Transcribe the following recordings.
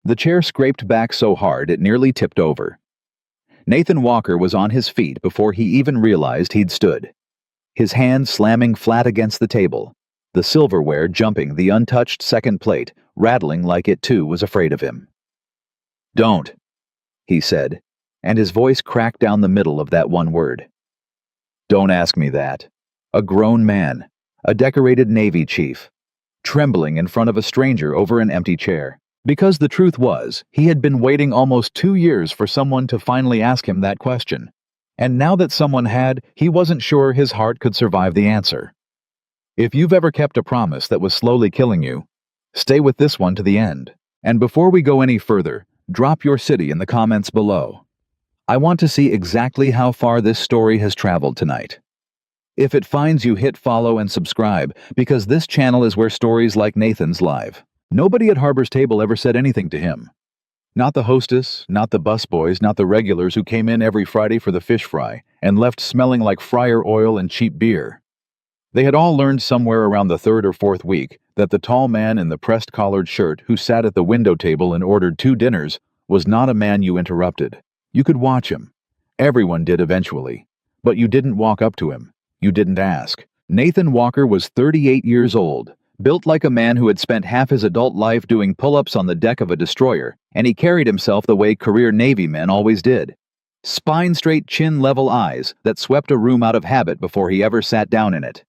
The chair scraped back so hard it nearly tipped over. Nathan Walker was on his feet before he even realized he'd stood. His hand slamming flat against the table, the silverware jumping the untouched second plate, rattling like it too was afraid of him. "Don't," he said, and his voice cracked down the middle of that one word. "Don't ask me that." A grown man, a decorated Navy chief, trembling in front of a stranger over an empty chair. Because the truth was, he had been waiting almost 2 years for someone to finally ask him that question. And now that someone had, he wasn't sure his heart could survive the answer. If you've ever kept a promise that was slowly killing you, stay with this one to the end. And before we go any further, drop your city in the comments below. I want to see exactly how far this story has traveled tonight. If it finds you, hit follow and subscribe, because this channel is where stories like Nathan's live. Nobody at Harbor's table ever said anything to him. Not the hostess, not the busboys, not the regulars who came in every Friday for the fish fry and left smelling like fryer oil and cheap beer. They had all learned somewhere around the 3rd or 4th week that the tall man in the pressed collared shirt who sat at the window table and ordered 2 dinners was not a man you interrupted. You could watch him. Everyone did eventually. But you didn't walk up to him. You didn't ask. Nathan Walker was 38 years old, built like a man who had spent half his adult life doing pull-ups on the deck of a destroyer, and he carried himself the way career Navy men always did. Spine-straight, chin-level eyes that swept a room out of habit before he ever sat down in it.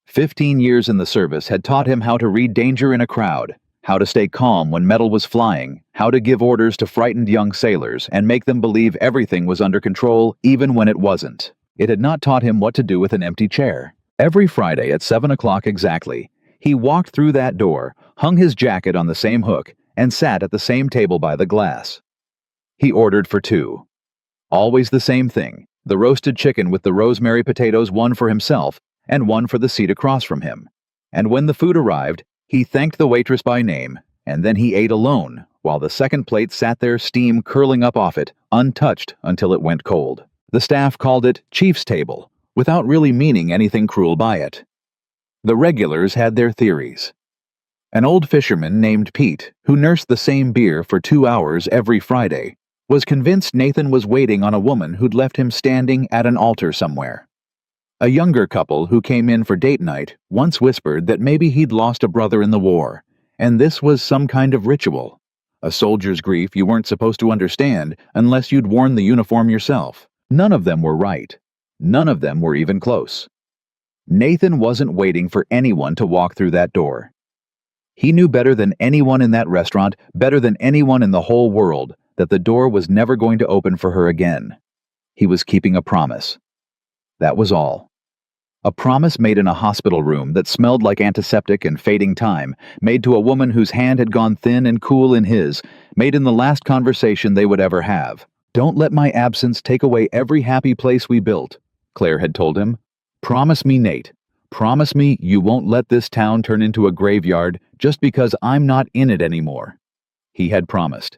15 years in the service had taught him how to read danger in a crowd, how to stay calm when metal was flying, how to give orders to frightened young sailors and make them believe everything was under control even when it wasn't. It had not taught him what to do with an empty chair. Every Friday at 7 o'clock exactly, he walked through that door, hung his jacket on the same hook, and sat at the same table by the glass. He ordered for 2. Always the same thing, the roasted chicken with the rosemary potatoes, one for himself and one for the seat across from him. And when the food arrived, he thanked the waitress by name, and then he ate alone, while the second plate sat there, steam curling up off it, untouched until it went cold. The staff called it Chief's Table, without really meaning anything cruel by it. The regulars had their theories. An old fisherman named Pete, who nursed the same beer for 2 hours every Friday, was convinced Nathan was waiting on a woman who'd left him standing at an altar somewhere. A younger couple who came in for date night once whispered that maybe he'd lost a brother in the war, and this was some kind of ritual. A soldier's grief you weren't supposed to understand unless you'd worn the uniform yourself. None of them were right. None of them were even close. Nathan wasn't waiting for anyone to walk through that door. He knew better than anyone in that restaurant, better than anyone in the whole world, that the door was never going to open for her again. He was keeping a promise. That was all. A promise made in a hospital room that smelled like antiseptic and fading time, made to a woman whose hand had gone thin and cool in his, made in the last conversation they would ever have. "Don't let my absence take away every happy place we built," Claire had told him. "Promise me, Nate. Promise me you won't let this town turn into a graveyard just because I'm not in it anymore." He had promised.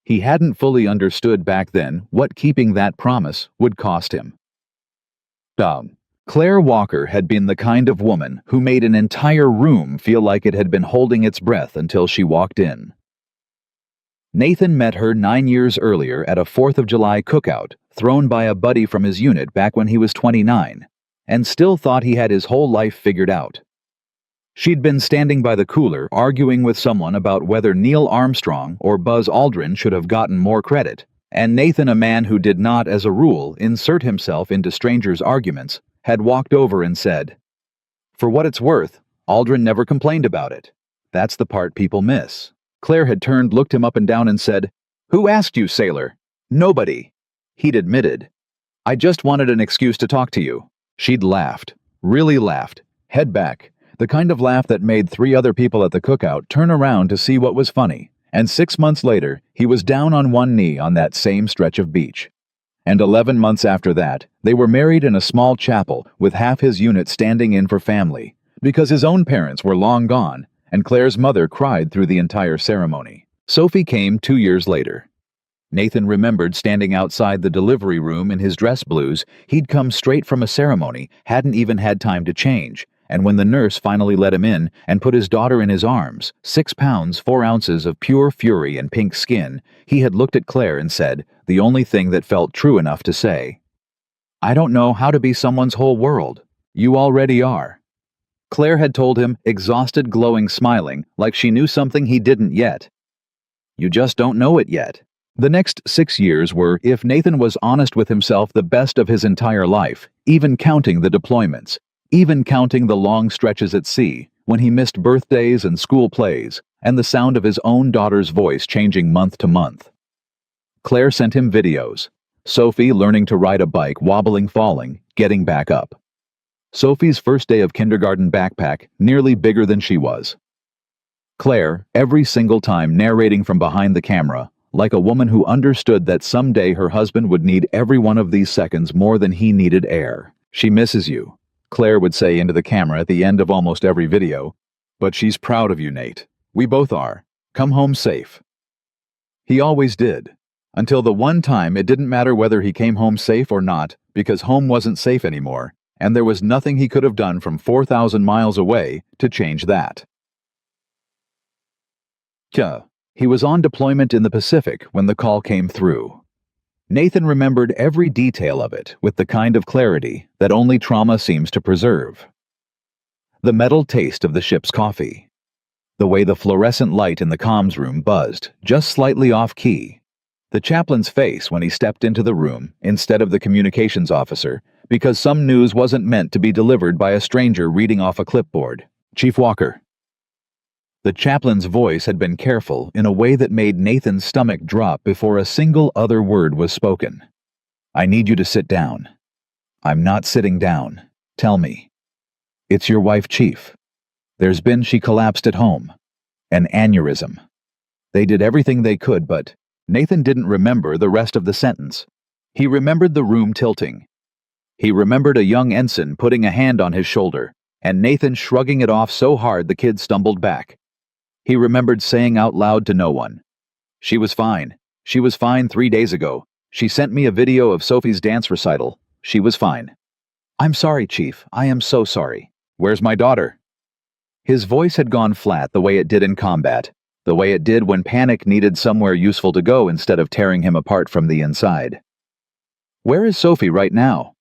He hadn't fully understood back then what keeping that promise would cost him. Claire Walker had been the kind of woman who made an entire room feel like it had been holding its breath until she walked in. Nathan met her 9 years earlier at a 4th of July cookout thrown by a buddy from his unit back when he was 29, and still thought he had his whole life figured out. She'd been standing by the cooler arguing with someone about whether Neil Armstrong or Buzz Aldrin should have gotten more credit, and Nathan, a man who did not, as a rule, insert himself into strangers' arguments, had walked over and said, "For what it's worth, Aldrin never complained about it. That's the part people miss." Claire had turned, looked him up and down and said, "Who asked you, sailor?" "Nobody." He'd admitted, "I just wanted an excuse to talk to you." She'd laughed, really laughed, head back, the kind of laugh that made 3 other people at the cookout turn around to see what was funny. And 6 months later, he was down on one knee on that same stretch of beach. And 11 months after that, they were married in a small chapel with half his unit standing in for family, because his own parents were long gone, and Claire's mother cried through the entire ceremony. Sophie came 2 years later. Nathan remembered standing outside the delivery room in his dress blues. He'd come straight from a ceremony, hadn't even had time to change, And when the nurse finally let him in and put his daughter in his arms, 6 pounds, 4 ounces of pure fury and pink skin, he had looked at Claire and said, the only thing that felt true enough to say, "I don't know how to be someone's whole world. You already are." Claire had told him, exhausted, glowing, smiling, like she knew something he didn't yet. You just don't know it yet. The next 6 years were, if Nathan was honest with himself, the best of his entire life, even counting the deployments, even counting the long stretches at sea, when he missed birthdays and school plays, and the sound of his own daughter's voice changing month to month. Claire sent him videos. Sophie learning to ride a bike, wobbling, falling, getting back up. Sophie's first day of kindergarten backpack, nearly bigger than she was. Claire, every single time narrating from behind the camera, like a woman who understood that someday her husband would need every one of these seconds more than he needed air. She misses you, Claire would say into the camera at the end of almost every video. But she's proud of you, Nate. We both are. Come home safe. He always did. Until the one time it didn't matter whether he came home safe or not, because home wasn't safe anymore, and there was nothing he could have done from 4,000 miles away to change that. He was on deployment in the Pacific when the call came through. Nathan remembered every detail of it with the kind of clarity that only trauma seems to preserve. The metal taste of the ship's coffee. The way the fluorescent light in the comms room buzzed, just slightly off-key. The chaplain's face when he stepped into the room instead of the communications officer, because some news wasn't meant to be delivered by a stranger reading off a clipboard. Chief Walker. The chaplain's voice had been careful in a way that made Nathan's stomach drop before a single other word was spoken. I need you to sit down. I'm not sitting down. Tell me. It's your wife, Chief. She collapsed at home. An aneurysm. They did everything they could, but Nathan didn't remember the rest of the sentence. He remembered the room tilting. He remembered a young ensign putting a hand on his shoulder, and Nathan shrugging it off so hard the kid stumbled back. He remembered saying out loud to no one, "She was fine. She was fine 3 days ago. She sent me a video of Sophie's dance recital. She was fine." "I'm sorry, Chief. I am so sorry. Where's my daughter?" His voice had gone flat the way it did in combat, the way it did when panic needed somewhere useful to go instead of tearing him apart from the inside. "Where is Sophie right now?"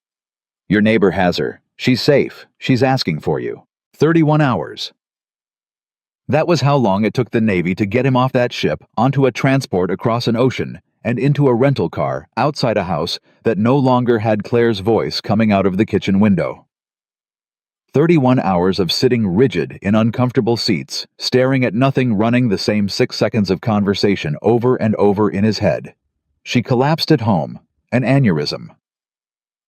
"Your neighbor has her. She's safe. She's asking for you. 31 hours. That was how long it took the Navy to get him off that ship, onto a transport across an ocean, and into a rental car outside a house that no longer had Claire's voice coming out of the kitchen window. 31 hours of sitting rigid in uncomfortable seats, staring at nothing, running the same 6 seconds of conversation over and over in his head. She collapsed at home. An aneurysm.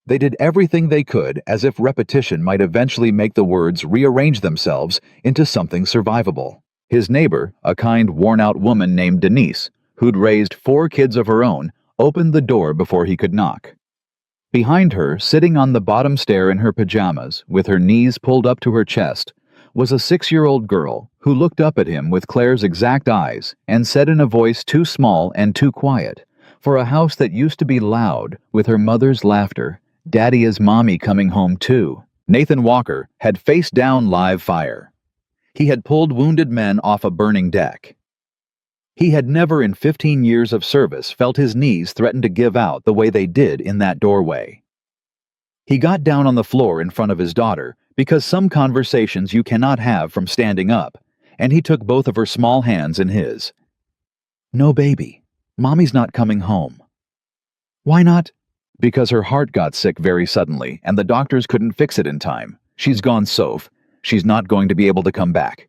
They did everything they could, as if repetition might eventually make the words rearrange themselves into something survivable. His neighbor, a kind, worn-out woman named Denise, who'd raised 4 kids of her own, opened the door before he could knock. Behind her, sitting on the bottom stair in her pajamas, with her knees pulled up to her chest, was a 6-year-old girl who looked up at him with Claire's exact eyes and said in a voice too small and too quiet, for a house that used to be loud with her mother's laughter, "Daddy, is Mommy coming home too?" Nathan Walker had faced down live fire. He had pulled wounded men off a burning deck. He had never in 15 years of service felt his knees threaten to give out the way they did in that doorway. He got down on the floor in front of his daughter, because some conversations you cannot have from standing up, and he took both of her small hands in his. "No, baby. Mommy's not coming home." "Why not?" "Because her heart got sick very suddenly, and the doctors couldn't fix it in time. She's gone, Soph. She's not going to be able to come back."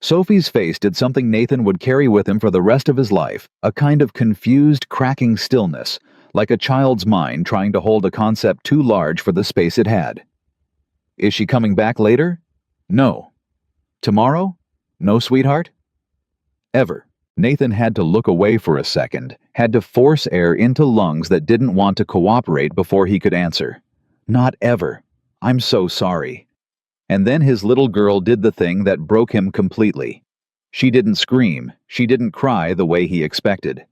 Sophie's face did something Nathan would carry with him for the rest of his life, a kind of confused, cracking stillness, like a child's mind trying to hold a concept too large for the space it had. "Is she coming back later?" "No." "Tomorrow?" "No, sweetheart?" Ever. Nathan had to look away for a second, had to force air into lungs that didn't want to cooperate before he could answer. "Not ever. I'm so sorry." And then his little girl did the thing that broke him completely. She didn't scream, she didn't cry the way he expected.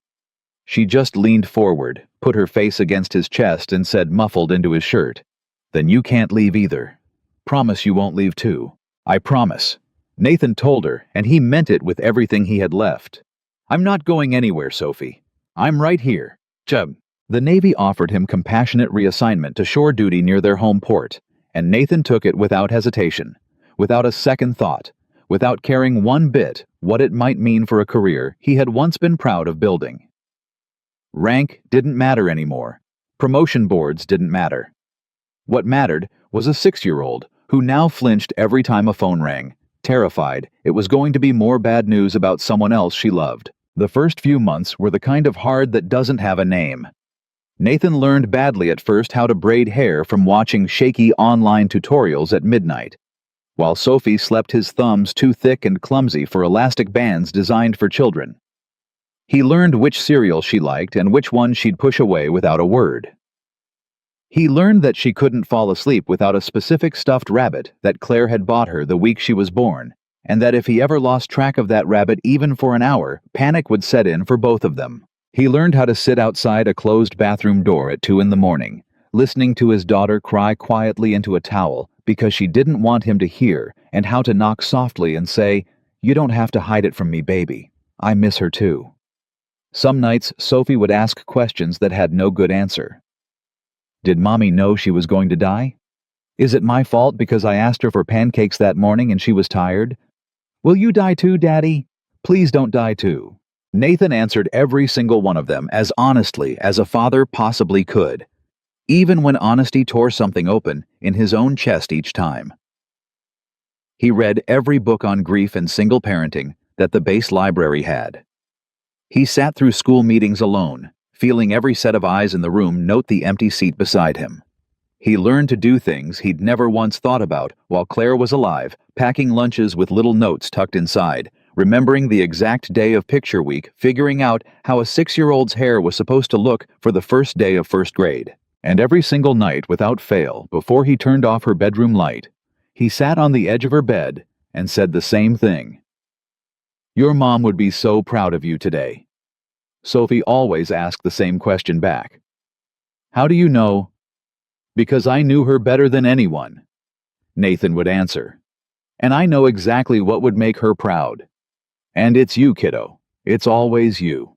She just leaned forward, put her face against his chest and said, muffled into his shirt, "Then you can't leave either." Promise you won't leave too. I promise. Nathan told her, and he meant it with everything he had left. I'm not going anywhere, Sophie. I'm right here. Chub. The Navy offered him compassionate reassignment to shore duty near their home port, and Nathan took it without hesitation, without a second thought, without caring one bit what it might mean for a career he had once been proud of building. Rank didn't matter anymore. Promotion boards didn't matter. What mattered was a 6-year-old who now flinched every time a phone rang, terrified it was going to be more bad news about someone else she loved. The first few months were the kind of hard that doesn't have a name. Nathan learned badly at first how to braid hair from watching shaky online tutorials at midnight, while Sophie slept his thumbs too thick and clumsy for elastic bands designed for children. He learned which cereal she liked and which one she'd push away without a word. He learned that she couldn't fall asleep without a specific stuffed rabbit that Claire had bought her the week she was born, and that if he ever lost track of that rabbit even for an hour, panic would set in for both of them. He learned how to sit outside a closed bathroom door at 2 a.m, listening to his daughter cry quietly into a towel because she didn't want him to hear, and how to knock softly and say, "You don't have to hide it from me, baby. I miss her too." Some nights, Sophie would ask questions that had no good answer. Did Mommy know she was going to die? Is it my fault because I asked her for pancakes that morning and she was tired? Will you die too, Daddy? Please don't die too. Nathan answered every single one of them as honestly as a father possibly could, even when honesty tore something open in his own chest each time. He read every book on grief and single parenting that the base library had. He sat through school meetings alone, feeling every set of eyes in the room note the empty seat beside him. He learned to do things he'd never once thought about while Claire was alive, packing lunches with little notes tucked inside, remembering the exact day of picture week, figuring out how a 6-year-old's hair was supposed to look for the first day of first grade. And every single night, without fail, before he turned off her bedroom light, he sat on the edge of her bed and said the same thing. "Your mom would be so proud of you today." Sophie always asked the same question back. "How do you know?" "Because I knew her better than anyone," Nathan would answer. "And I know exactly what would make her proud. And it's you, kiddo. It's always you."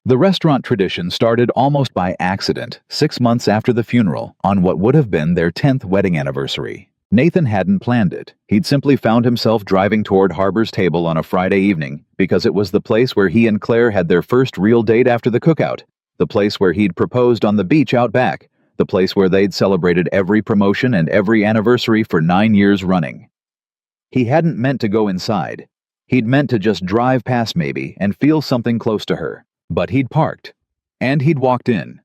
The restaurant tradition started almost by accident, 6 months after the funeral, on what would have been their 10th wedding anniversary. Nathan hadn't planned it. He'd simply found himself driving toward Harbor's table on a Friday evening because it was the place where he and Claire had their first real date after the cookout, the place where he'd proposed on the beach out back, the place where they'd celebrated every promotion and every anniversary for 9 years running. He hadn't meant to go inside. He'd meant to just drive past maybe and feel something close to her. But he'd parked, and he'd walked in,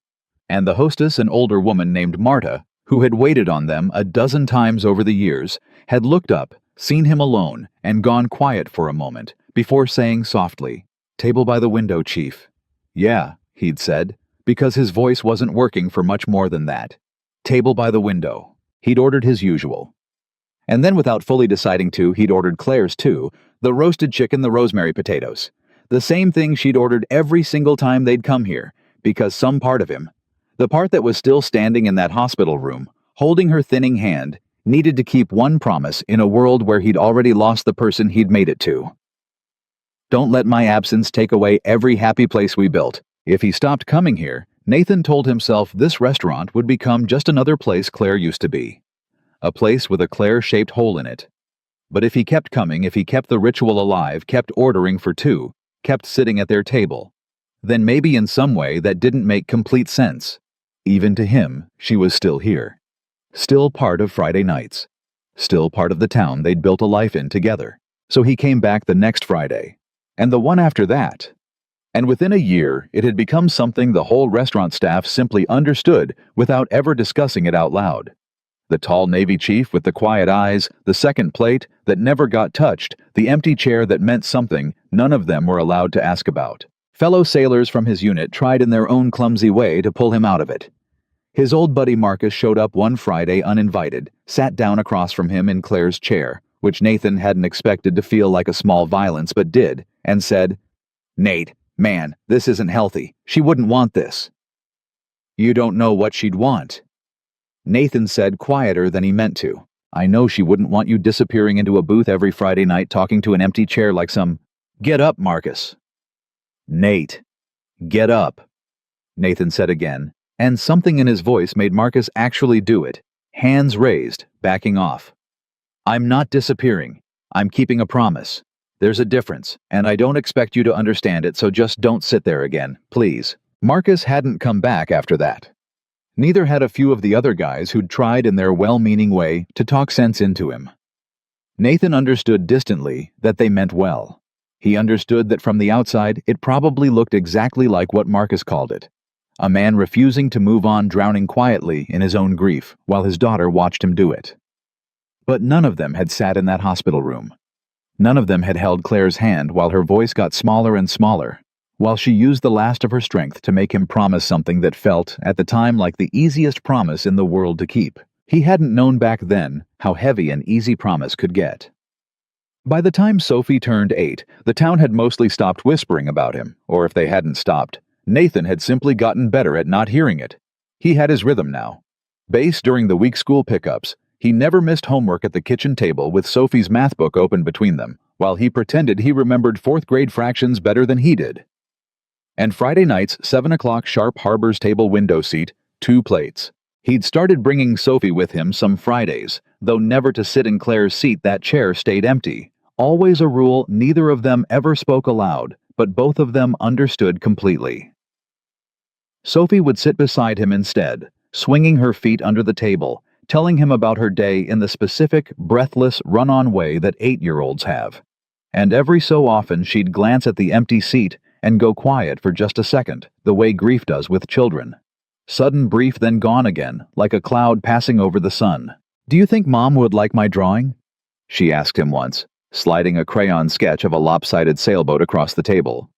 and the hostess, an older woman named Marta, who had waited on them a dozen times over the years, had looked up, seen him alone, and gone quiet for a moment before saying softly, "Table by the window, Chief." "Yeah," he'd said, because his voice wasn't working for much more than that. "Table by the window." He'd ordered his usual. And then without fully deciding to, he'd ordered Claire's too, the roasted chicken, the rosemary potatoes. The same thing she'd ordered every single time they'd come here, because some part of him, the part that was still standing in that hospital room, holding her thinning hand, needed to keep one promise in a world where he'd already lost the person he'd made it to. "Don't let my absence take away every happy place we built." If he stopped coming here, Nathan told himself this restaurant would become just another place Claire used to be. A place with a Claire-shaped hole in it. But if he kept coming, if he kept the ritual alive, kept ordering for two, kept sitting at their table, then maybe in some way that didn't make complete sense. Even to him, she was still here. Still part of Friday nights. Still part of the town they'd built a life in together. So he came back the next Friday. And the one after that. And within a year, it had become something the whole restaurant staff simply understood without ever discussing it out loud. The tall Navy chief with the quiet eyes, the second plate that never got touched, the empty chair that meant something none of them were allowed to ask about. Fellow sailors from his unit tried in their own clumsy way to pull him out of it. His old buddy Marcus showed up one Friday uninvited, sat down across from him in Claire's chair, which Nathan hadn't expected to feel like a small violence but did, and said, "Nate, man, this isn't healthy. She wouldn't want this." "You don't know what she'd want." Nathan said quieter than he meant to. I know she wouldn't want you disappearing into a booth every Friday night talking to an empty chair like some... Get up, Marcus. Nate. Get up, Nathan said again, and something in his voice made Marcus actually do it, hands raised, backing off. I'm not disappearing. I'm keeping a promise. There's a difference, and I don't expect you to understand it, so just don't sit there again, please. Marcus hadn't come back after that. Neither had a few of the other guys who'd tried in their well-meaning way to talk sense into him. Nathan understood distantly that they meant well. He understood that from the outside it probably looked exactly like what Marcus called it. A man refusing to move on, drowning quietly in his own grief while his daughter watched him do it. But none of them had sat in that hospital room. None of them had held Claire's hand while her voice got smaller and smaller, while she used the last of her strength to make him promise something that felt, at the time, like the easiest promise in the world to keep. He hadn't known back then how heavy an easy promise could get. By the time Sophie turned 8, the town had mostly stopped whispering about him, or if they hadn't stopped, Nathan had simply gotten better at not hearing it. He had his rhythm now. Based during the week school pickups, he never missed homework at the kitchen table with Sophie's math book open between them, while he pretended he remembered 4th grade fractions better than he did. And Friday nights, 7 o'clock sharp Harbor's table window seat, 2 plates. He'd started bringing Sophie with him some Fridays, though never to sit in Claire's seat. That chair stayed empty. Always a rule neither of them ever spoke aloud, but both of them understood completely. Sophie would sit beside him instead, swinging her feet under the table, telling him about her day in the specific, breathless, run-on way that 8-year-olds have. And every so often she'd glance at the empty seat and go quiet for just a second, the way grief does with children. Sudden brief, then gone again, like a cloud passing over the sun. "Do you think Mom would like my drawing?" she asked him once, sliding a crayon sketch of a lopsided sailboat across the table.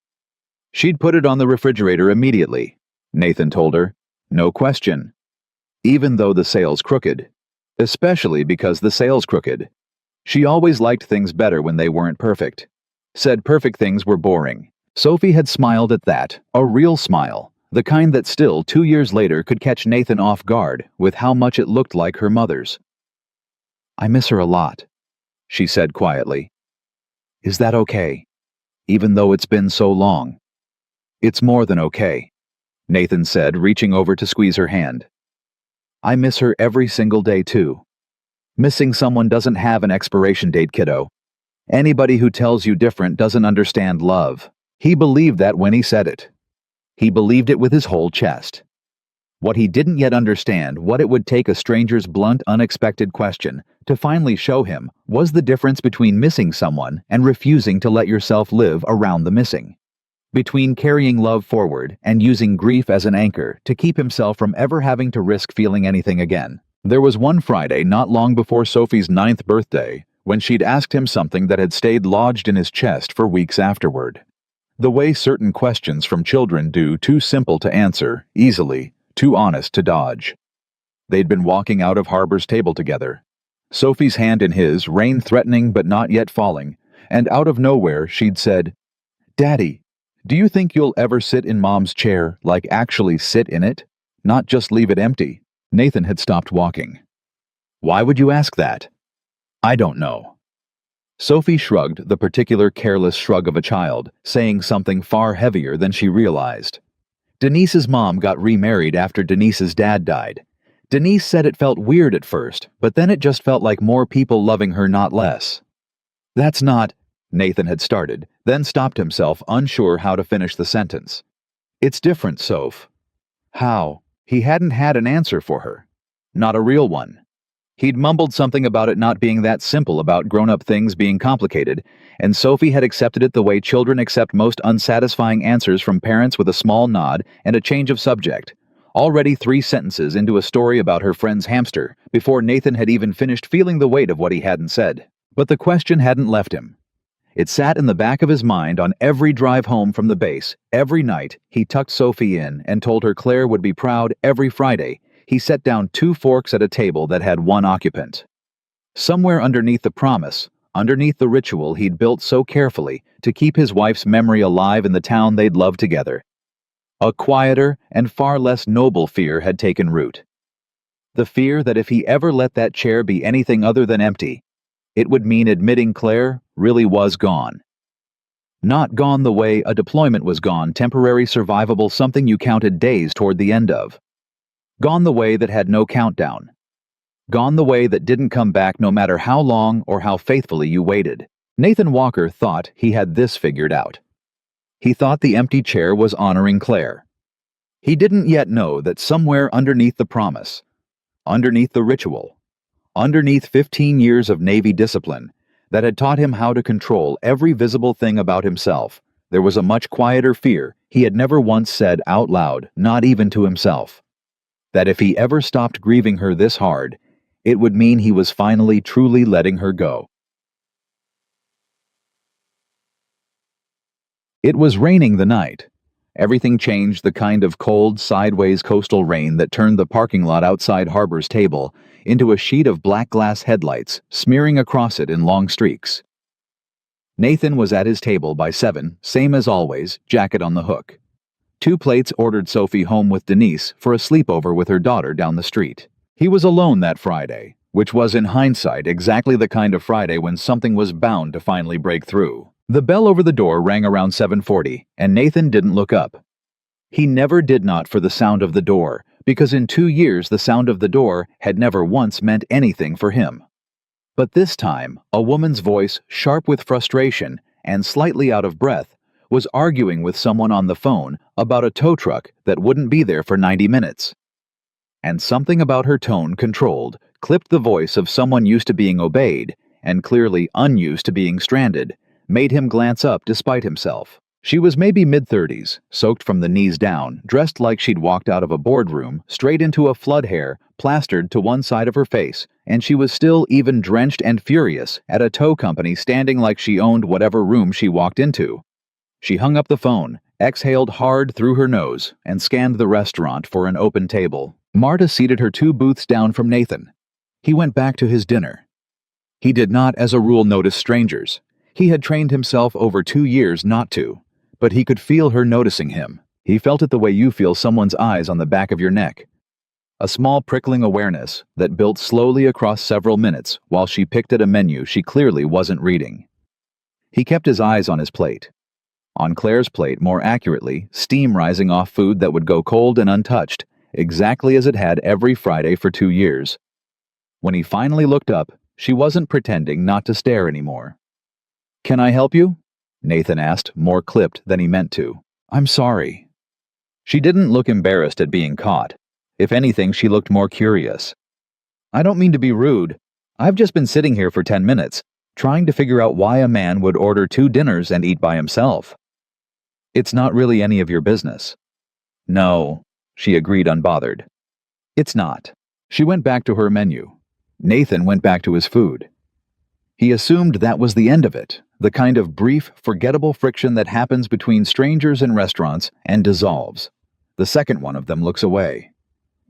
"She'd put it on the refrigerator immediately," Nathan told her. "No question. Even though the sail's crooked. Especially because the sail's crooked. She always liked things better when they weren't perfect. Said perfect things were boring." Sophie had smiled at that, a real smile, the kind that still, 2 years later, could catch Nathan off guard with how much it looked like her mother's. "I miss her a lot," she said quietly. "Is that okay, even though it's been so long?" "It's more than okay," Nathan said, reaching over to squeeze her hand. "I miss her every single day, too. Missing someone doesn't have an expiration date, kiddo. Anybody who tells you different doesn't understand love." He believed that when he said it. He believed it with his whole chest. What he didn't yet understand, what it would take a stranger's blunt, unexpected question to finally show him, was the difference between missing someone and refusing to let yourself live around the missing. Between carrying love forward and using grief as an anchor to keep himself from ever having to risk feeling anything again. There was one Friday not long before Sophie's 9th birthday when she'd asked him something that had stayed lodged in his chest for weeks afterward. The way certain questions from children do, too simple to answer, easily, too honest to dodge. They'd been walking out of Harbor's table together. Sophie's hand in his, rain threatening but not yet falling, and out of nowhere she'd said, "Daddy, do you think you'll ever sit in Mom's chair, like actually sit in it? Not just leave it empty?" Nathan had stopped walking. "Why would you ask that?" "I don't know." Sophie shrugged the particular careless shrug of a child, saying something far heavier than she realized. Denise's mom got remarried after Denise's dad died. Denise said it felt weird at first, but then it just felt like more people loving her, not less. "That's not," Nathan had started, then stopped himself, unsure how to finish the sentence. "It's different, Soph." How? He hadn't had an answer for her. Not a real one. He'd mumbled something about it not being that simple, about grown-up things being complicated, and Sophie had accepted it the way children accept most unsatisfying answers from parents, with a small nod and a change of subject. Already 3 sentences into a story about her friend's hamster, before Nathan had even finished feeling the weight of what he hadn't said. But the question hadn't left him. It sat in the back of his mind on every drive home from the base. Every night, he tucked Sophie in and told her Claire would be proud. Every Friday, he set down 2 forks at a table that had 1 occupant. Somewhere underneath the promise, underneath the ritual he'd built so carefully to keep his wife's memory alive in the town they'd loved together, a quieter and far less noble fear had taken root. The fear that if he ever let that chair be anything other than empty, it would mean admitting Claire really was gone. Not gone the way a deployment was gone, temporary survivable something you counted days toward the end of. Gone the way that had no countdown. Gone the way that didn't come back no matter how long or how faithfully you waited. Nathan Walker thought he had this figured out. He thought the empty chair was honoring Claire. He didn't yet know that somewhere underneath the promise, underneath the ritual, underneath 15 years of Navy discipline that had taught him how to control every visible thing about himself, there was a much quieter fear he had never once said out loud, not even to himself. That if he ever stopped grieving her this hard, it would mean he was finally truly letting her go. It was raining the night. Everything changed, the kind of cold, sideways coastal rain that turned the parking lot outside Harbor's table into a sheet of black glass headlights, smearing across it in long streaks. Nathan was at his table by 7, same as always, jacket on the hook. 2 plates ordered Sophie home with Denise for a sleepover with her daughter down the street. He was alone that Friday, which was in hindsight exactly the kind of Friday when something was bound to finally break through. The bell over the door rang around 7:40, and Nathan didn't look up. He never did not for the sound of the door, because in 2 years the sound of the door had never once meant anything for him. But this time, a woman's voice, sharp with frustration and slightly out of breath, was arguing with someone on the phone about a tow truck that wouldn't be there for 90 minutes. And something about her tone controlled, clipped the voice of someone used to being obeyed, and clearly unused to being stranded, made him glance up despite himself. She was maybe mid-30s, soaked from the knees down, dressed like she'd walked out of a boardroom, straight into a flood hair, plastered to one side of her face, and she was still even drenched and furious at a tow company standing like she owned whatever room she walked into. She hung up the phone, exhaled hard through her nose, and scanned the restaurant for an open table. Marta seated her 2 booths down from Nathan. He went back to his dinner. He did not, as a rule, notice strangers. He had trained himself over 2 years not to, but he could feel her noticing him. He felt it the way you feel someone's eyes on the back of your neck. A small prickling awareness that built slowly across several minutes while she picked at a menu she clearly wasn't reading. He kept his eyes on his plate. On Claire's plate, more accurately, steam rising off food that would go cold and untouched, exactly as it had every Friday for 2 years. When he finally looked up, she wasn't pretending not to stare anymore. "Can I help you?" Nathan asked, more clipped than he meant to. "I'm sorry." She didn't look embarrassed at being caught. If anything, she looked more curious. "I don't mean to be rude. I've just been sitting here for 10 minutes, trying to figure out why a man would order 2 dinners and eat by himself." "It's not really any of your business." "No," she agreed, unbothered. "It's not." She went back to her menu. Nathan went back to his food. He assumed that was the end of it, the kind of brief, forgettable friction that happens between strangers in restaurants and dissolves. The second one of them looks away.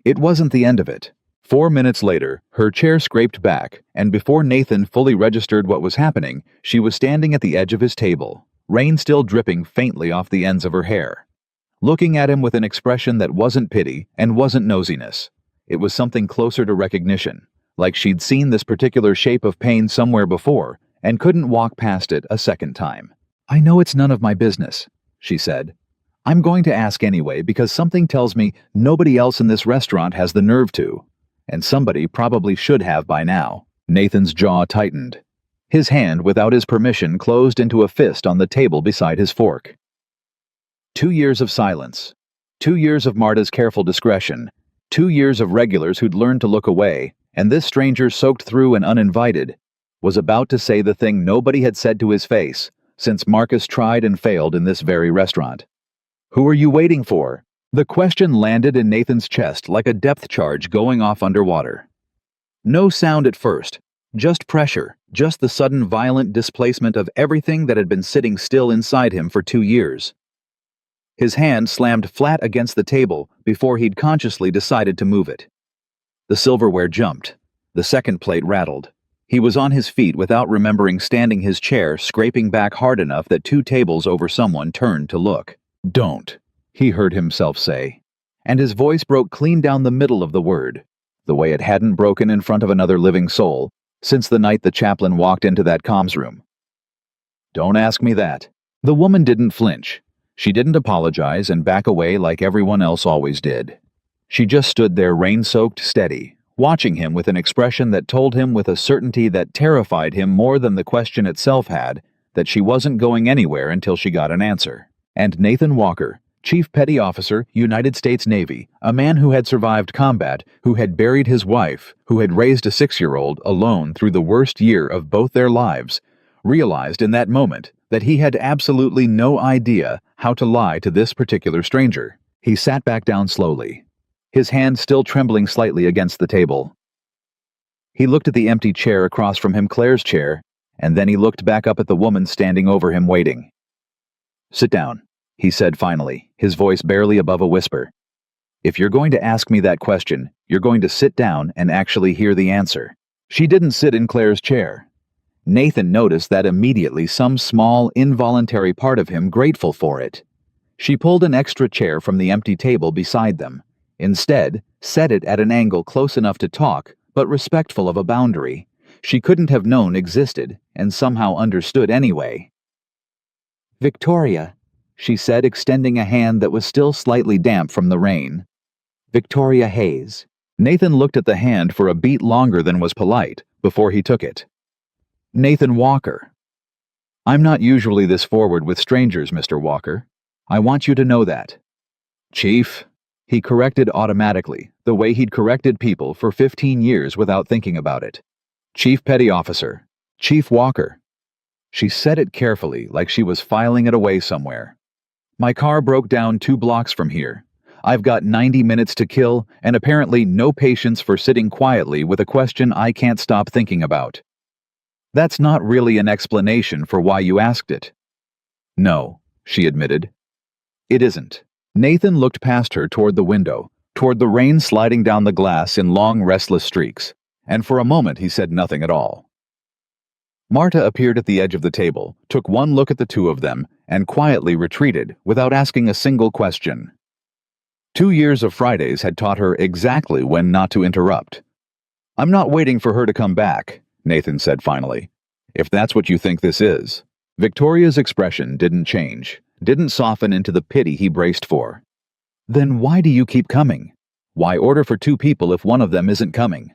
It wasn't the end of it. 4 minutes later, her chair scraped back, and before Nathan fully registered what was happening, she was standing at the edge of his table, rain still dripping faintly off the ends of her hair, looking at him with an expression that wasn't pity and wasn't nosiness. It was something closer to recognition, like she'd seen this particular shape of pain somewhere before and couldn't walk past it a second time. "I know it's none of my business," she said. "I'm going to ask anyway because something tells me nobody else in this restaurant has the nerve to, and somebody probably should have by now." Nathan's jaw tightened. His hand, without his permission, closed into a fist on the table beside his fork. 2 years of silence. 2 years of Marta's careful discretion. 2 years of regulars who'd learned to look away, and this stranger, soaked through and uninvited, was about to say the thing nobody had said to his face since Marcus tried and failed in this very restaurant. "Who are you waiting for?" The question landed in Nathan's chest like a depth charge going off underwater. No sound at first, just pressure, just the sudden violent displacement of everything that had been sitting still inside him for 2 years. His hand slammed flat against the table before he'd consciously decided to move it. The silverware jumped. The second plate rattled. He was on his feet without remembering standing his chair, scraping back hard enough that 2 tables over someone turned to look. "Don't," he heard himself say, and his voice broke clean down the middle of the word. the way it hadn't broken in front of another living soul since the night the chaplain walked into that comms room. "Don't ask me that." The woman didn't flinch. She didn't apologize and back away like everyone else always did. She just stood there rain-soaked steady, watching him with an expression that told him with a certainty that terrified him more than the question itself had, that she wasn't going anywhere until she got an answer. And Nathan Walker, Chief Petty Officer, United States Navy, a man who had survived combat, who had buried his wife, who had raised a 6-year-old alone through the worst year of both their lives, realized in that moment that he had absolutely no idea how to lie to this particular stranger. He sat back down slowly, his hand still trembling slightly against the table. He looked at the empty chair across from him, Claire's chair, and then he looked back up at the woman standing over him waiting. "Sit down," he said finally, his voice barely above a whisper. "If you're going to ask me that question, you're going to sit down and actually hear the answer." She didn't sit in Claire's chair. Nathan noticed that immediately, some small, involuntary part of him grateful for it. She pulled an extra chair from the empty table beside them. Instead, set it at an angle close enough to talk, but respectful of a boundary she couldn't have known existed and somehow understood anyway. "Victoria," she said, extending a hand that was still slightly damp from the rain. "Victoria Hayes." Nathan looked at the hand for a beat longer than was polite before he took it. "Nathan Walker." "I'm not usually this forward with strangers, Mr. Walker. I want you to know that." "Chief," he corrected automatically, the way he'd corrected people for 15 years without thinking about it. "Chief Petty Officer, Chief Walker." She said it carefully, like she was filing it away somewhere. "My car broke down 2 blocks from here. I've got 90 minutes to kill, and apparently no patience for sitting quietly with a question I can't stop thinking about." "That's not really an explanation for why you asked it." "No," she admitted. "It isn't." Nathan looked past her toward the window, toward the rain sliding down the glass in long, restless streaks, and for a moment he said nothing at all. Marta appeared at the edge of the table, took one look at the two of them, and quietly retreated without asking a single question. 2 years of Fridays had taught her exactly when not to interrupt. "I'm not waiting for her to come back," Nathan said finally. "If that's what you think this is." Victoria's expression didn't change, didn't soften into the pity he braced for. "Then why do you keep coming? Why order for 2 people if one of them isn't coming?"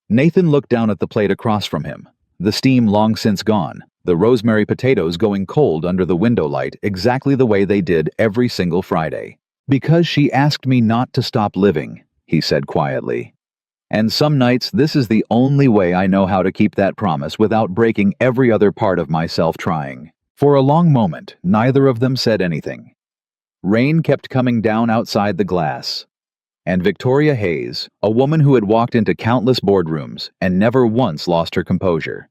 Nathan looked down at the plate across from him, the steam long since gone, the rosemary potatoes going cold under the window light exactly the way they did every single Friday. "Because she asked me not to stop living," he said quietly. "And some nights this is the only way I know how to keep that promise without breaking every other part of myself trying." For a long moment, neither of them said anything. Rain kept coming down outside the glass. And Victoria Hayes, a woman who had walked into countless boardrooms and never once lost her composure,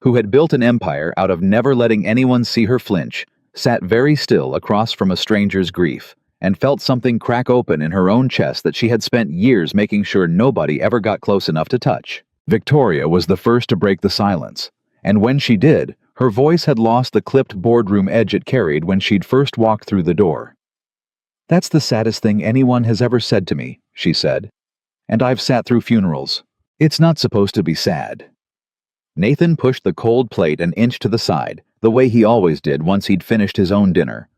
who had built an empire out of never letting anyone see her flinch, sat very still across from a stranger's grief, and felt something crack open in her own chest that she had spent years making sure nobody ever got close enough to touch. Victoria was the first to break the silence, and when she did, her voice had lost the clipped boardroom edge it carried when she'd first walked through the door. "That's the saddest thing anyone has ever said to me," she said. "And I've sat through funerals. It's not supposed to be sad." Nathan pushed the cold plate an inch to the side, the way he always did once he'd finished his own dinner.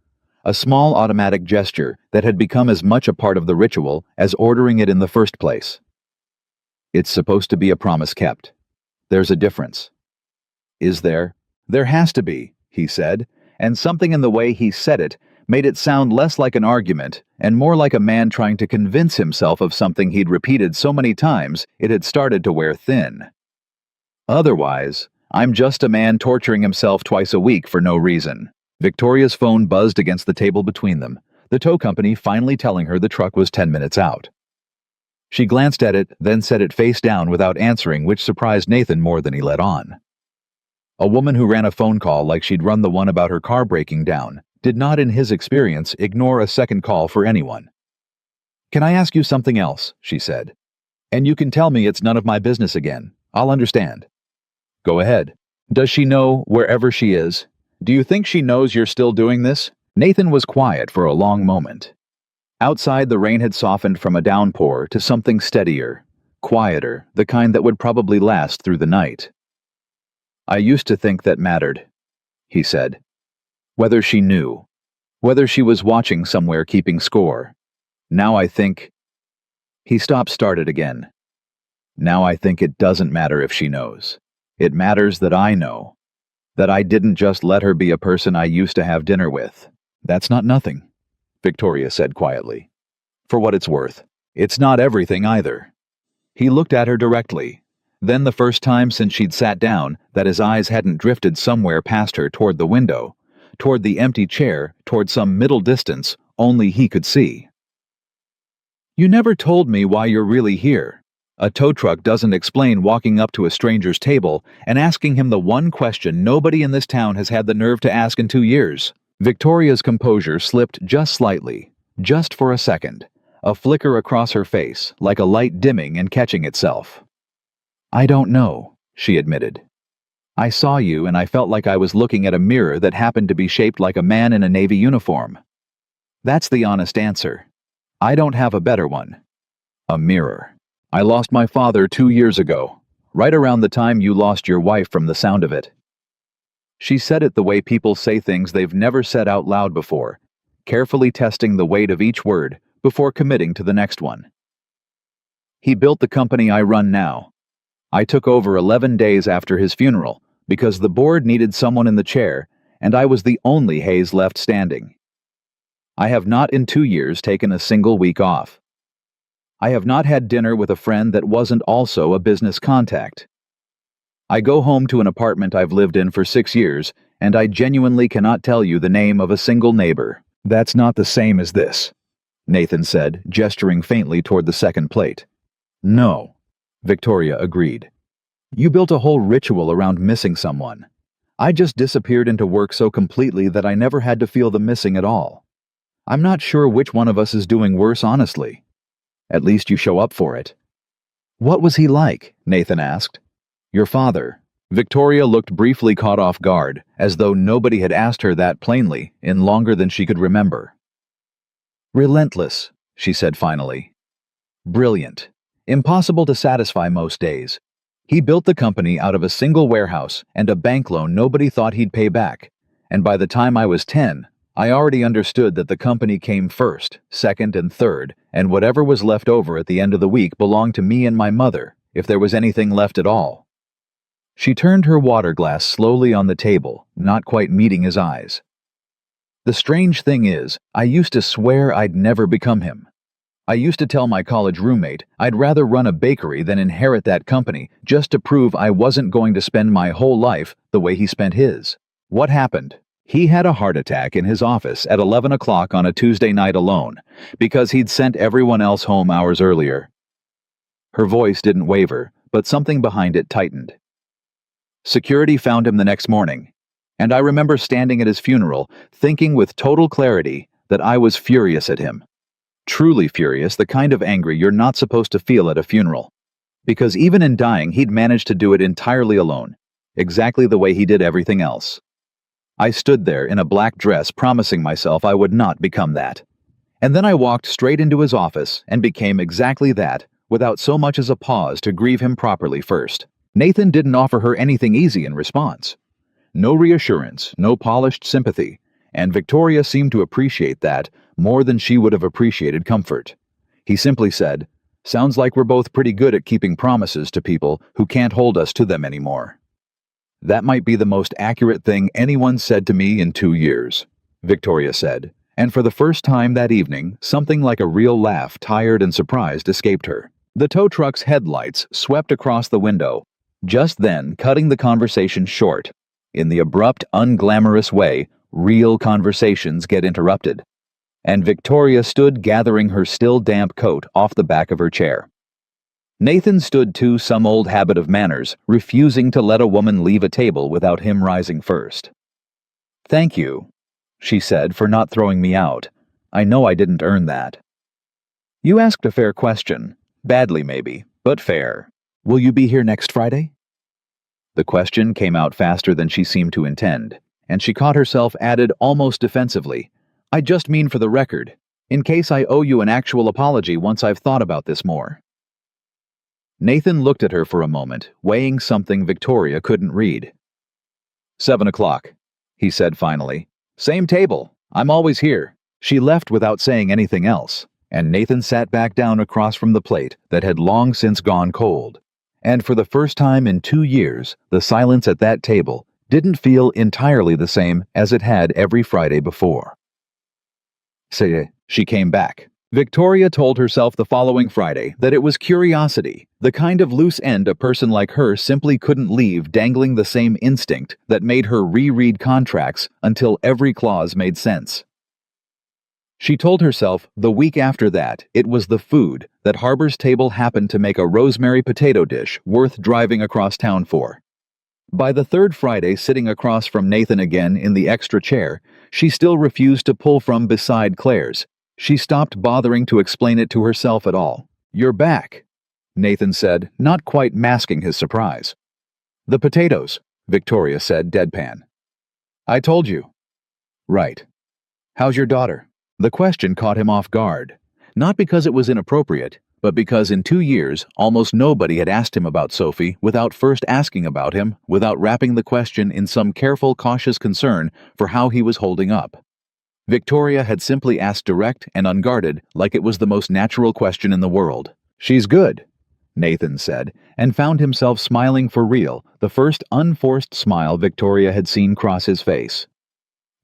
A small automatic gesture that had become as much a part of the ritual as ordering it in the first place. "It's supposed to be a promise kept. There's a difference." "Is there?" "There has to be," he said, and something in the way he said it made it sound less like an argument and more like a man trying to convince himself of something he'd repeated so many times it had started to wear thin. "Otherwise, I'm just a man torturing himself twice a week for no reason." Victoria's phone buzzed against the table between them, the tow company finally telling her the truck was 10 minutes out. She glanced at it, then set it face down without answering, which surprised Nathan more than he let on. A woman who ran a phone call like she'd run the one about her car breaking down did not, in his experience, ignore a second call for anyone. "Can I ask you something else?" she said. "And you can tell me it's none of my business again. I'll understand." "Go ahead." "Does she know wherever she is? Do you think she knows you're still doing this?" Nathan was quiet for a long moment. Outside, the rain had softened from a downpour to something steadier, quieter, the kind that would probably last through the night. "I used to think that mattered," he said. "Whether she knew, whether she was watching somewhere keeping score. Now I think—" He started again. "Now I think it doesn't matter if she knows. It matters that I know. That I didn't just let her be a person I used to have dinner with." "That's not nothing," Victoria said quietly. "For what it's worth, it's not everything either." He looked at her directly, then the first time since she'd sat down that his eyes hadn't drifted somewhere past her toward the window, toward the empty chair, toward some middle distance only he could see. "You never told me why you're really here." A tow truck doesn't explain walking up to a stranger's table and asking him the one question nobody in this town has had the nerve to ask in 2 years. Victoria's composure slipped just slightly, just for a second, a flicker across her face, like a light dimming and catching itself. "I don't know," she admitted. "I saw you and I felt like I was looking at a mirror that happened to be shaped like a man in a Navy uniform. That's the honest answer. I don't have a better one. A mirror. I lost my father 2 years ago, right around the time you lost your wife from the sound of it." She said it the way people say things they've never said out loud before, carefully testing the weight of each word before committing to the next one. "He built the company I run now. I took over 11 days after his funeral because the board needed someone in the chair, and I was the only Hayes left standing. I have not in 2 years taken a single week off. I have not had dinner with a friend that wasn't also a business contact. I go home to an apartment I've lived in for 6 years, and I genuinely cannot tell you the name of a single neighbor." "That's not the same as this," Nathan said, gesturing faintly toward the second plate. "No," Victoria agreed. "You built a whole ritual around missing someone. I just disappeared into work so completely that I never had to feel the missing at all. I'm not sure which one of us is doing worse, honestly. At least you show up for it." "What was he like?" Nathan asked. "Your father." Victoria looked briefly caught off guard, as though nobody had asked her that plainly in longer than she could remember. "Relentless," she said finally. "Brilliant. Impossible to satisfy most days. He built the company out of a single warehouse and a bank loan nobody thought he'd pay back, and by the time I was 10, I already understood that the company came first, second, and third, and whatever was left over at the end of the week belonged to me and my mother, if there was anything left at all." She turned her water glass slowly on the table, not quite meeting his eyes. "The strange thing is, I used to swear I'd never become him. I used to tell my college roommate I'd rather run a bakery than inherit that company just to prove I wasn't going to spend my whole life the way he spent his. What happened? He had a heart attack in his office at 11 o'clock on a Tuesday night alone, because he'd sent everyone else home hours earlier." Her voice didn't waver, but something behind it tightened. "Security found him the next morning, and I remember standing at his funeral, thinking with total clarity that I was furious at him. Truly furious, the kind of angry you're not supposed to feel at a funeral. Because even in dying, he'd managed to do it entirely alone, exactly the way he did everything else. I stood there in a black dress promising myself I would not become that. And then I walked straight into his office and became exactly that, without so much as a pause to grieve him properly first." Nathan didn't offer her anything easy in response. No reassurance, no polished sympathy, and Victoria seemed to appreciate that more than she would have appreciated comfort. He simply said, "Sounds like we're both pretty good at keeping promises to people who can't hold us to them anymore." "That might be the most accurate thing anyone said to me in 2 years, Victoria said, and for the first time that evening, something like a real laugh, tired and surprised, escaped her. The tow truck's headlights swept across the window, just then cutting the conversation short. In the abrupt, unglamorous way real conversations get interrupted. And Victoria stood gathering her still damp coat off the back of her chair. Nathan stood to some old habit of manners, refusing to let a woman leave a table without him rising first. "Thank you," she said, "for not throwing me out. I know I didn't earn that." "You asked a fair question. Badly, maybe, but fair. Will you be here next Friday?" The question came out faster than she seemed to intend, and she caught herself added almost defensively, "I just mean for the record. in case I owe you an actual apology once I've thought about this more." Nathan looked at her for a moment, weighing something Victoria couldn't read. 7 o'clock, he said finally. "Same table. I'm always here." She left without saying anything else, and Nathan sat back down across from the plate that had long since gone cold. And for the first time in 2 years, the silence at that table didn't feel entirely the same as it had every Friday before. She came back. Victoria told herself the following Friday that it was curiosity, the kind of loose end a person like her simply couldn't leave dangling, the same instinct that made her reread contracts until every clause made sense. She told herself the week after that it was the food that Harbor's table happened to make a rosemary potato dish worth driving across town for. By the third Friday, sitting across from Nathan again in the extra chair, she still refused to pull from beside Claire's. She stopped bothering to explain it to herself at all. "You're back," Nathan said, not quite masking his surprise. "The potatoes," Victoria said, deadpan. "I told you." "Right. How's your daughter?" The question caught him off guard, not because it was inappropriate, but because in 2 years, almost nobody had asked him about Sophie without first asking about him, without wrapping the question in some careful, cautious concern for how he was holding up. Victoria had simply asked direct and unguarded, like it was the most natural question in the world. "She's good," Nathan said, and found himself smiling for real, the first unforced smile Victoria had seen cross his face.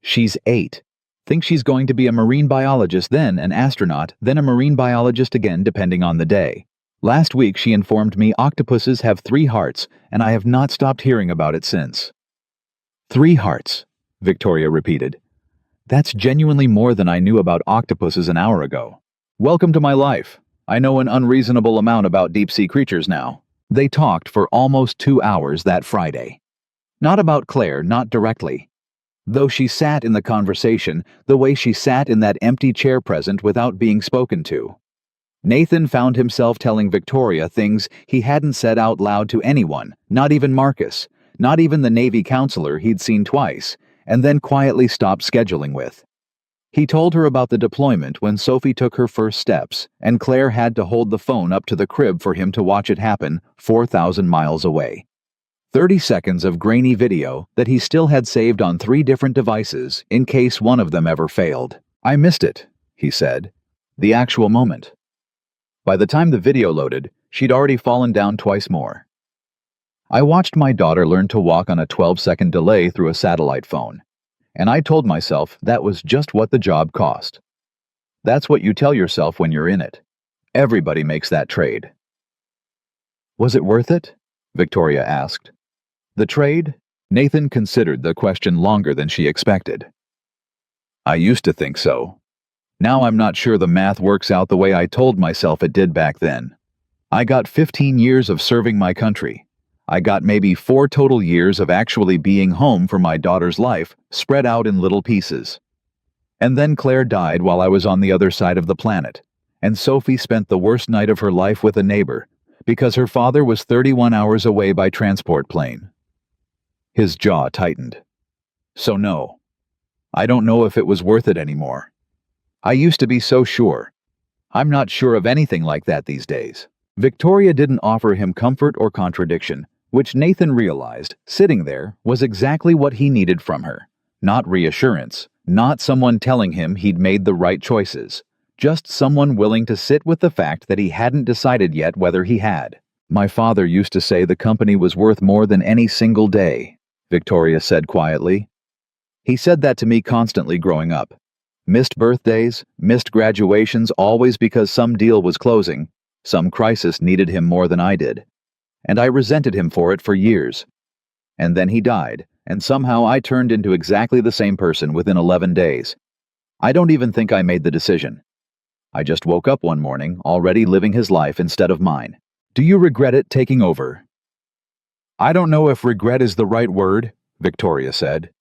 "She's 8. Think she's going to be a marine biologist, then an astronaut, then a marine biologist again, depending on the day. Last week she informed me octopuses have 3 hearts, and I have not stopped hearing about it since." 3 hearts, Victoria repeated. "That's genuinely more than I knew about octopuses an hour ago. Welcome to my life. I know an unreasonable amount about deep-sea creatures now." They talked for almost 2 hours that Friday. Not about Claire, not directly. Though she sat in the conversation the way she sat in that empty chair present without being spoken to. Nathan found himself telling Victoria things he hadn't said out loud to anyone, not even Marcus, not even the Navy counselor he'd seen twice, and then quietly stopped scheduling with. He told her about the deployment when Sophie took her first steps, and Claire had to hold the phone up to the crib for him to watch it happen 4,000 miles away. 30 seconds of grainy video that he still had saved on 3 different devices in case one of them ever failed. "I missed it," he said. "The actual moment." By the time the video loaded, she'd already fallen down twice more. "I watched my daughter learn to walk on a 12-second delay through a satellite phone, and I told myself that was just what the job cost. That's what you tell yourself when you're in it. Everybody makes that trade." "Was it worth it?" Victoria asked. "The trade?" Nathan considered the question longer than she expected. "I used to think so. Now I'm not sure the math works out the way I told myself it did back then. I got 15 years of serving my country. I got maybe 4 total years of actually being home for my daughter's life, spread out in little pieces. And then Claire died while I was on the other side of the planet, and Sophie spent the worst night of her life with a neighbor, because her father was 31 hours away by transport plane." His jaw tightened. "So no, I don't know if it was worth it anymore. I used to be so sure. I'm not sure of anything like that these days." Victoria didn't offer him comfort or contradiction, which Nathan realized, sitting there, was exactly what he needed from her. Not reassurance, not someone telling him he'd made the right choices, just someone willing to sit with the fact that he hadn't decided yet whether he had. "My father used to say the company was worth more than any single day," Victoria said quietly. "He said that to me constantly growing up. Missed birthdays, missed graduations, always because some deal was closing, some crisis needed him more than I did. And I resented him for it for years. And then he died, and somehow I turned into exactly the same person within 11 days. I don't even think I made the decision. I just woke up one morning already living his life instead of mine. Do you regret it taking over?" "I don't know if regret is the right word," Victoria said.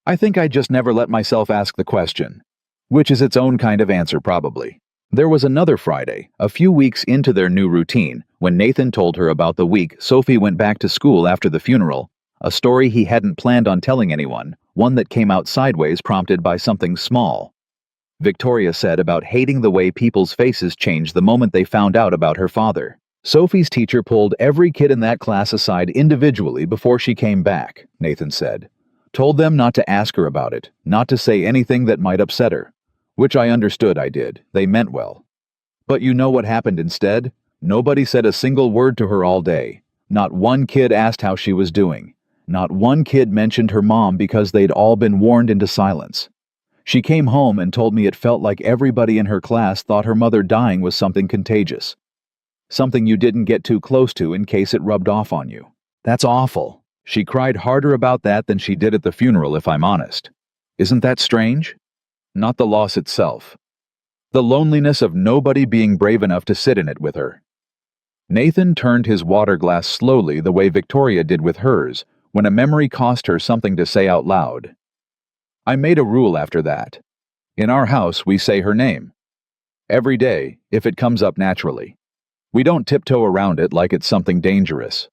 "I think I just never let myself ask the question, which is its own kind of answer probably." There was another Friday, a few weeks into their new routine, when Nathan told her about the week Sophie went back to school after the funeral, a story he hadn't planned on telling anyone, one that came out sideways prompted by something small. Victoria said about hating the way people's faces changed the moment they found out about her father. Sophie's teacher pulled every kid in that class aside individually before she came back, Nathan said. Told them not to ask her about it, not to say anything that might upset her. Which I understood I did. They meant well. But you know what happened instead? Nobody said a single word to her all day. Not one kid asked how she was doing. Not one kid mentioned her mom because they'd all been warned into silence. She came home and told me it felt like everybody in her class thought her mother dying was something contagious. Something you didn't get too close to in case it rubbed off on you. That's awful. She cried harder about that than she did at the funeral, if I'm honest. Isn't that strange? Not the loss itself. The loneliness of nobody being brave enough to sit in it with her. Nathan turned his water glass slowly the way Victoria did with hers when a memory cost her something to say out loud. I made a rule after that. In our house, we say her name. Every day, if it comes up naturally. We don't tiptoe around it like it's something dangerous.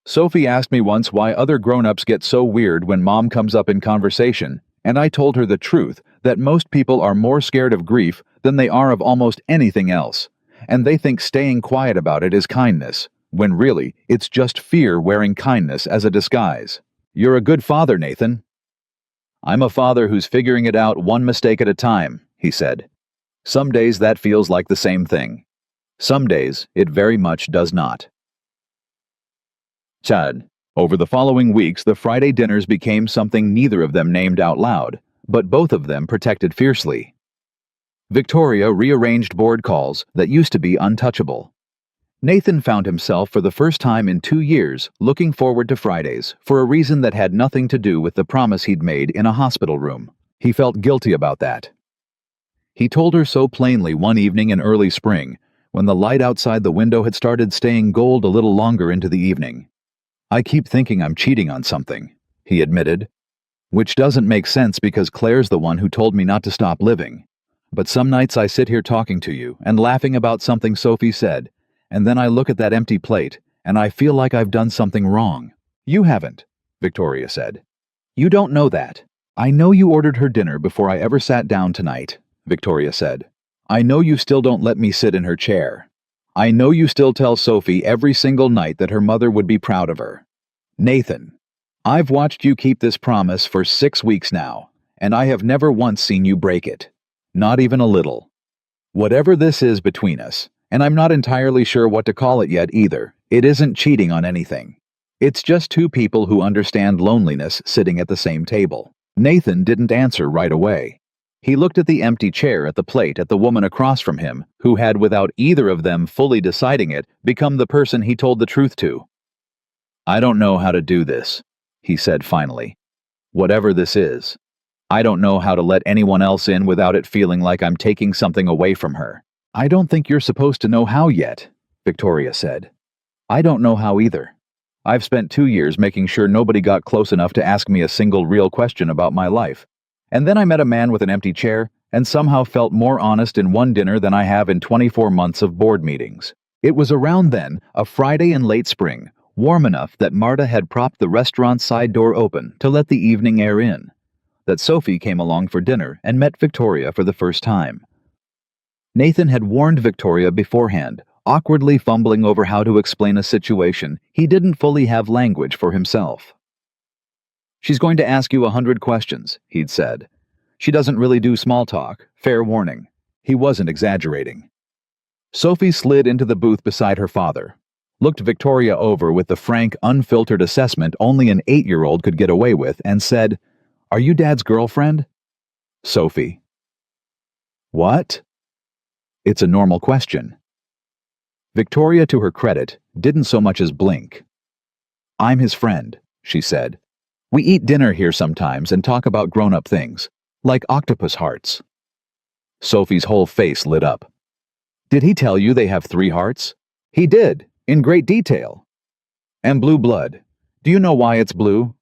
Sophie asked me once why other grown-ups get so weird when mom comes up in conversation, and I told her the truth, that most people are more scared of grief than they are of almost anything else, and they think staying quiet about it is kindness, when really, it's just fear wearing kindness as a disguise. You're a good father, Nathan. I'm a father who's figuring it out one mistake at a time, he said. Some days that feels like the same thing. Some days it very much does not. Chad. Over the following weeks, the Friday dinners became something neither of them named out loud, but both of them protected fiercely. Victoria rearranged board calls that used to be untouchable. Nathan found himself for the first time in 2 years looking forward to Fridays for a reason that had nothing to do with the promise he'd made in a hospital room. He felt guilty about that. He told her so plainly one evening in early spring, when the light outside the window had started staying gold a little longer into the evening. I keep thinking I'm cheating on something, he admitted. Which doesn't make sense because Claire's the one who told me not to stop living. But some nights I sit here talking to you and laughing about something Sophie said, and then I look at that empty plate, and I feel like I've done something wrong. You haven't, Victoria said. You don't know that. I know you ordered her dinner before I ever sat down tonight, Victoria said. I know you still don't let me sit in her chair. I know you still tell Sophie every single night that her mother would be proud of her. Nathan, I've watched you keep this promise for 6 weeks now, and I have never once seen you break it. Not even a little. Whatever this is between us, and I'm not entirely sure what to call it yet either, it isn't cheating on anything. It's just two people who understand loneliness sitting at the same table. Nathan didn't answer right away. He looked at the empty chair at the plate at the woman across from him, who had, without either of them fully deciding it, become the person he told the truth to. I don't know how to do this, he said finally. Whatever this is. I don't know how to let anyone else in without it feeling like I'm taking something away from her. I don't think you're supposed to know how yet, Victoria said. I don't know how either. I've spent 2 years making sure nobody got close enough to ask me a single real question about my life. And then I met a man with an empty chair and somehow felt more honest in one dinner than I have in 24 months of board meetings. It was around then, a Friday in late spring, warm enough that Marta had propped the restaurant's side door open to let the evening air in, that Sophie came along for dinner and met Victoria for the first time. Nathan had warned Victoria beforehand, awkwardly fumbling over how to explain a situation he didn't fully have language for himself. She's going to ask you 100 questions, he'd said. She doesn't really do small talk, fair warning. He wasn't exaggerating. Sophie slid into the booth beside her father, looked Victoria over with the frank, unfiltered assessment only an 8-year-old could get away with, and said, Are you Dad's girlfriend? Sophie. What? It's a normal question. Victoria, to her credit, didn't so much as blink. I'm his friend, she said. We eat dinner here sometimes and talk about grown-up things, like octopus hearts. Sophie's whole face lit up. Did he tell you they have 3 hearts? He did, in great detail. And blue blood. Do you know why it's blue?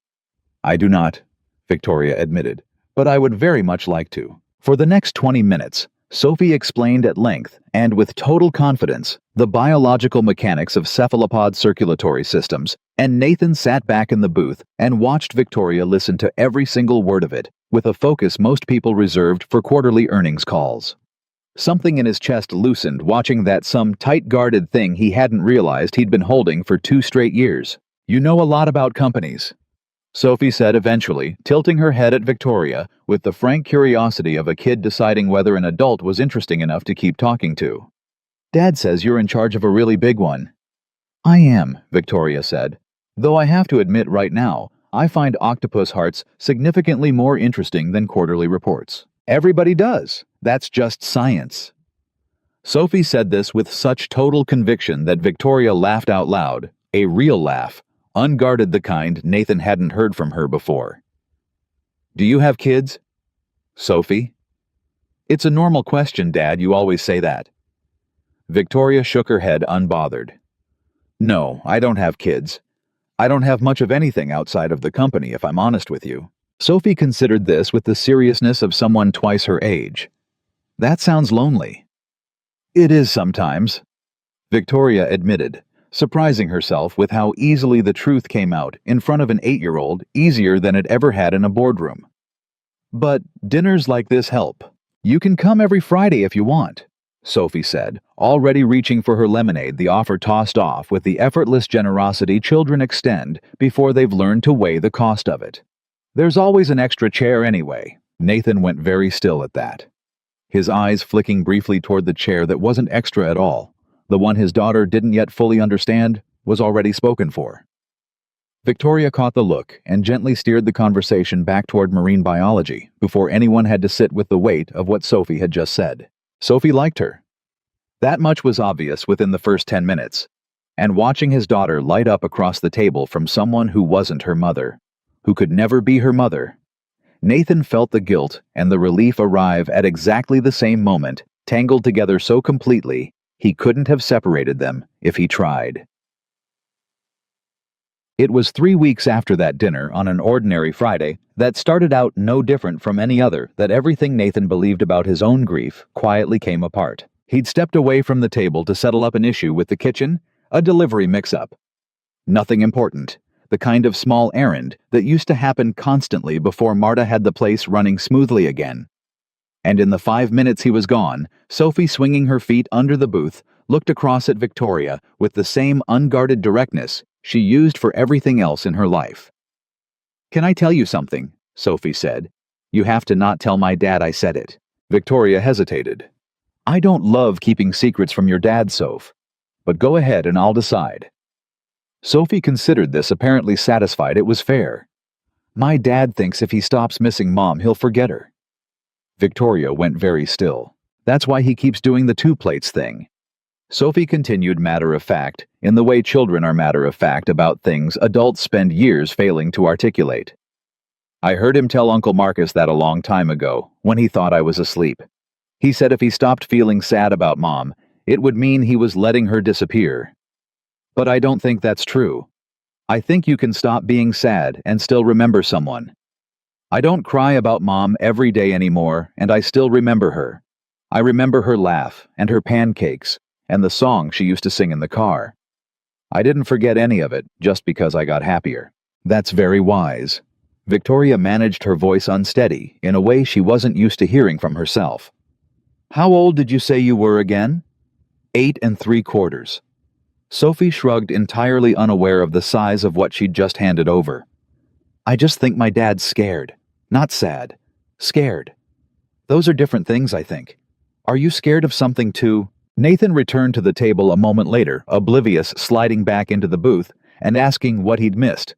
I do not, Victoria admitted, but I would very much like to. For the next 20 minutes, Sophie explained at length, and with total confidence, the biological mechanics of cephalopod circulatory systems, and Nathan sat back in the booth and watched Victoria listen to every single word of it, with a focus most people reserved for quarterly earnings calls. Something in his chest loosened watching that some tight-guarded thing he hadn't realized he'd been holding for 2 straight years. "You know a lot about companies," Sophie said eventually, tilting her head at Victoria with the frank curiosity of a kid deciding whether an adult was interesting enough to keep talking to. "Dad says you're in charge of a really big one." "I am," Victoria said. "Though I have to admit right now, I find octopus hearts significantly more interesting than quarterly reports." "Everybody does. That's just science." Sophie said this with such total conviction that Victoria laughed out loud, a real laugh, unguarded the kind Nathan hadn't heard from her before. "Do you have kids?" "Sophie?" "It's a normal question, Dad, you always say that." Victoria shook her head unbothered. "No, I don't have kids. I don't have much of anything outside of the company, if I'm honest with you." Sophie considered this with the seriousness of someone twice her age. "That sounds lonely." "It is sometimes," Victoria admitted, surprising herself with how easily the truth came out in front of an 8-year-old, easier than it ever had in a boardroom. "But dinners like this help. You can come every Friday if you want," Sophie said, already reaching for her lemonade, the offer tossed off with the effortless generosity children extend before they've learned to weigh the cost of it. "There's always an extra chair anyway." Nathan went very still at that, his eyes flicking briefly toward the chair that wasn't extra at all. The one his daughter didn't yet fully understand was already spoken for. Victoria caught the look and gently steered the conversation back toward marine biology before anyone had to sit with the weight of what Sophie had just said. Sophie liked her. That much was obvious within the first 10 minutes, and watching his daughter light up across the table from someone who wasn't her mother, who could never be her mother, Nathan felt the guilt and the relief arrive at exactly the same moment, tangled together so completely he couldn't have separated them if he tried. It was 3 weeks after that dinner on an ordinary Friday that started out no different from any other that everything Nathan believed about his own grief quietly came apart. He'd stepped away from the table to settle up an issue with the kitchen, a delivery mix-up. Nothing important. The kind of small errand that used to happen constantly before Marta had the place running smoothly again. And in the 5 minutes he was gone, Sophie, swinging her feet under the booth, looked across at Victoria with the same unguarded directness she used for everything else in her life. "Can I tell you something?" Sophie said. "You have to not tell my dad I said it." Victoria hesitated. "I don't love keeping secrets from your dad, Soph. But go ahead and I'll decide." Sophie considered this, apparently satisfied it was fair. "My dad thinks if he stops missing Mom, he'll forget her." Victoria went very still. "That's why he keeps doing the 2 plates thing." Sophie continued matter-of-fact, in the way children are matter-of-fact about things adults spend years failing to articulate. "I heard him tell Uncle Marcus that a long time ago, when he thought I was asleep. He said if he stopped feeling sad about Mom, it would mean he was letting her disappear. But I don't think that's true. I think you can stop being sad and still remember someone. I don't cry about Mom every day anymore, and I still remember her. I remember her laugh, and her pancakes, and the song she used to sing in the car. I didn't forget any of it just because I got happier." "That's very wise." Victoria managed her voice unsteady in a way she wasn't used to hearing from herself. "How old did you say you were again?" 8 3/4. Sophie shrugged, entirely unaware of the size of what she'd just handed over. "I just think my dad's scared. Not sad. Scared. Those are different things, I think. Are you scared of something too?" Nathan returned to the table a moment later, oblivious, sliding back into the booth and asking what he'd missed.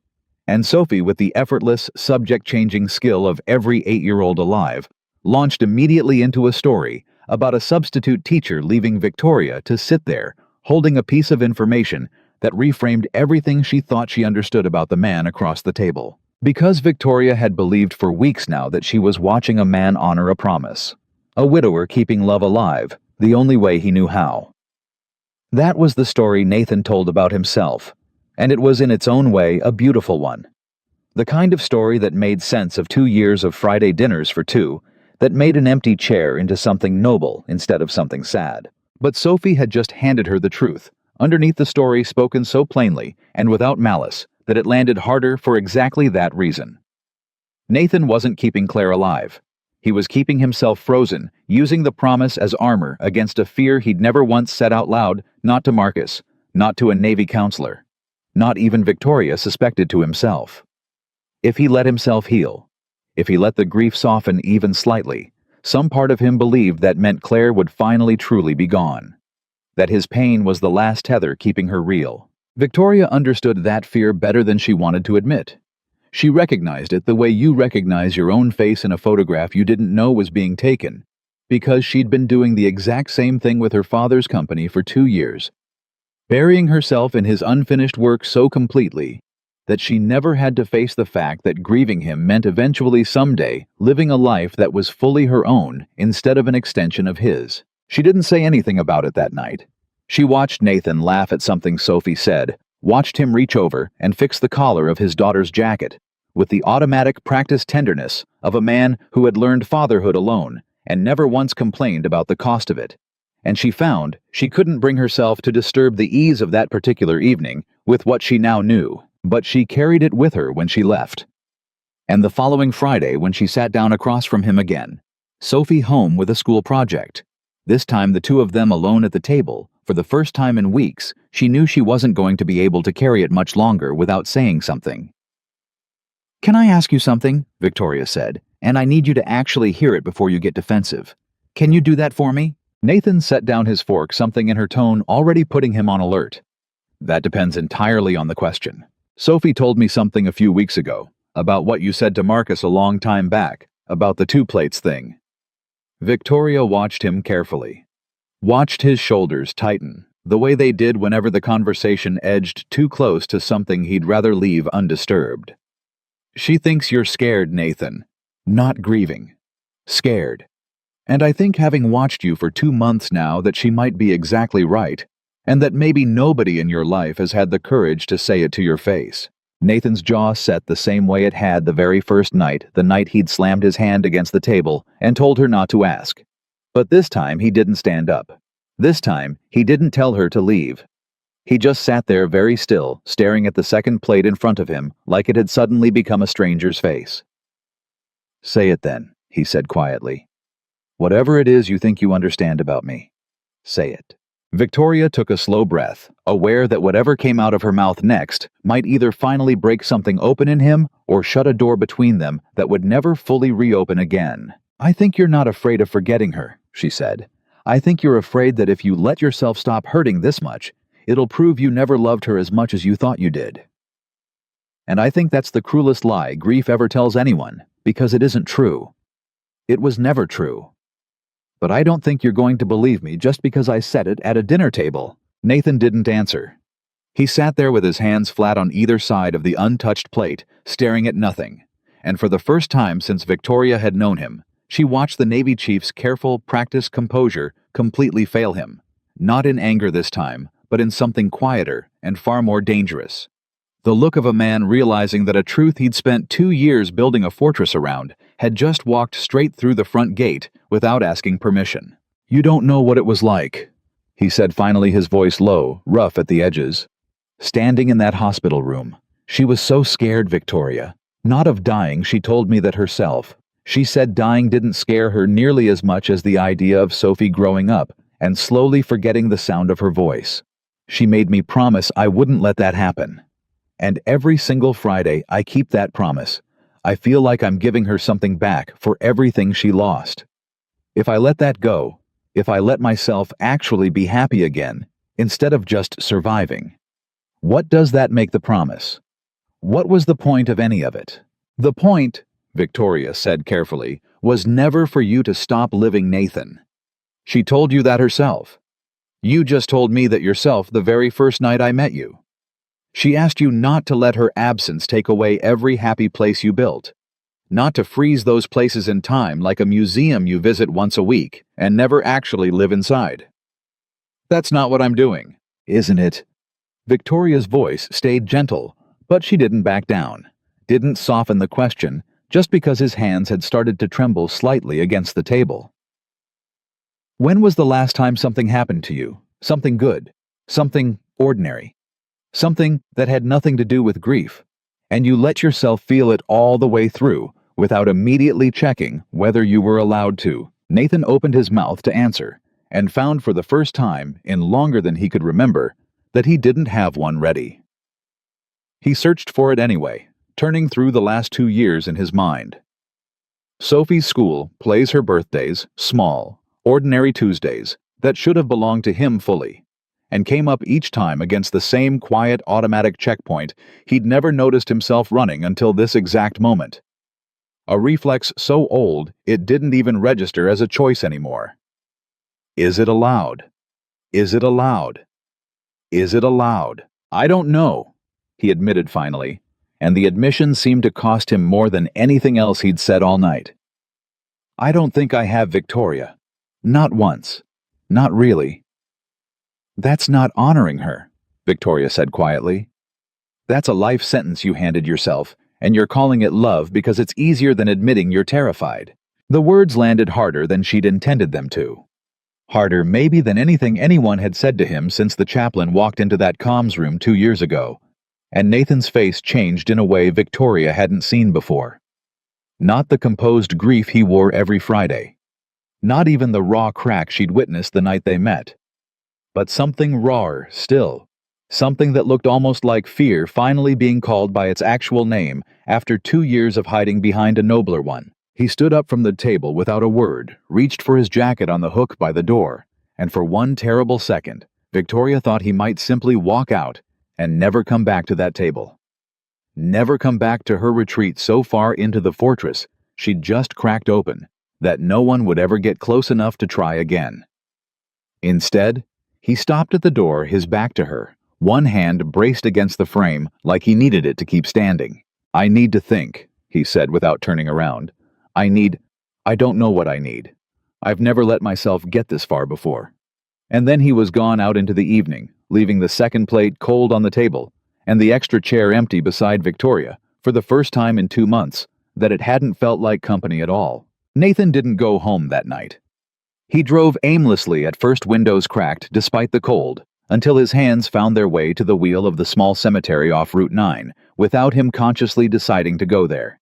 And Sophie, with the effortless, subject-changing skill of every 8-year-old alive, launched immediately into a story about a substitute teacher leaving Victoria to sit there, holding a piece of information that reframed everything she thought she understood about the man across the table. Because Victoria had believed for weeks now that she was watching a man honor a promise. A widower keeping love alive, the only way he knew how. That was the story Nathan told about himself, and it was in its own way a beautiful one. The kind of story that made sense of 2 years of Friday dinners for 2, that made an empty chair into something noble instead of something sad. But Sophie had just handed her the truth, underneath the story spoken so plainly and without malice that it landed harder for exactly that reason. Nathan wasn't keeping Claire alive. He was keeping himself frozen, using the promise as armor against a fear he'd never once said out loud, not to Marcus, not to a Navy counselor, not even Victoria suspected to himself. If he let himself heal, if he let the grief soften even slightly, some part of him believed that meant Claire would finally truly be gone. That his pain was the last tether keeping her real. Victoria understood that fear better than she wanted to admit. She recognized it the way you recognize your own face in a photograph you didn't know was being taken, because she'd been doing the exact same thing with her father's company for 2 years, burying herself in his unfinished work so completely that she never had to face the fact that grieving him meant eventually someday living a life that was fully her own instead of an extension of his. She didn't say anything about it that night. She watched Nathan laugh at something Sophie said, watched him reach over and fix the collar of his daughter's jacket, with the automatic practiced tenderness of a man who had learned fatherhood alone and never once complained about the cost of it. And she found she couldn't bring herself to disturb the ease of that particular evening with what she now knew, but she carried it with her when she left. And the following Friday, when she sat down across from him again, Sophie home with a school project, this time the two of them alone at the table, for the first time in weeks, she knew she wasn't going to be able to carry it much longer without saying something. "Can I ask you something?" Victoria said, "and I need you to actually hear it before you get defensive. Can you do that for me?" Nathan set down his fork, something in her tone already putting him on alert. "That depends entirely on the question. Sophie told me something a few weeks ago, about what you said to Marcus a long time back, about the 2 plates thing." Victoria watched him carefully. Watched his shoulders tighten, the way they did whenever the conversation edged too close to something he'd rather leave undisturbed. "She thinks you're scared, Nathan. Not grieving. Scared. And I think having watched you for 2 months now that she might be exactly right, and that maybe nobody in your life has had the courage to say it to your face." Nathan's jaw set the same way it had the very first night, the night he'd slammed his hand against the table and told her not to ask. But this time he didn't stand up. This time he didn't tell her to leave. He just sat there very still, staring at the second plate in front of him like it had suddenly become a stranger's face. "Say it then," he said quietly. "Whatever it is you think you understand about me, say it." Victoria took a slow breath, aware that whatever came out of her mouth next might either finally break something open in him or shut a door between them that would never fully reopen again. "I think you're not afraid of forgetting her," she said. "I think you're afraid that if you let yourself stop hurting this much, it'll prove you never loved her as much as you thought you did. And I think that's the cruelest lie grief ever tells anyone, because it isn't true. It was never true. But I don't think you're going to believe me just because I said it at a dinner table." Nathan didn't answer. He sat there with his hands flat on either side of the untouched plate, staring at nothing. And for the first time since Victoria had known him, she watched the Navy chief's careful, practiced composure completely fail him. Not in anger this time, but in something quieter and far more dangerous. The look of a man realizing that a truth he'd spent 2 years building a fortress around had just walked straight through the front gate without asking permission. "You don't know what it was like," he said finally, his voice low, rough at the edges. "Standing in that hospital room. She was so scared, Victoria. Not of dying, she told me that herself. She said dying didn't scare her nearly as much as the idea of Sophie growing up and slowly forgetting the sound of her voice. She made me promise I wouldn't let that happen. And every single Friday, I keep that promise. I feel like I'm giving her something back for everything she lost. If I let that go, if I let myself actually be happy again, instead of just surviving, what does that make the promise? What was the point of any of it? The point," Victoria said carefully, "was never for you to stop living Nathan. She told you that herself. You just told me that yourself the very first night I met you. She asked you not to let her absence take away every happy place you built, not to freeze those places in time like a museum you visit once a week and never actually live inside. That's not what I'm doing, isn't it?" Victoria's voice stayed gentle, but she didn't back down, didn't soften the question just because his hands had started to tremble slightly against the table. "When was the last time something happened to you? Something good, something ordinary, something that had nothing to do with grief, and you let yourself feel it all the way through, without immediately checking whether you were allowed to. Nathan opened his mouth to answer, and found for the first time, in longer than he could remember, that he didn't have one ready. He searched for it anyway, turning through the last 2 years in his mind. Sophie's school plays her birthdays, small, ordinary Tuesdays, that should have belonged to him fully, and came up each time against the same quiet automatic checkpoint he'd never noticed himself running until this exact moment. A reflex so old it didn't even register as a choice anymore. Is it allowed? Is it allowed? Is it allowed? I don't know, he admitted finally, and the admission seemed to cost him more than anything else he'd said all night. I don't think I have, Victoria. Not once. Not really. That's not honoring her, Victoria said quietly. That's a life sentence you handed yourself, and you're calling it love because it's easier than admitting you're terrified. The words landed harder than she'd intended them to. Harder maybe than anything anyone had said to him since the chaplain walked into that comms room 2 years ago, and Nathan's face changed in a way Victoria hadn't seen before. Not the composed grief he wore every Friday. Not even the raw crack she'd witnessed the night they met. But something rawer still. Something that looked almost like fear finally being called by its actual name after 2 years of hiding behind a nobler one. He stood up from the table without a word, reached for his jacket on the hook by the door, and for one terrible second, Victoria thought he might simply walk out and never come back to that table. Never come back to her retreat so far into the fortress she'd just cracked open that no one would ever get close enough to try again. Instead, he stopped at the door, his back to her, one hand braced against the frame like he needed it to keep standing. I need to think, he said without turning around. I don't know what I need. I've never let myself get this far before. And then he was gone out into the evening, leaving the second plate cold on the table, and the extra chair empty beside Victoria, for the first time in 2 months, that it hadn't felt like company at all. Nathan didn't go home that night. He drove aimlessly at first, windows cracked despite the cold, until his hands found their way to the wheel of the small cemetery off Route 9, without him consciously deciding to go there.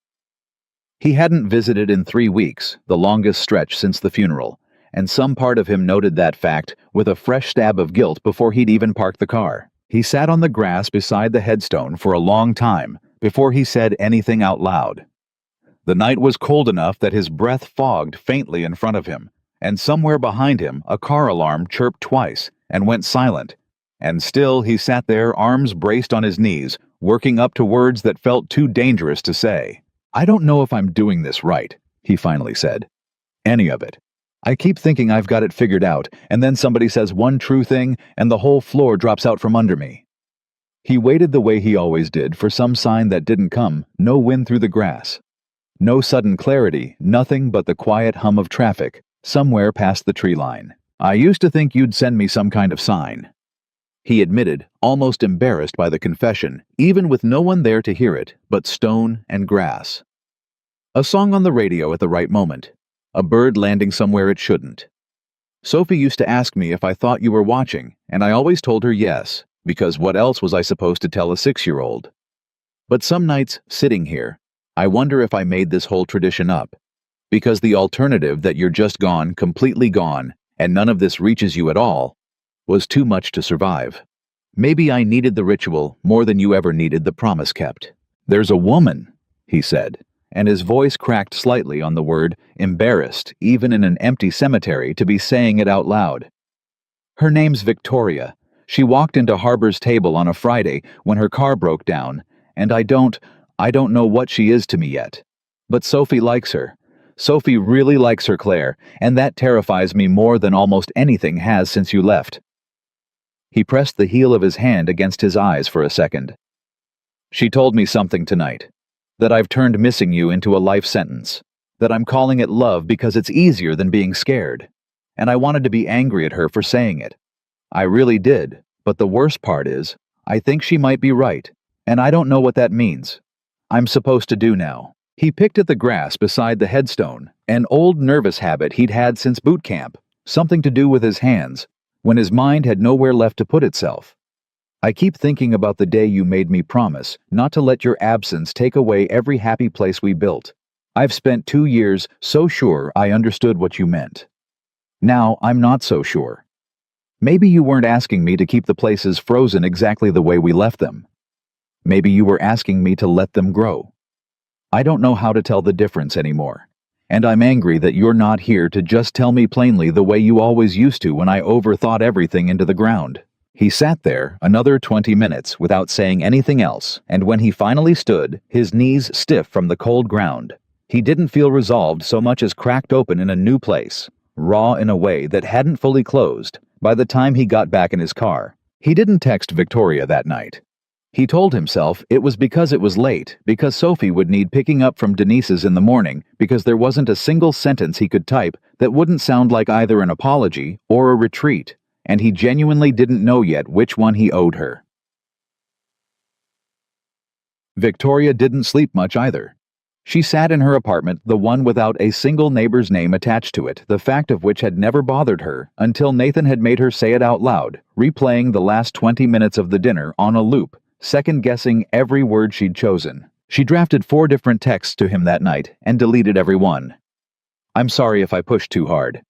He hadn't visited in 3 weeks, the longest stretch since the funeral, and some part of him noted that fact with a fresh stab of guilt before he'd even parked the car. He sat on the grass beside the headstone for a long time before he said anything out loud. The night was cold enough that his breath fogged faintly in front of him, and somewhere behind him a car alarm chirped twice and went silent, and still he sat there, arms braced on his knees, working up to words that felt too dangerous to say. I don't know if I'm doing this right, he finally said. Any of it. I keep thinking I've got it figured out, and then somebody says one true thing, and the whole floor drops out from under me. He waited the way he always did for some sign that didn't come, no wind through the grass. No sudden clarity, nothing but the quiet hum of traffic, somewhere past the tree line. I used to think you'd send me some kind of sign, he admitted, almost embarrassed by the confession, even with no one there to hear it but stone and grass. A song on the radio at the right moment. A bird landing somewhere it shouldn't. Sophie used to ask me if I thought you were watching, and I always told her yes, because what else was I supposed to tell a 6-year-old? But some nights, sitting here, I wonder if I made this whole tradition up, because the alternative that you're just gone, completely gone, and none of this reaches you at all, was too much to survive. Maybe I needed the ritual more than you ever needed the promise kept. There's a woman, he said, and his voice cracked slightly on the word, embarrassed, even in an empty cemetery, to be saying it out loud. Her name's Victoria. She walked into Harbor's table on a Friday when her car broke down, and I don't know what she is to me yet. But Sophie likes her. Sophie really likes her, Claire, and that terrifies me more than almost anything has since you left. He pressed the heel of his hand against his eyes for a second. She told me something tonight. That I've turned missing you into a life sentence. That I'm calling it love because it's easier than being scared. And I wanted to be angry at her for saying it. I really did, but the worst part is, I think she might be right, and I don't know what that means. I'm supposed to do now. He picked at the grass beside the headstone, an old nervous habit he'd had since boot camp, something to do with his hands, when his mind had nowhere left to put itself. I keep thinking about the day you made me promise not to let your absence take away every happy place we built. I've spent 2 years so sure I understood what you meant. Now I'm not so sure. Maybe you weren't asking me to keep the places frozen exactly the way we left them. Maybe you were asking me to let them grow. I don't know how to tell the difference anymore. And I'm angry that you're not here to just tell me plainly the way you always used to when I overthought everything into the ground. He sat there another 20 minutes without saying anything else, and when he finally stood, his knees stiff from the cold ground, he didn't feel resolved so much as cracked open in a new place, raw in a way that hadn't fully closed, by the time he got back in his car. He didn't text Victoria that night. He told himself it was because it was late, because Sophie would need picking up from Denise's in the morning, because there wasn't a single sentence he could type that wouldn't sound like either an apology or a retreat, and he genuinely didn't know yet which one he owed her. Victoria didn't sleep much either. She sat in her apartment, the one without a single neighbor's name attached to it, the fact of which had never bothered her until Nathan had made her say it out loud, replaying the last 20 minutes of the dinner on a loop, second-guessing every word she'd chosen. She drafted 4 different texts to him that night and deleted every one. I'm sorry if I pushed too hard.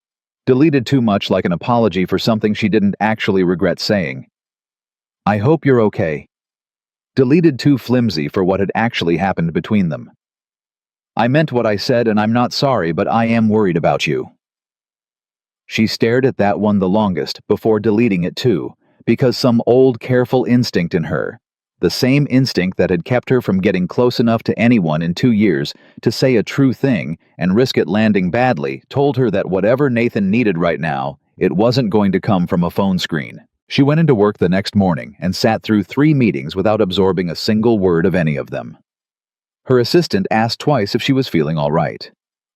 Deleted too much like an apology for something she didn't actually regret saying. I hope you're okay. Deleted too flimsy for what had actually happened between them. I meant what I said and I'm not sorry, but I am worried about you. She stared at that one the longest before deleting it too, because some old careful instinct in her, the same instinct that had kept her from getting close enough to anyone in 2 years to say a true thing and risk it landing badly, told her that whatever Nathan needed right now, it wasn't going to come from a phone screen. She went into work the next morning and sat through 3 meetings without absorbing a single word of any of them. Her assistant asked twice if she was feeling all right.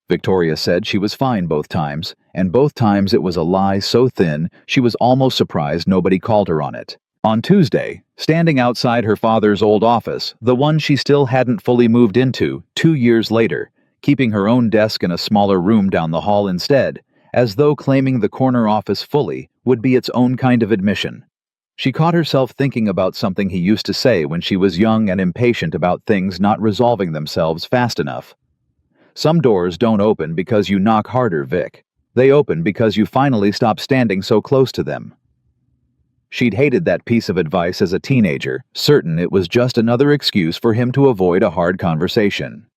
Victoria said she was fine both times, and both times it was a lie so thin she was almost surprised nobody called her on it. On Tuesday, standing outside her father's old office, the one she still hadn't fully moved into 2 years later, keeping her own desk in a smaller room down the hall instead, as though claiming the corner office fully would be its own kind of admission. She caught herself thinking about something he used to say when she was young and impatient about things not resolving themselves fast enough. Some doors don't open because you knock harder, Vic. They open because you finally stop standing so close to them. She'd hated that piece of advice as a teenager, certain it was just another excuse for him to avoid a hard conversation.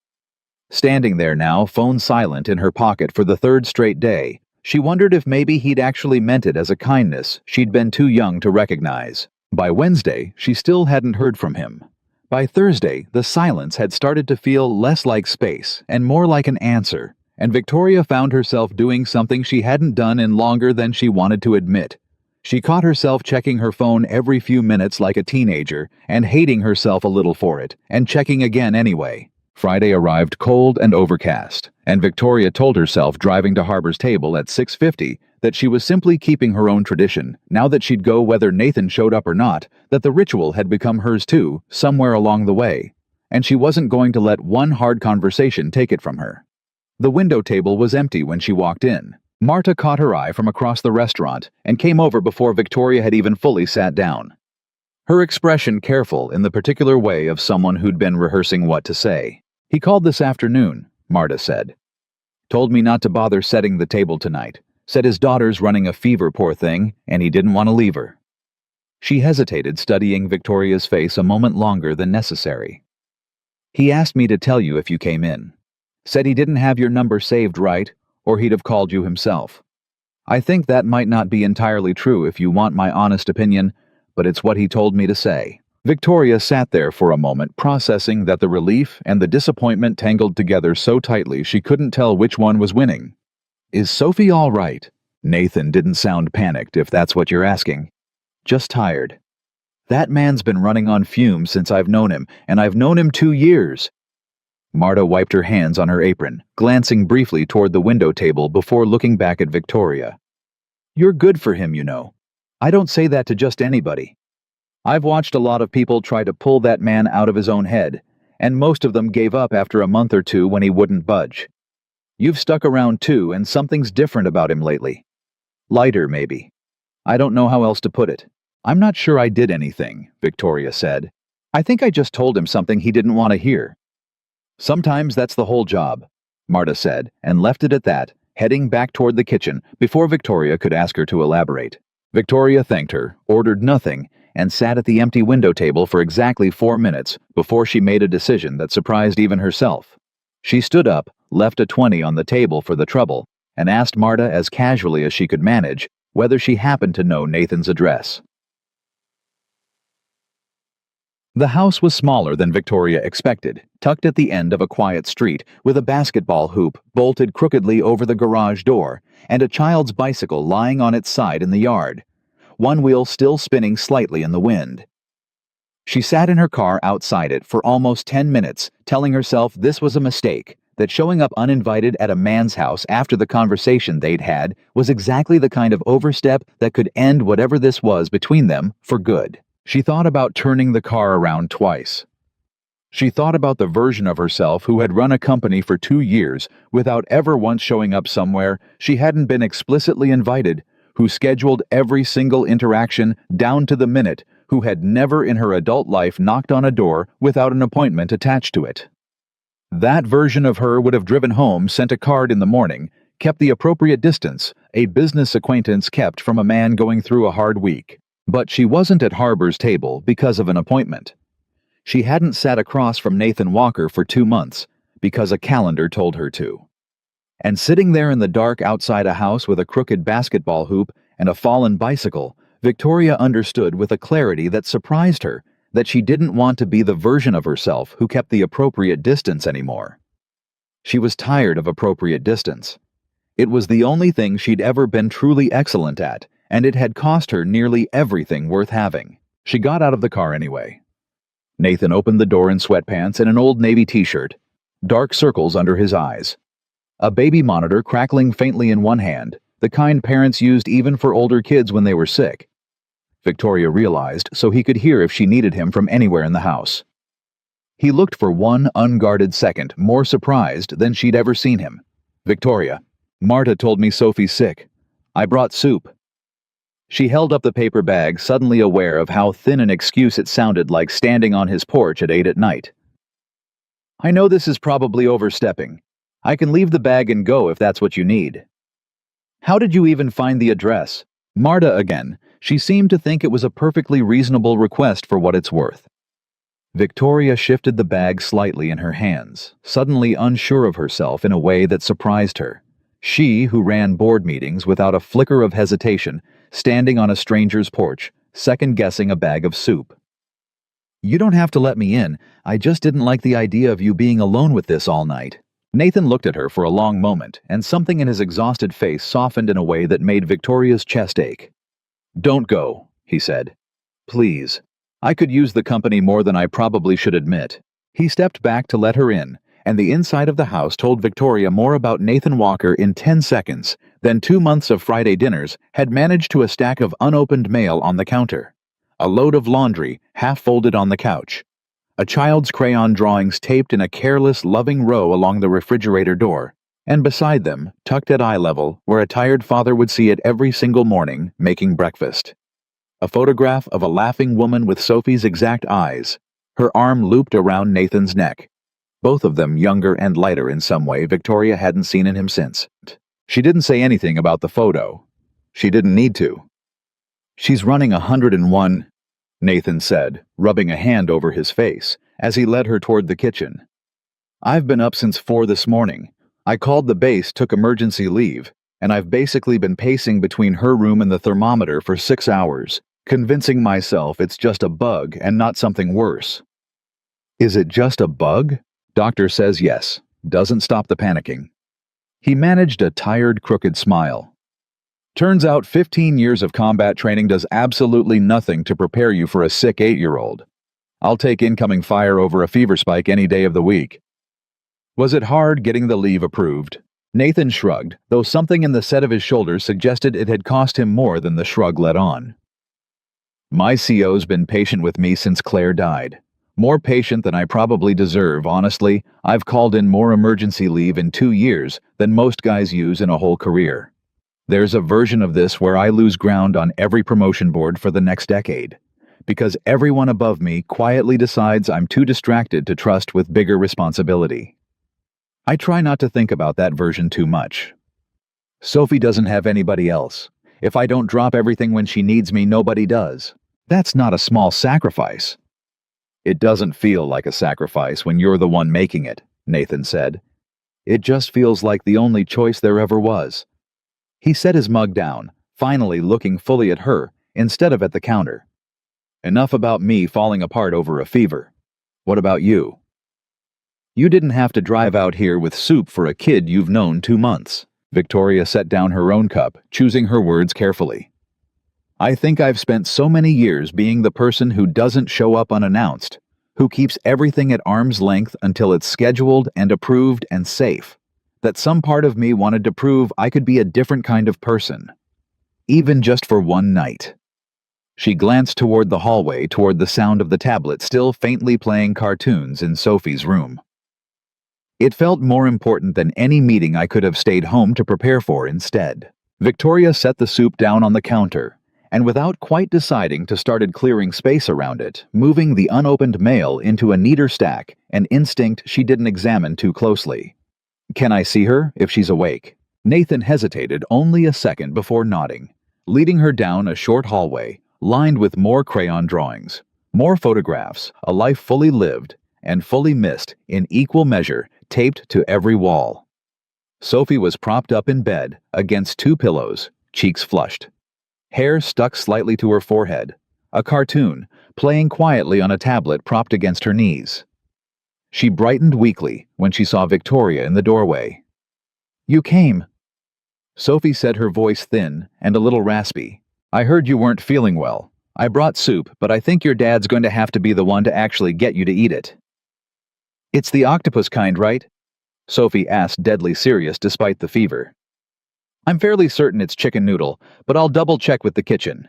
Standing there now, phone silent in her pocket for the 3rd straight day, she wondered if maybe he'd actually meant it as a kindness she'd been too young to recognize. By Wednesday, she still hadn't heard from him. By Thursday, the silence had started to feel less like space and more like an answer, and Victoria found herself doing something she hadn't done in longer than she wanted to admit. She caught herself checking her phone every few minutes like a teenager and hating herself a little for it, and checking again anyway. Friday arrived cold and overcast, and Victoria told herself driving to Harbor's table at 6:50 that she was simply keeping her own tradition, now that she'd go whether Nathan showed up or not, that the ritual had become hers too, somewhere along the way, and she wasn't going to let one hard conversation take it from her. The window table was empty when she walked in. Marta caught her eye from across the restaurant and came over before Victoria had even fully sat down. Her expression careful in the particular way of someone who'd been rehearsing what to say. He called this afternoon, Marta said. Told me not to bother setting the table tonight. Said his daughter's running a fever, poor thing, and he didn't want to leave her. She hesitated, studying Victoria's face a moment longer than necessary. He asked me to tell you if you came in. Said he didn't have your number saved right, or he'd have called you himself. I think that might not be entirely true if you want my honest opinion, but it's what he told me to say. Victoria sat there for a moment, processing that the relief and the disappointment tangled together so tightly she couldn't tell which one was winning. Is Sophie all right? Nathan didn't sound panicked, if that's what you're asking. Just tired. That man's been running on fumes since I've known him, and I've known him 2 years. Marta wiped her hands on her apron, glancing briefly toward the window table before looking back at Victoria. You're good for him, you know. I don't say that to just anybody. I've watched a lot of people try to pull that man out of his own head, and most of them gave up after a month or 2 when he wouldn't budge. You've stuck around too, and something's different about him lately. Lighter, maybe. I don't know how else to put it. I'm not sure I did anything, Victoria said. I think I just told him something he didn't want to hear. Sometimes that's the whole job. Marta said, and left it at that, heading back toward the kitchen before Victoria could ask her to elaborate. Victoria thanked her, ordered nothing, and sat at the empty window table for exactly 4 minutes before she made a decision that surprised even herself. She stood up, left a 20 on the table for the trouble, and asked Marta as casually as she could manage whether she happened to know Nathan's address. The house was smaller than Victoria expected, tucked at the end of a quiet street with a basketball hoop bolted crookedly over the garage door and a child's bicycle lying on its side in the yard, one wheel still spinning slightly in the wind. She sat in her car outside it for almost 10 minutes, telling herself this was a mistake, that showing up uninvited at a man's house after the conversation they'd had was exactly the kind of overstep that could end whatever this was between them for good. She thought about turning the car around twice. She thought about the version of herself who had run a company for 2 years without ever once showing up somewhere she hadn't been explicitly invited, who scheduled every single interaction down to the minute, who had never in her adult life knocked on a door without an appointment attached to it. That version of her would have driven home, sent a card in the morning, kept the appropriate distance a business acquaintance kept from a man going through a hard week. But she wasn't at Harbor's table because of an appointment. She hadn't sat across from Nathan Walker for 2 months because a calendar told her to. And sitting there in the dark outside a house with a crooked basketball hoop and a fallen bicycle, Victoria understood with a clarity that surprised her that she didn't want to be the version of herself who kept the appropriate distance anymore. She was tired of appropriate distance. It was the only thing she'd ever been truly excellent at, and it had cost her nearly everything worth having. She got out of the car anyway. Nathan opened the door in sweatpants and an old navy t-shirt, dark circles under his eyes. A baby monitor crackling faintly in one hand, the kind parents used even for older kids when they were sick. Victoria realized so he could hear if she needed him from anywhere in the house. He looked for one unguarded second more surprised than she'd ever seen him. Victoria, Marta told me Sophie's sick. I brought soup. She held up the paper bag, suddenly aware of how thin an excuse it sounded like standing on his porch at 8 at night. I know this is probably overstepping. I can leave the bag and go if that's what you need. How did you even find the address? Marta again. She seemed to think it was a perfectly reasonable request for what it's worth. Victoria shifted the bag slightly in her hands, suddenly unsure of herself in a way that surprised her. She, who ran board meetings without a flicker of hesitation, standing on a stranger's porch, second-guessing a bag of soup. You don't have to let me in. I just didn't like the idea of you being alone with this all night. Nathan looked at her for a long moment, and something in his exhausted face softened in a way that made Victoria's chest ache. Don't go, he said. Please. I could use the company more than I probably should admit. He stepped back to let her in, and the inside of the house told Victoria more about Nathan Walker in 10 seconds than 2 months of Friday dinners had managed to a stack of unopened mail on the counter, a load of laundry half-folded on the couch, a child's crayon drawings taped in a careless, loving row along the refrigerator door, and beside them, tucked at eye level, where a tired father would see it every single morning, making breakfast. A photograph of a laughing woman with Sophie's exact eyes, her arm looped around Nathan's neck. Both of them younger and lighter in some way Victoria hadn't seen in him since. She didn't say anything about the photo. She didn't need to. She's running 101, Nathan said, rubbing a hand over his face, as he led her toward the kitchen. I've been up since 4 this morning. I called the base, took emergency leave, and I've basically been pacing between her room and the thermometer for 6 hours, convincing myself it's just a bug and not something worse. Is it just a bug? Doctor says yes. Doesn't stop the panicking. He managed a tired, crooked smile. Turns out 15 years of combat training does absolutely nothing to prepare you for a sick 8-year-old. I'll take incoming fire over a fever spike any day of the week. Was it hard getting the leave approved? Nathan shrugged, though something in the set of his shoulders suggested it had cost him more than the shrug let on. My CO's been patient with me since Claire died. More patient than I probably deserve, honestly. I've called in more emergency leave in 2 years than most guys use in a whole career. There's a version of this where I lose ground on every promotion board for the next decade, because everyone above me quietly decides I'm too distracted to trust with bigger responsibility. I try not to think about that version too much. Sophie doesn't have anybody else. If I don't drop everything when she needs me, nobody does. That's not a small sacrifice. It doesn't feel like a sacrifice when you're the one making it, Nathan said. It just feels like the only choice there ever was. He set his mug down, finally looking fully at her instead of at the counter. Enough about me falling apart over a fever. What about you? You didn't have to drive out here with soup for a kid you've known 2 months. Victoria set down her own cup, choosing her words carefully. I think I've spent so many years being the person who doesn't show up unannounced, who keeps everything at arm's length until it's scheduled and approved and safe, that some part of me wanted to prove I could be a different kind of person, even just for one night. She glanced toward the hallway, toward the sound of the tablet still faintly playing cartoons in Sophie's room. It felt more important than any meeting I could have stayed home to prepare for instead. Victoria set the soup down on the counter, and without quite deciding to started clearing space around it, moving the unopened mail into a neater stack, an instinct she didn't examine too closely. Can I see her if she's awake? Nathan hesitated only a second before nodding, leading her down a short hallway, lined with more crayon drawings, more photographs, a life fully lived and fully missed in equal measure, taped to every wall. Sophie was propped up in bed, against 2 pillows, cheeks flushed. Hair stuck slightly to her forehead, a cartoon playing quietly on a tablet propped against her knees. She brightened weakly when she saw Victoria in the doorway. You came. Sophie said, her voice thin and a little raspy. I heard you weren't feeling well. I brought soup, but I think your dad's going to have to be the one to actually get you to eat it. It's the octopus kind, right? Sophie asked, deadly serious despite the fever. I'm fairly certain it's chicken noodle, but I'll double-check with the kitchen.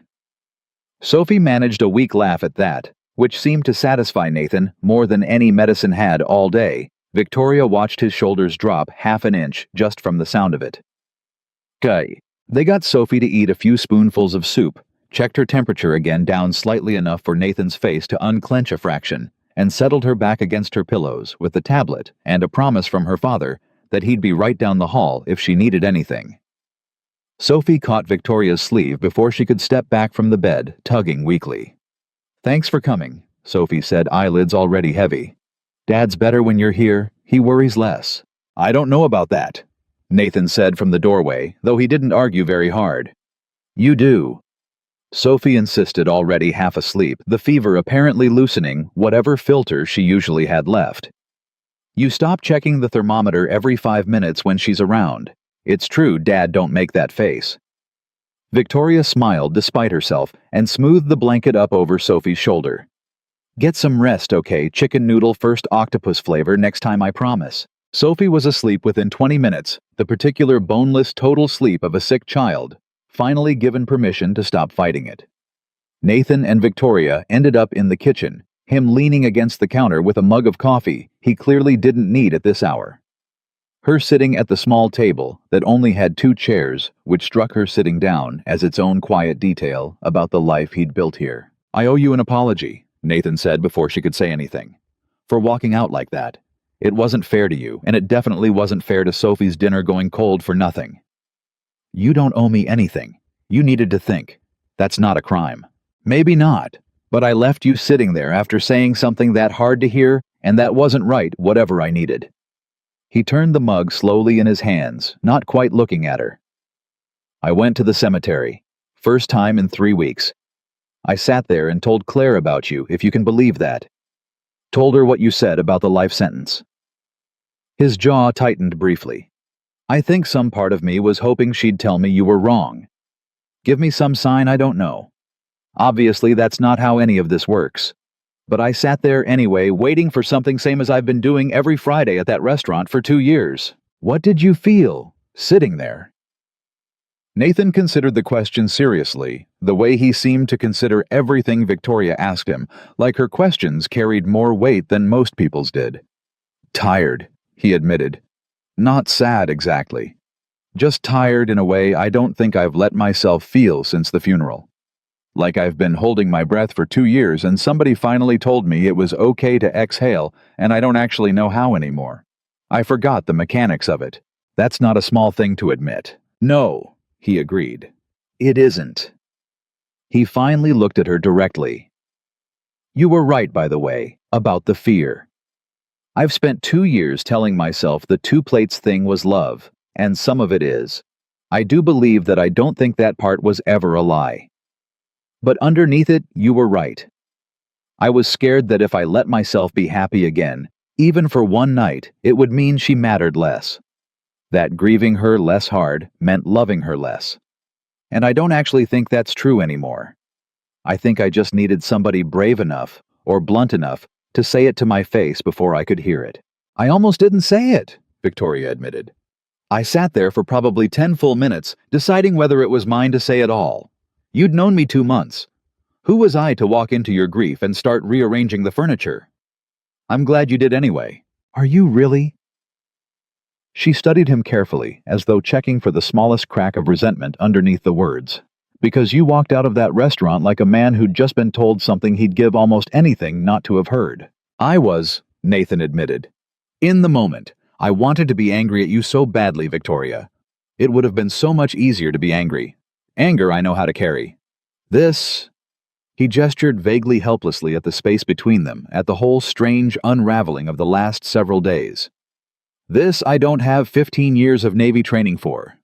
Sophie managed a weak laugh at that, which seemed to satisfy Nathan more than any medicine had all day. Victoria watched his shoulders drop half an inch just from the sound of it. Okay. They got Sophie to eat a few spoonfuls of soup, checked her temperature again down slightly enough for Nathan's face to unclench a fraction, and settled her back against her pillows with the tablet and a promise from her father that he'd be right down the hall if she needed anything. Sophie caught Victoria's sleeve before she could step back from the bed, tugging weakly. Thanks for coming, Sophie said, eyelids already heavy. Dad's better when you're here. He worries less. I don't know about that, Nathan said from the doorway, though he didn't argue very hard. You do. Sophie insisted, already half asleep, the fever apparently loosening whatever filter she usually had left. You stop checking the thermometer every 5 minutes when she's around. It's true Dad don't make that face. Victoria smiled despite herself and smoothed the blanket up over Sophie's shoulder. Get some rest, okay? Chicken noodle first octopus flavor next time, I promise. Sophie was asleep within 20 minutes, the particular boneless total sleep of a sick child, finally given permission to stop fighting it. Nathan and Victoria ended up in the kitchen, him leaning against the counter with a mug of coffee he clearly didn't need at this hour. Her sitting at the small table that only had 2 chairs, which struck her sitting down as its own quiet detail about the life he'd built here. I owe you an apology, Nathan said before she could say anything, for walking out like that. It wasn't fair to you, and it definitely wasn't fair to Sophie's dinner going cold for nothing. You don't owe me anything. You needed to think. That's not a crime. Maybe not, but I left you sitting there after saying something that hard to hear, and that wasn't right, whatever I needed. He turned the mug slowly in his hands, not quite looking at her. I went to the cemetery. First time in 3 weeks. I sat there and told Claire about you, if you can believe that. Told her what you said about the life sentence. His jaw tightened briefly. I think some part of me was hoping she'd tell me you were wrong. Give me some sign I don't know. Obviously, that's not how any of this works. But I sat there anyway, waiting for something same as I've been doing every Friday at that restaurant for 2 years. What did you feel, sitting there? Nathan considered the question seriously, the way he seemed to consider everything Victoria asked him, like her questions carried more weight than most people's did. Tired, he admitted. Not sad exactly. Just tired in a way I don't think I've let myself feel since the funeral. Like I've been holding my breath for 2 years and somebody finally told me it was okay to exhale and I don't actually know how anymore. I forgot the mechanics of it. That's not a small thing to admit. No, he agreed. It isn't. He finally looked at her directly. You were right, by the way, about the fear. I've spent 2 years telling myself the two plates thing was love, and some of it is. I do believe that I don't think that part was ever a lie. But underneath it, you were right. I was scared that if I let myself be happy again, even for one night, it would mean she mattered less. That grieving her less hard meant loving her less. And I don't actually think that's true anymore. I think I just needed somebody brave enough, or blunt enough, to say it to my face before I could hear it. I almost didn't say it, Victoria admitted. I sat there for probably 10 full minutes, deciding whether it was mine to say at all. You'd known me 2 months. Who was I to walk into your grief and start rearranging the furniture? I'm glad you did anyway. Are you really? She studied him carefully, as though checking for the smallest crack of resentment underneath the words. Because you walked out of that restaurant like a man who'd just been told something he'd give almost anything not to have heard. I was, Nathan admitted. In the moment, I wanted to be angry at you so badly, Victoria. It would have been so much easier to be angry. Anger I know how to carry. This... He gestured vaguely helplessly at the space between them, at the whole strange unraveling of the last several days. This I don't have 15 years of Navy training for.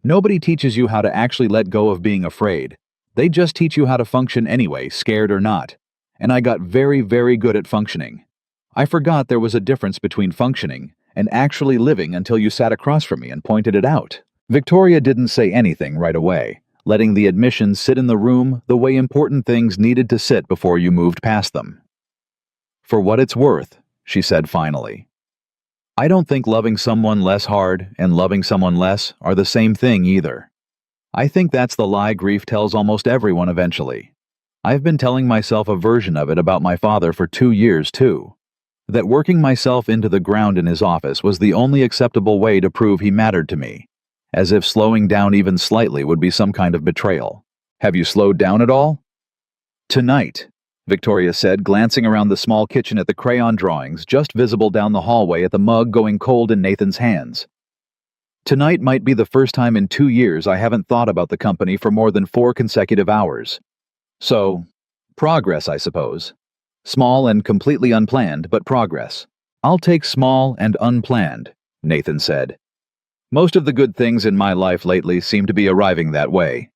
Nobody teaches you how to actually let go of being afraid. They just teach you how to function anyway, scared or not. And I got very, very good at functioning. I forgot there was a difference between functioning and actually living until you sat across from me and pointed it out. Victoria didn't say anything right away, letting the admission sit in the room the way important things needed to sit before you moved past them. For what it's worth, she said finally. I don't think loving someone less hard and loving someone less are the same thing either. I think that's the lie grief tells almost everyone eventually. I've been telling myself a version of it about my father for 2 years too. That working myself into the ground in his office was the only acceptable way to prove he mattered to me. As if slowing down even slightly would be some kind of betrayal. Have you slowed down at all? Tonight, Victoria said, glancing around the small kitchen at the crayon drawings just visible down the hallway at the mug going cold in Nathan's hands. Tonight might be the first time in 2 years I haven't thought about the company for more than 4 consecutive hours. So, progress, I suppose. Small and completely unplanned, but progress. I'll take small and unplanned, Nathan said. Most of the good things in my life lately seem to be arriving that way.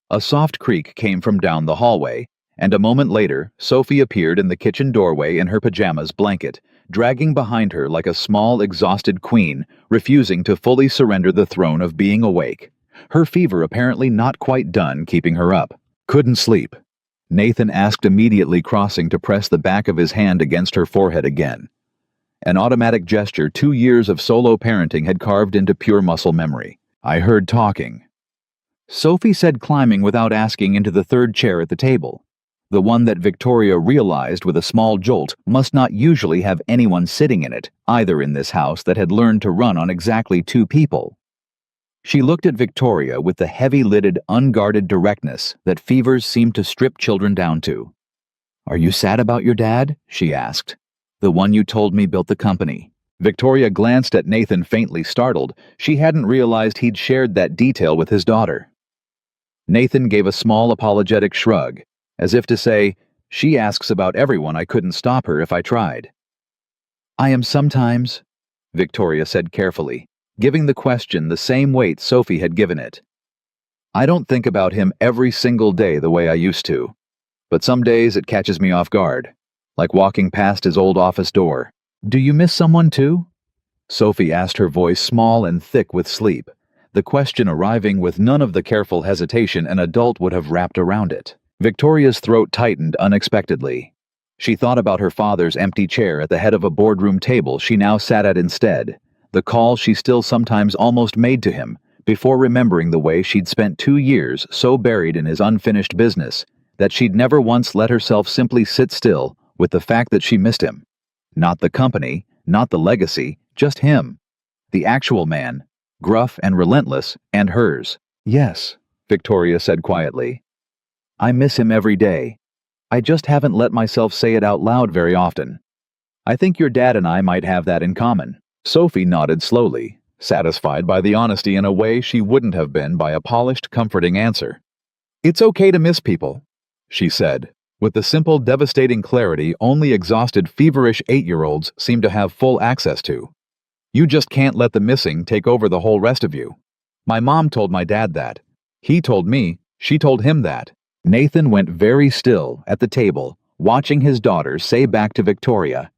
A soft creak came from down the hallway, and a moment later, Sophie appeared in the kitchen doorway in her pajamas blanket, dragging behind her like a small, exhausted queen, refusing to fully surrender the throne of being awake. Her fever apparently not quite done keeping her up. Couldn't sleep. Nathan asked immediately, crossing to press the back of his hand against her forehead again. An automatic gesture 2 years of solo parenting had carved into pure muscle memory. I heard talking. Sophie said, climbing without asking into the third chair at the table. The one that Victoria realized with a small jolt must not usually have anyone sitting in it, either in this house that had learned to run on exactly 2 people. She looked at Victoria with the heavy-lidded, unguarded directness that fevers seem to strip children down to. Are you sad about your dad? She asked. The one you told me built the company. Victoria glanced at Nathan, faintly startled. She hadn't realized he'd shared that detail with his daughter. Nathan gave a small apologetic shrug, as if to say, she asks about everyone, I couldn't stop her if I tried. I am sometimes, Victoria said carefully, giving the question the same weight Sophie had given it. I don't think about him every single day the way I used to, but some days it catches me off guard. Like walking past his old office door. Do you miss someone too? Sophie asked, her voice small and thick with sleep, the question arriving with none of the careful hesitation an adult would have wrapped around it. Victoria's throat tightened unexpectedly. She thought about her father's empty chair at the head of a boardroom table she now sat at instead, the call she still sometimes almost made to him, before remembering the way she'd spent 2 years so buried in his unfinished business that she'd never once let herself simply sit still with the fact that she missed him. Not the company, not the legacy, just him. The actual man, gruff and relentless, and hers. Yes, Victoria said quietly. I miss him every day. I just haven't let myself say it out loud very often. I think your dad and I might have that in common. Sophie nodded slowly, satisfied by the honesty in a way she wouldn't have been by a polished, comforting answer. It's okay to miss people, she said, with the simple, devastating clarity only exhausted, feverish 8-year-olds seem to have full access to. You just can't let the missing take over the whole rest of you. My mom told my dad that. He told me, she told him that. Nathan went very still at the table, watching his daughter say back to Victoria,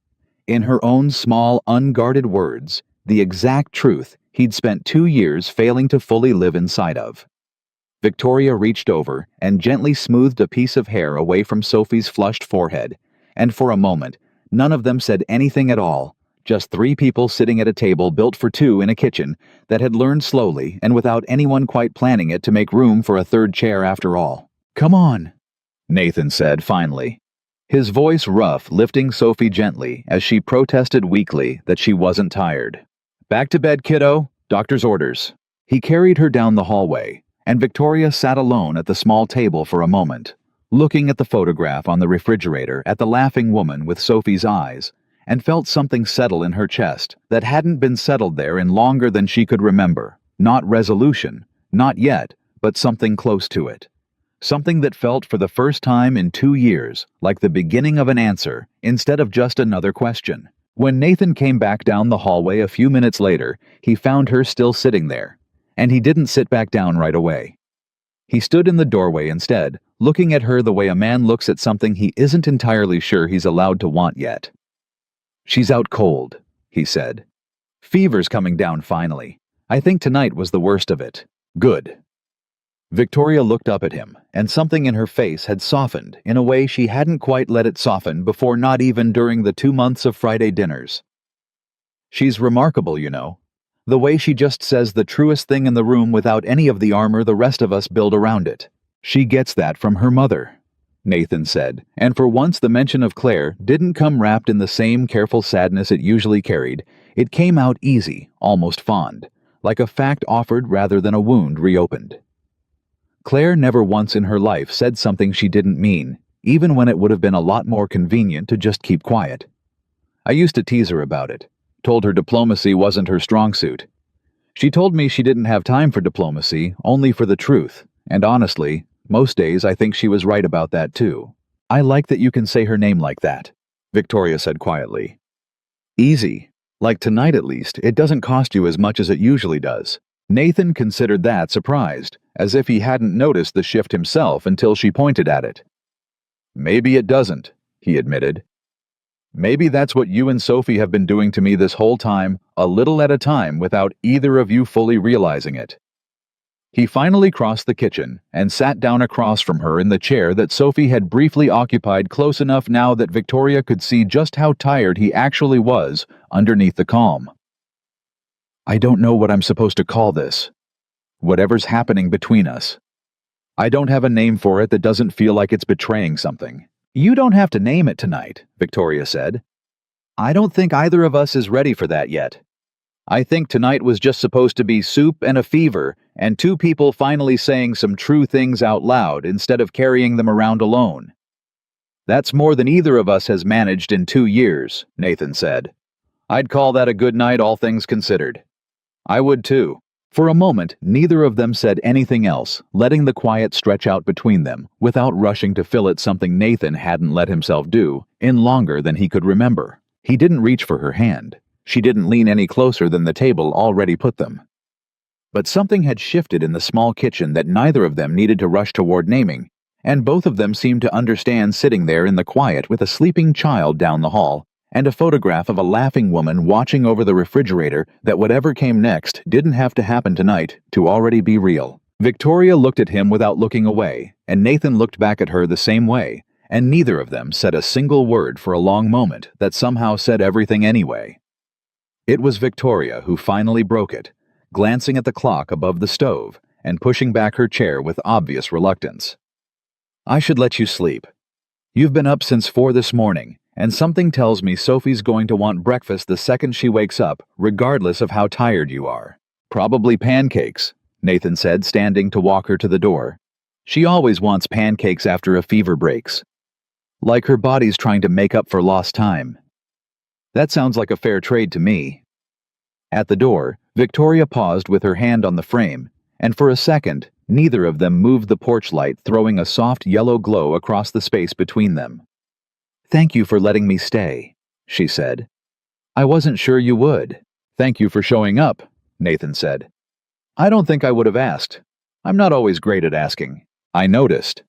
in her own small, unguarded words, the exact truth he'd spent 2 years failing to fully live inside of. Victoria reached over and gently smoothed a piece of hair away from Sophie's flushed forehead, and for a moment, none of them said anything at all, just 3 people sitting at a table built for 2 in a kitchen that had learned slowly and without anyone quite planning it to make room for a 3rd chair after all. Come on, Nathan said finally, his voice rough, lifting Sophie gently as she protested weakly that she wasn't tired. Back to bed, kiddo. Doctor's orders. He carried her down the hallway, and Victoria sat alone at the small table for a moment, looking at the photograph on the refrigerator at the laughing woman with Sophie's eyes, and felt something settle in her chest that hadn't been settled there in longer than she could remember. Not resolution, not yet, but something close to it. Something that felt for the first time in 2 years like the beginning of an answer instead of just another question. When Nathan came back down the hallway a few minutes later, he found her still sitting there, and he didn't sit back down right away. He stood in the doorway instead, looking at her the way a man looks at something he isn't entirely sure he's allowed to want yet. She's out cold, he said. Fever's coming down finally. I think tonight was the worst of it. Good. Victoria looked up at him, and something in her face had softened in a way she hadn't quite let it soften before, not even during the 2 months of Friday dinners. She's remarkable, you know. The way she just says the truest thing in the room without any of the armor the rest of us build around it. She gets that from her mother, Nathan said, and for once the mention of Claire didn't come wrapped in the same careful sadness it usually carried. It came out easy, almost fond, like a fact offered rather than a wound reopened. Claire never once in her life said something she didn't mean, even when it would have been a lot more convenient to just keep quiet. I used to tease her about it, told her diplomacy wasn't her strong suit. She told me she didn't have time for diplomacy, only for the truth, and honestly, most days I think she was right about that too. I like that you can say her name like that, Victoria said quietly. Easy. Like tonight at least, it doesn't cost you as much as it usually does. Nathan considered that surprised, as if he hadn't noticed the shift himself until she pointed at it. Maybe it doesn't, he admitted. Maybe that's what you and Sophie have been doing to me this whole time, a little at a time without either of you fully realizing it. He finally crossed the kitchen and sat down across from her in the chair that Sophie had briefly occupied, close enough now that Victoria could see just how tired he actually was underneath the calm. I don't know what I'm supposed to call this. Whatever's happening between us. I don't have a name for it that doesn't feel like it's betraying something. You don't have to name it tonight, Victoria said. I don't think either of us is ready for that yet. I think tonight was just supposed to be soup and a fever, and 2 people finally saying some true things out loud instead of carrying them around alone. That's more than either of us has managed in 2 years, Nathan said. I'd call that a good night, all things considered. I would too. For a moment, neither of them said anything else, letting the quiet stretch out between them, without rushing to fill it, something Nathan hadn't let himself do in longer than he could remember. He didn't reach for her hand. She didn't lean any closer than the table already put them. But something had shifted in the small kitchen that neither of them needed to rush toward naming, and both of them seemed to understand, sitting there in the quiet with a sleeping child down the hall, and a photograph of a laughing woman watching over the refrigerator, that whatever came next didn't have to happen tonight to already be real. Victoria looked at him without looking away, and Nathan looked back at her the same way, and neither of them said a single word for a long moment that somehow said everything anyway. It was Victoria who finally broke it, glancing at the clock above the stove and pushing back her chair with obvious reluctance. I should let you sleep. You've been up since 4 this morning, and something tells me Sophie's going to want breakfast the second she wakes up, regardless of how tired you are. Probably pancakes, Nathan said, standing to walk her to the door. She always wants pancakes after a fever breaks. Like her body's trying to make up for lost time. That sounds like a fair trade to me. At the door, Victoria paused with her hand on the frame, and for a second, neither of them moved the porch light, throwing a soft yellow glow across the space between them. "Thank you for letting me stay," she said. "I wasn't sure you would." "Thank you for showing up," Nathan said. "I don't think I would have asked. I'm not always great at asking. I noticed."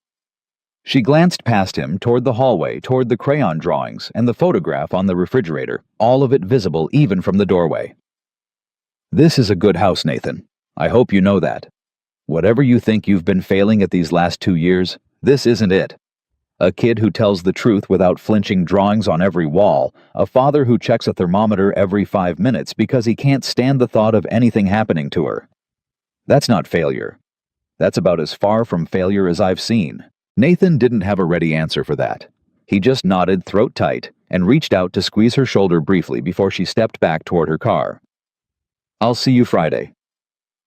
She glanced past him toward the hallway, toward the crayon drawings and the photograph on the refrigerator, all of it visible even from the doorway. "This is a good house, Nathan. I hope you know that. Whatever you think you've been failing at these last 2 years, this isn't it. A kid who tells the truth without flinching, drawings on every wall, a father who checks a thermometer every 5 minutes because he can't stand the thought of anything happening to her. That's not failure. That's about as far from failure as I've seen." Nathan didn't have a ready answer for that. He just nodded, throat tight, and reached out to squeeze her shoulder briefly before she stepped back toward her car. "I'll see you Friday.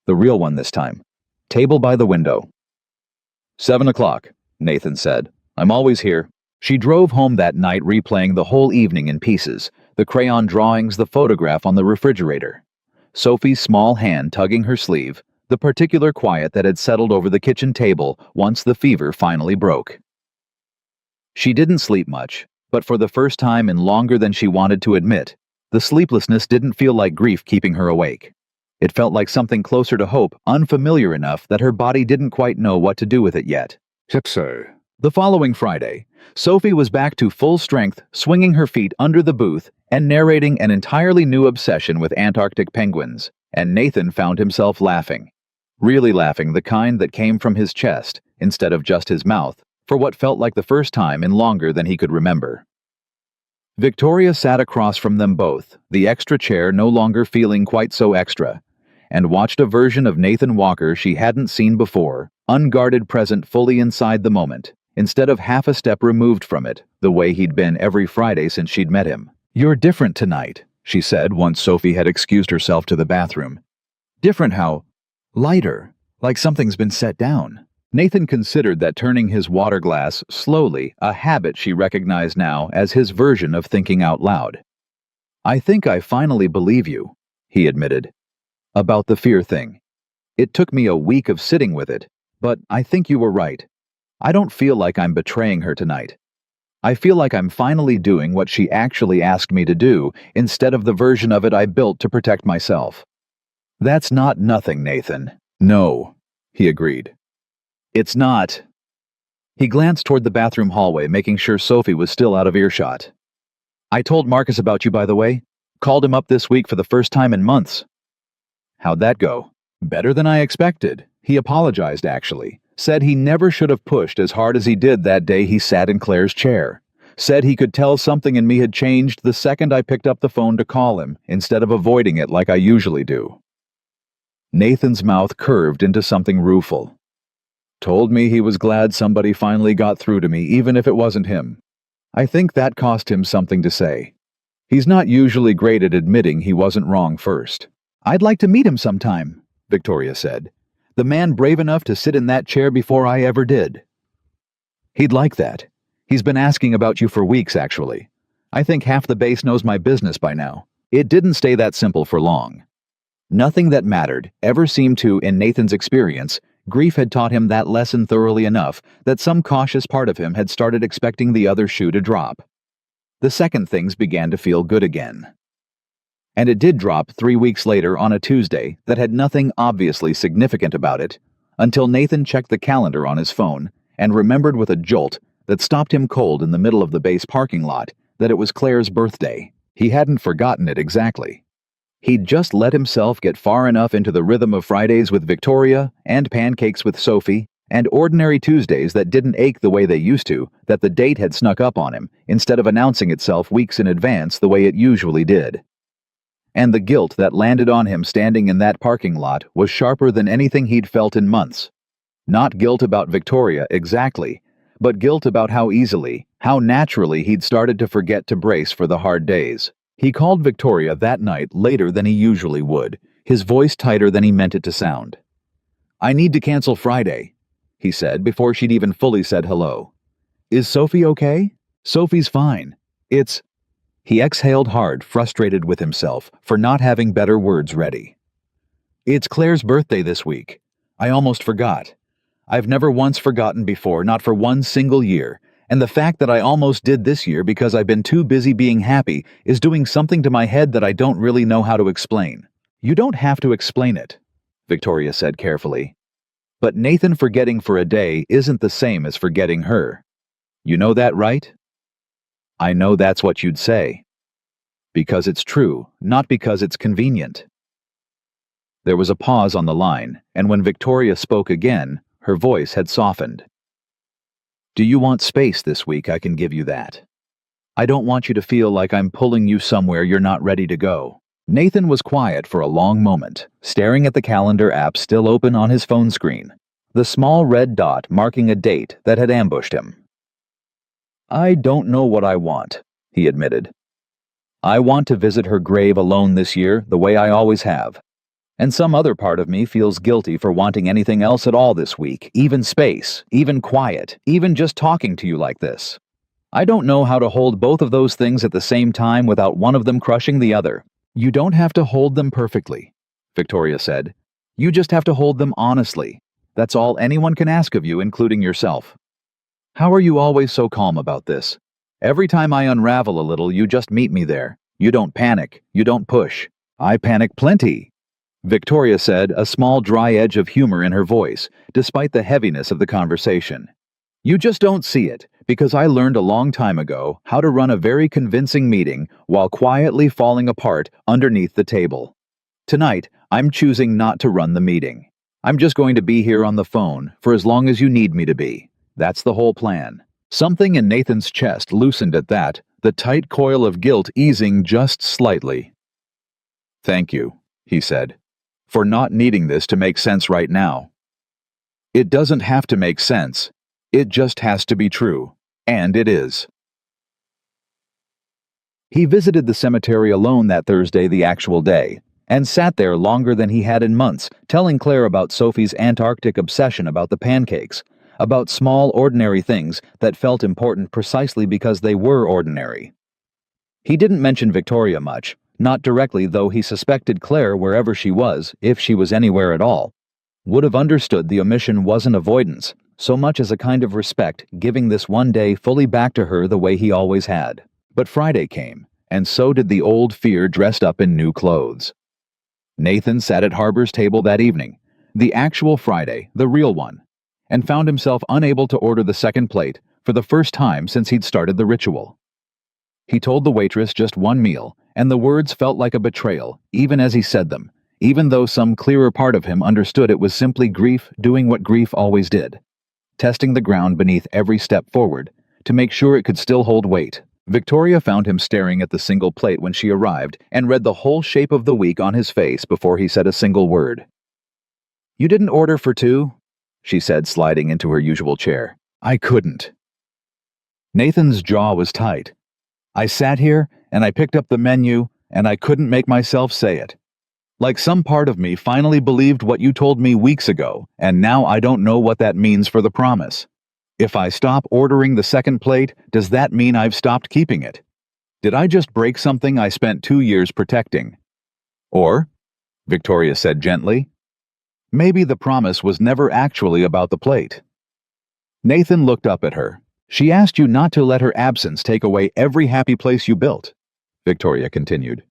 The real one this time. Table by the window." 7 o'clock, Nathan said. "I'm always here." She drove home that night replaying the whole evening in pieces, the crayon drawings, the photograph on the refrigerator. Sophie's small hand tugging her sleeve, the particular quiet that had settled over the kitchen table once the fever finally broke. She didn't sleep much, but for the first time in longer than she wanted to admit, the sleeplessness didn't feel like grief keeping her awake. It felt like something closer to hope, unfamiliar enough that her body didn't quite know what to do with it yet. So. The following Friday, Sophie was back to full strength, swinging her feet under the booth and narrating an entirely new obsession with Antarctic penguins, and Nathan found himself laughing. Really laughing, the kind that came from his chest, instead of just his mouth, for what felt like the first time in longer than he could remember. Victoria sat across from them both, the extra chair no longer feeling quite so extra, and watched a version of Nathan Walker she hadn't seen before, unguarded, present fully inside the moment, instead of half a step removed from it, the way he'd been every Friday since she'd met him. "You're different tonight," she said once Sophie had excused herself to the bathroom. "Different how? Lighter, like something's been set down." Nathan considered that, turning his water glass slowly, a habit she recognized now as his version of thinking out loud. "I think I finally believe you," he admitted. "About the fear thing. It took me a week of sitting with it, but I think you were right. I don't feel like I'm betraying her tonight. I feel like I'm finally doing what she actually asked me to do, instead of the version of it I built to protect myself." "That's not nothing, Nathan." "No," he agreed. "It's not." He glanced toward the bathroom hallway, making sure Sophie was still out of earshot. "I told Marcus about you, by the way. Called him up this week for the first time in months." "How'd that go?" "Better than I expected. He apologized, actually. Said he never should have pushed as hard as he did that day he sat in Claire's chair. Said he could tell something in me had changed the second I picked up the phone to call him, instead of avoiding it like I usually do." Nathan's mouth curved into something rueful. "Told me he was glad somebody finally got through to me, even if it wasn't him. I think that cost him something to say. He's not usually great at admitting he wasn't wrong first." "I'd like to meet him sometime," Victoria said. "The man brave enough to sit in that chair before I ever did." "He'd like that. He's been asking about you for weeks, actually. I think half the base knows my business by now." It didn't stay that simple for long. Nothing that mattered ever seemed to, in Nathan's experience. Grief had taught him that lesson thoroughly enough that some cautious part of him had started expecting the other shoe to drop. The second things began to feel good again. And it did drop 3 weeks later on a Tuesday that had nothing obviously significant about it, until Nathan checked the calendar on his phone and remembered with a jolt that stopped him cold in the middle of the base parking lot that it was Claire's birthday. He hadn't forgotten it exactly. He'd just let himself get far enough into the rhythm of Fridays with Victoria, and pancakes with Sophie, and ordinary Tuesdays that didn't ache the way they used to, that the date had snuck up on him, instead of announcing itself weeks in advance the way it usually did. And the guilt that landed on him standing in that parking lot was sharper than anything he'd felt in months. Not guilt about Victoria, exactly, but guilt about how easily, how naturally he'd started to forget to brace for the hard days. He called Victoria that night later than he usually would, his voice tighter than he meant it to sound. "I need to cancel Friday," he said before she'd even fully said hello. "Is Sophie okay?" "Sophie's fine. It's..." He exhaled hard, frustrated with himself for not having better words ready. It's Claire's birthday this week. I almost forgot. I've never once forgotten before, not for one single year, and the fact that I almost did this year because I've been too busy being happy is doing something to my head that I don't really know how to explain. You don't have to explain it, Victoria said carefully. But Nathan forgetting for a day isn't the same as forgetting her. You know that, right? I know that's what you'd say. Because it's true, not because it's convenient. There was a pause on the line, and when Victoria spoke again, her voice had softened. Do you want space this week? I can give you that. I don't want you to feel like I'm pulling you somewhere you're not ready to go. Nathan was quiet for a long moment, staring at the calendar app still open on his phone screen, the small red dot marking a date that had ambushed him. I don't know what I want, he admitted. I want to visit her grave alone this year, the way I always have. And some other part of me feels guilty for wanting anything else at all this week, even space, even quiet, even just talking to you like this. I don't know how to hold both of those things at the same time without one of them crushing the other. You don't have to hold them perfectly, Victoria said. You just have to hold them honestly. That's all anyone can ask of you, including yourself. How are you always so calm about this? Every time I unravel a little, you just meet me there. You don't panic. You don't push. I panic plenty, Victoria said, a small dry edge of humor in her voice, despite the heaviness of the conversation. You just don't see it, because I learned a long time ago how to run a very convincing meeting while quietly falling apart underneath the table. Tonight, I'm choosing not to run the meeting. I'm just going to be here on the phone for as long as you need me to be. That's the whole plan. Something in Nathan's chest loosened at that, the tight coil of guilt easing just slightly. Thank you, he said, for not needing this to make sense right now. It doesn't have to make sense. It just has to be true. And it is. He visited the cemetery alone that Thursday, the actual day, and sat there longer than he had in months, telling Claire about Sophie's Antarctic obsession about the pancakes, about small, ordinary things that felt important precisely because they were ordinary. He didn't mention Victoria much, not directly, though he suspected Claire, wherever she was, if she was anywhere at all, would have understood the omission wasn't avoidance, so much as a kind of respect, giving this one day fully back to her the way he always had. But Friday came, and so did the old fear dressed up in new clothes. Nathan sat at Harbor's table that evening, the actual Friday, the real one, and found himself unable to order the second plate for the first time since he'd started the ritual. He told the waitress just one meal, and the words felt like a betrayal, even as he said them, even though some clearer part of him understood it was simply grief doing what grief always did, testing the ground beneath every step forward to make sure it could still hold weight. Victoria found him staring at the single plate when she arrived and read the whole shape of the week on his face before he said a single word. You didn't order for two? She said, sliding into her usual chair. I couldn't. Nathan's jaw was tight. I sat here, and I picked up the menu, and I couldn't make myself say it. Like some part of me finally believed what you told me weeks ago, and now I don't know what that means for the promise. If I stop ordering the second plate, does that mean I've stopped keeping it? Did I just break something I spent 2 years protecting? Or, Victoria said gently, maybe the promise was never actually about the plate. Nathan looked up at her. She asked you not to let her absence take away every happy place you built, Victoria continued.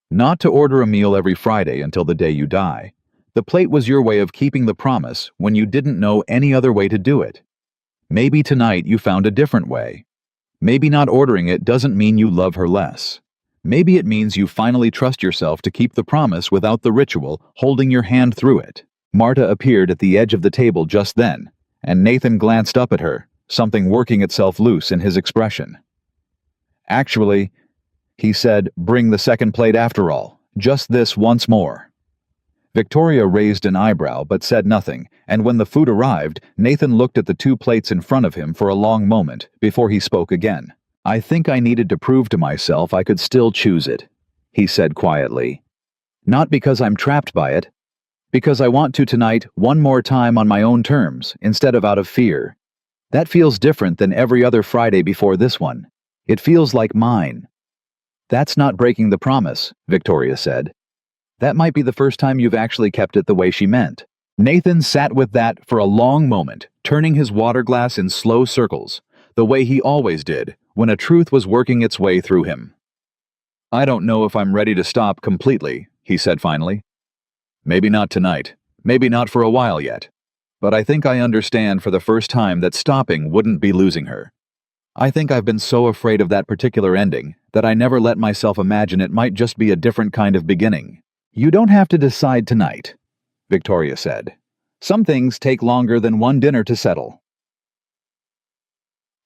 Not to order a meal every Friday until the day you die. The plate was your way of keeping the promise when you didn't know any other way to do it. Maybe tonight you found a different way. Maybe not ordering it doesn't mean you love her less. Maybe it means you finally trust yourself to keep the promise without the ritual holding your hand through it. Marta appeared at the edge of the table just then, and Nathan glanced up at her, something working itself loose in his expression. Actually, he said, bring the second plate after all, just this once more. Victoria raised an eyebrow but said nothing, and when the food arrived, Nathan looked at the 2 plates in front of him for a long moment before he spoke again. I think I needed to prove to myself I could still choose it, he said quietly. Not because I'm trapped by it, because I want to tonight one more time on my own terms instead of out of fear. That feels different than every other Friday before this one. It feels like mine. That's not breaking the promise, Victoria said. That might be the first time you've actually kept it the way she meant. Nathan sat with that for a long moment, turning his water glass in slow circles, the way he always did when a truth was working its way through him. I don't know if I'm ready to stop completely, he said finally. Maybe not tonight, maybe not for a while yet. But I think I understand for the first time that stopping wouldn't be losing her. I think I've been so afraid of that particular ending that I never let myself imagine it might just be a different kind of beginning. You don't have to decide tonight, Victoria said. Some things take longer than one dinner to settle.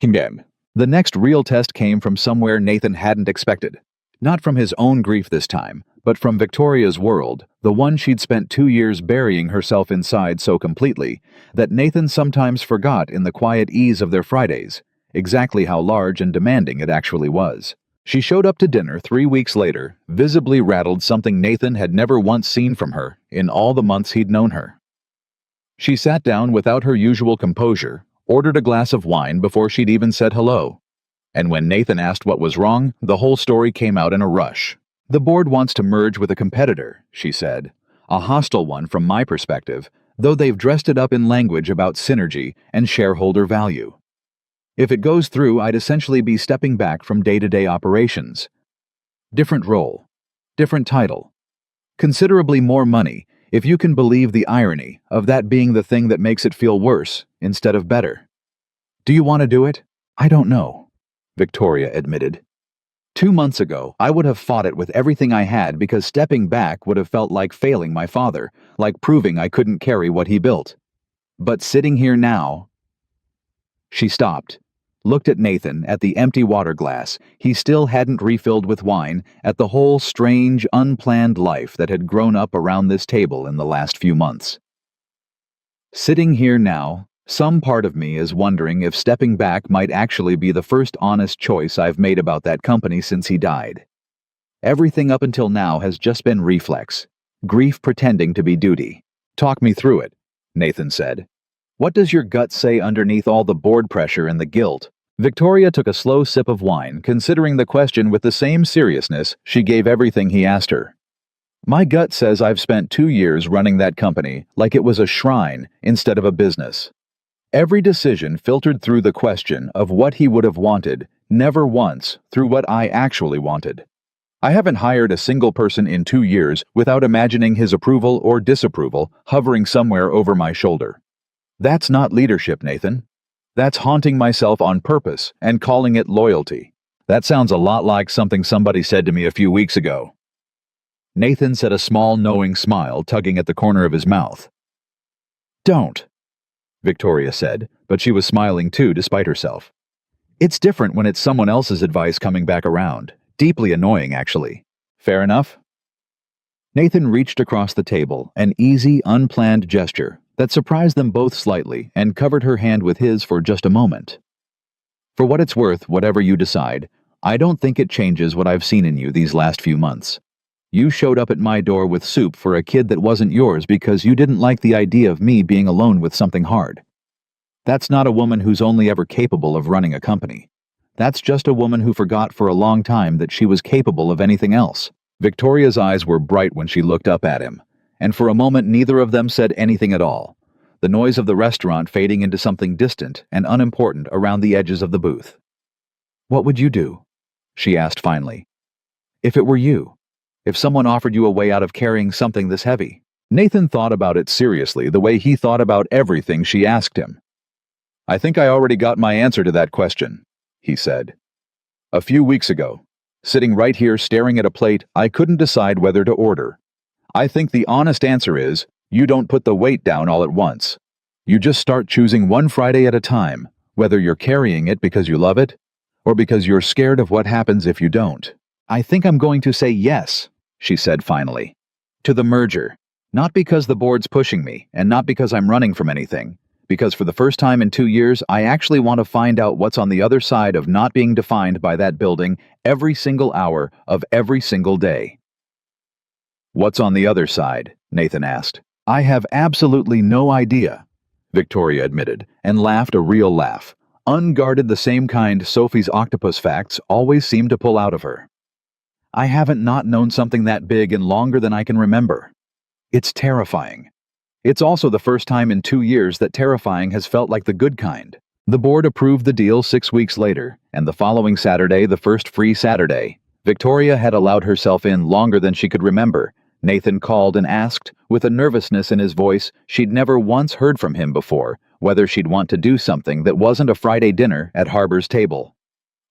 The next real test came from somewhere Nathan hadn't expected. Not from his own grief this time, but from Victoria's world, the one she'd spent 2 years burying herself inside so completely that Nathan sometimes forgot in the quiet ease of their Fridays exactly how large and demanding it actually was. She showed up to dinner 3 weeks later, visibly rattled, something Nathan had never once seen from her in all the months he'd known her. She sat down without her usual composure, ordered a glass of wine before she'd even said hello. And when Nathan asked what was wrong, the whole story came out in a rush. The board wants to merge with a competitor, she said. A hostile one from my perspective, though they've dressed it up in language about synergy and shareholder value. If it goes through, I'd essentially be stepping back from day-to-day operations. Different role, different title, considerably more money, if you can believe the irony of that being the thing that makes it feel worse instead of better. Do you want to do it? I don't know, Victoria admitted. 2 months ago, I would have fought it with everything I had because stepping back would have felt like failing my father, like proving I couldn't carry what he built. But sitting here now... She stopped, looked at Nathan, at the empty water glass he still hadn't refilled with wine, at the whole strange, unplanned life that had grown up around this table in the last few months. Sitting here now, some part of me is wondering if stepping back might actually be the first honest choice I've made about that company since he died. Everything up until now has just been reflex, grief pretending to be duty. Talk me through it, Nathan said. What does your gut say underneath all the board pressure and the guilt? Victoria took a slow sip of wine, considering the question with the same seriousness she gave everything he asked her. My gut says I've spent 2 years running that company like it was a shrine instead of a business. Every decision filtered through the question of what he would have wanted, never once through what I actually wanted. I haven't hired a single person in 2 years without imagining his approval or disapproval hovering somewhere over my shoulder. That's not leadership, Nathan. That's haunting myself on purpose and calling it loyalty. That sounds a lot like something somebody said to me a few weeks ago. Nathan said, a small, knowing smile tugging at the corner of his mouth. Don't, Victoria said, but she was smiling too despite herself. It's different when it's someone else's advice coming back around. Deeply annoying, actually. Fair enough? Nathan reached across the table, an easy, unplanned gesture that surprised them both slightly and covered her hand with his for just a moment. For what it's worth, whatever you decide, I don't think it changes what I've seen in you these last few months. You showed up at my door with soup for a kid that wasn't yours because you didn't like the idea of me being alone with something hard. That's not a woman who's only ever capable of running a company. That's just a woman who forgot for a long time that she was capable of anything else. Victoria's eyes were bright when she looked up at him, and for a moment neither of them said anything at all, the noise of the restaurant fading into something distant and unimportant around the edges of the booth. What would you do? She asked finally. If it were you, if someone offered you a way out of carrying something this heavy. Nathan thought about it seriously, the way he thought about everything she asked him. I think I already got my answer to that question, he said. A few weeks ago, sitting right here staring at a plate I couldn't decide whether to order. I think the honest answer is, you don't put the weight down all at once. You just start choosing one Friday at a time, whether you're carrying it because you love it, or because you're scared of what happens if you don't. I think I'm going to say yes, she said finally, to the merger. Not because the board's pushing me, and not because I'm running from anything, because for the first time in 2 years, I actually want to find out what's on the other side of not being defined by that building every single hour of every single day. What's on the other side? Nathan asked. I have absolutely no idea, Victoria admitted, and laughed a real laugh, unguarded, the same kind Sophie's octopus facts always seemed to pull out of her. I haven't not known something that big in longer than I can remember. It's terrifying. It's also the first time in 2 years that terrifying has felt like the good kind. The board approved the deal 6 weeks later, and the following Saturday, the first free Saturday, Victoria had allowed herself in longer than she could remember. Nathan called and asked, with a nervousness in his voice she'd never once heard from him before, whether she'd want to do something that wasn't a Friday dinner at Harbor's table.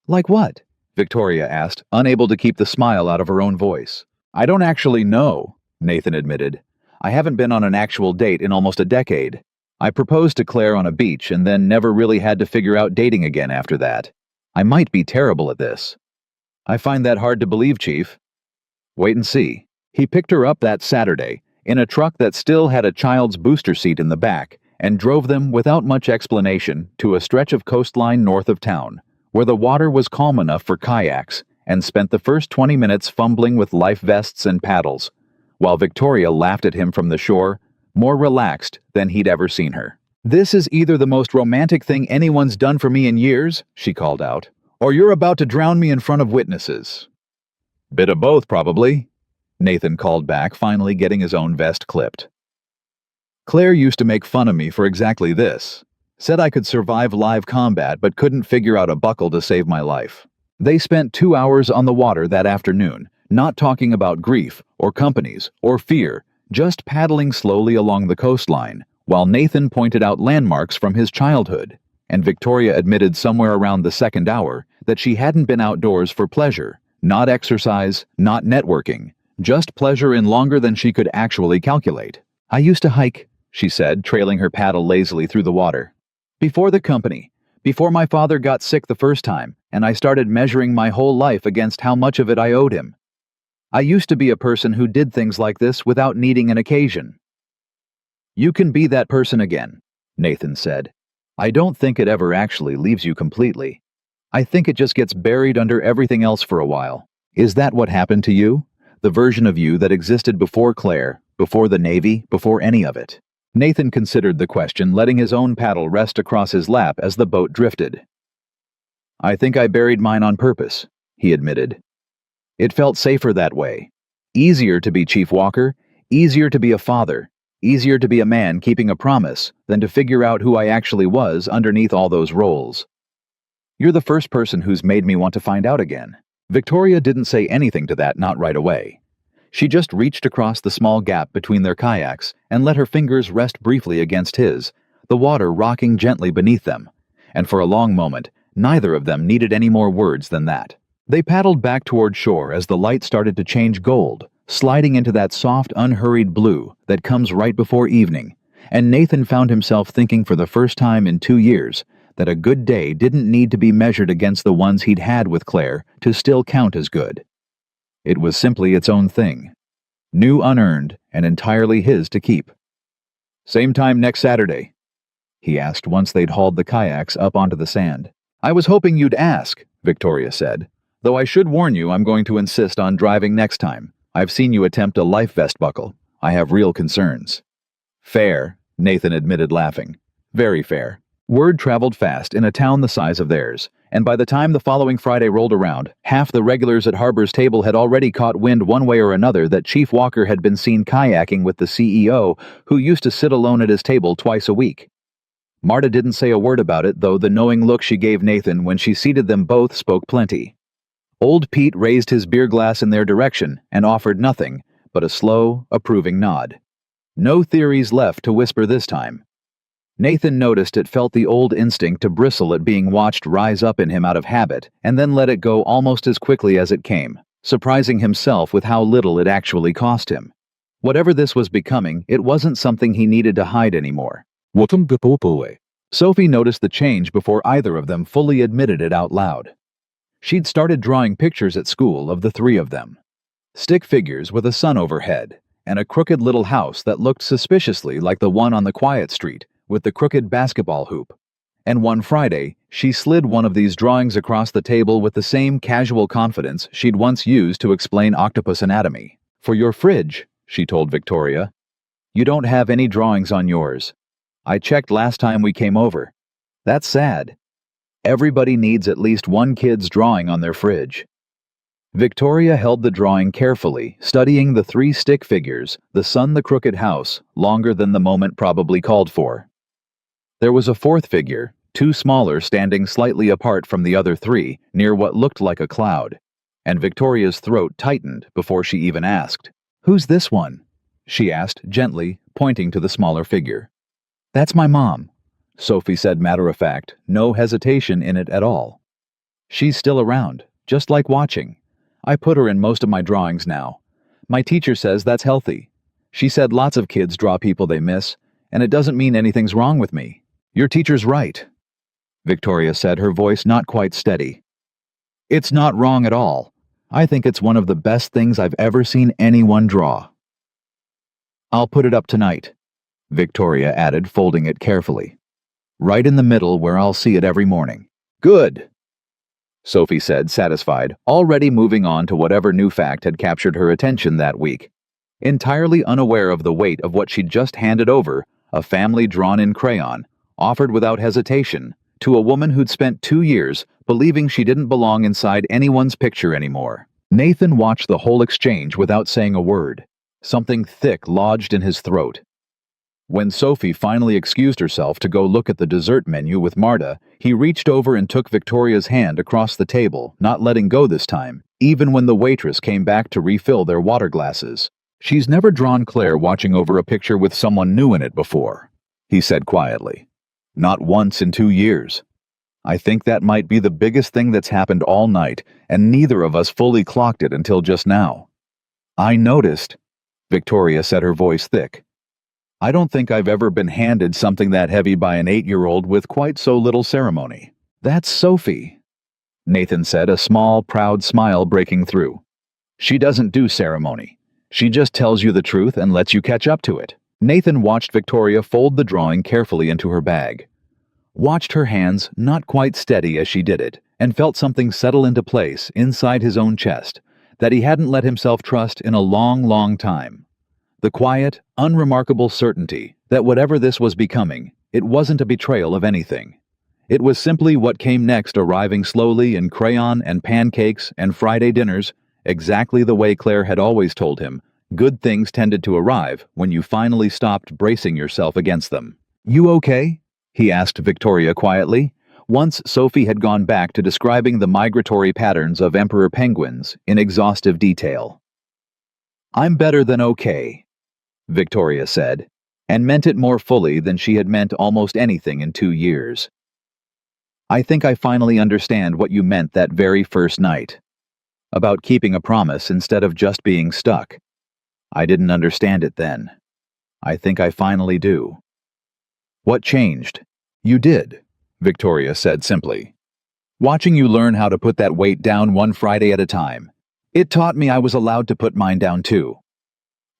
Like what? Victoria asked, unable to keep the smile out of her own voice. I don't actually know, Nathan admitted. I haven't been on an actual date in almost a decade. I proposed to Claire on a beach and then never really had to figure out dating again after that. I might be terrible at this. I find that hard to believe, Chief. Wait and see. He picked her up that Saturday, in a truck that still had a child's booster seat in the back, and drove them without much explanation to a stretch of coastline north of town, where the water was calm enough for kayaks, and spent the first 20 minutes fumbling with life vests and paddles, while Victoria laughed at him from the shore, more relaxed than he'd ever seen her. This is either the most romantic thing anyone's done for me in years, she called out, or you're about to drown me in front of witnesses. Bit of both, probably, Nathan called back, finally getting his own vest clipped. Claire used to make fun of me for exactly this. Said I could survive live combat but couldn't figure out a buckle to save my life. They spent 2 hours on the water that afternoon, not talking about grief, or companies, or fear, just paddling slowly along the coastline, while Nathan pointed out landmarks from his childhood, and Victoria admitted somewhere around the second hour that she hadn't been outdoors for pleasure, not exercise, not networking, just pleasure in longer than she could actually calculate. I used to hike, she said, trailing her paddle lazily through the water. Before the company, before my father got sick the first time, and I started measuring my whole life against how much of it I owed him. I used to be a person who did things like this without needing an occasion. You can be that person again, Nathan said. I don't think it ever actually leaves you completely. I think it just gets buried under everything else for a while. Is that what happened to you? The version of you that existed before Claire, before the Navy, before any of it? Nathan considered the question, letting his own paddle rest across his lap as the boat drifted. I think I buried mine on purpose, he admitted. It felt safer that way. Easier to be Chief Walker, easier to be a father, easier to be a man keeping a promise than to figure out who I actually was underneath all those roles. You're the first person who's made me want to find out again. Victoria didn't say anything to that, not right away. She just reached across the small gap between their kayaks and let her fingers rest briefly against his, the water rocking gently beneath them, and for a long moment, neither of them needed any more words than that. They paddled back toward shore as the light started to change gold, sliding into that soft, unhurried blue that comes right before evening, and Nathan found himself thinking for the first time in 2 years that a good day didn't need to be measured against the ones he'd had with Claire to still count as good. It was simply its own thing, new unearned and entirely his to keep. Same time next Saturday, he asked once they'd hauled the kayaks up onto the sand. I was hoping you'd ask, Victoria said. Though I should warn you, I'm going to insist on driving next time. I've seen you attempt a life vest buckle. I have real concerns. Fair, Nathan admitted, laughing. Very fair. Word traveled fast in a town the size of theirs, and by the time the following Friday rolled around, half the regulars at Harbor's table had already caught wind one way or another that Chief Walker had been seen kayaking with the CEO, who used to sit alone at his table twice a week. Marta didn't say a word about it, though the knowing look she gave Nathan when she seated them both spoke plenty. Old Pete raised his beer glass in their direction and offered nothing but a slow, approving nod. No theories left to whisper this time. Nathan noticed it felt the old instinct to bristle at being watched rise up in him out of habit and then let it go almost as quickly as it came, surprising himself with how little it actually cost him. Whatever this was becoming, it wasn't something he needed to hide anymore. Sophie noticed the change before either of them fully admitted it out loud. She'd started drawing pictures at school of the three of them. Stick figures with a sun overhead, and a crooked little house that looked suspiciously like the one on the quiet street, with the crooked basketball hoop. And one Friday, she slid one of these drawings across the table with the same casual confidence she'd once used to explain octopus anatomy. For your fridge, she told Victoria. You don't have any drawings on yours. I checked last time we came over. That's sad. Everybody needs at least one kid's drawing on their fridge. Victoria held the drawing carefully, studying the three stick figures, the sun, the crooked house, longer than the moment probably called for. There was a fourth figure, two smaller, standing slightly apart from the other three, near what looked like a cloud, and Victoria's throat tightened before she even asked. "Who's this one?" she asked gently, pointing to the smaller figure. "That's my mom," Sophie said matter-of-fact, no hesitation in it at all. "She's still around, just like watching. I put her in most of my drawings now. My teacher says that's healthy. She said lots of kids draw people they miss, and it doesn't mean anything's wrong with me." "Your teacher's right," Victoria said, her voice not quite steady. "It's not wrong at all. I think it's one of the best things I've ever seen anyone draw." "I'll put it up tonight," Victoria added, folding it carefully. "Right in the middle where I'll see it every morning." "Good," Sophie said, satisfied, already moving on to whatever new fact had captured her attention that week. Entirely unaware of the weight of what she'd just handed over, a family drawn in crayon, offered without hesitation, to a woman who'd spent 2 years believing she didn't belong inside anyone's picture anymore. Nathan watched the whole exchange without saying a word. Something thick lodged in his throat. When Sophie finally excused herself to go look at the dessert menu with Marta, he reached over and took Victoria's hand across the table, not letting go this time, even when the waitress came back to refill their water glasses. "She's never drawn Claire watching over a picture with someone new in it before," he said quietly. "Not once in 2 years. I think that might be the biggest thing that's happened all night, and neither of us fully clocked it until just now." "I noticed," Victoria said, her voice thick. "I don't think I've ever been handed something that heavy by an 8-year-old with quite so little ceremony." "That's Sophie," Nathan said, a small, proud smile breaking through. "She doesn't do ceremony. She just tells you the truth and lets you catch up to it." Nathan watched Victoria fold the drawing carefully into her bag. Watched her hands not quite steady as she did it, and felt something settle into place inside his own chest that he hadn't let himself trust in a long, long time. The quiet, unremarkable certainty that whatever this was becoming, it wasn't a betrayal of anything. It was simply what came next, arriving slowly in crayon and pancakes and Friday dinners, exactly the way Claire had always told him. Good things tended to arrive when you finally stopped bracing yourself against them. "You okay?" he asked Victoria quietly, once Sophie had gone back to describing the migratory patterns of emperor penguins in exhaustive detail. "I'm better than okay," Victoria said, and meant it more fully than she had meant almost anything in 2 years. "I think I finally understand what you meant that very first night. About keeping a promise instead of just being stuck. I didn't understand it then. I think I finally do." "What changed?" "You did," Victoria said simply. "Watching you learn how to put that weight down one Friday at a time. It taught me I was allowed to put mine down too.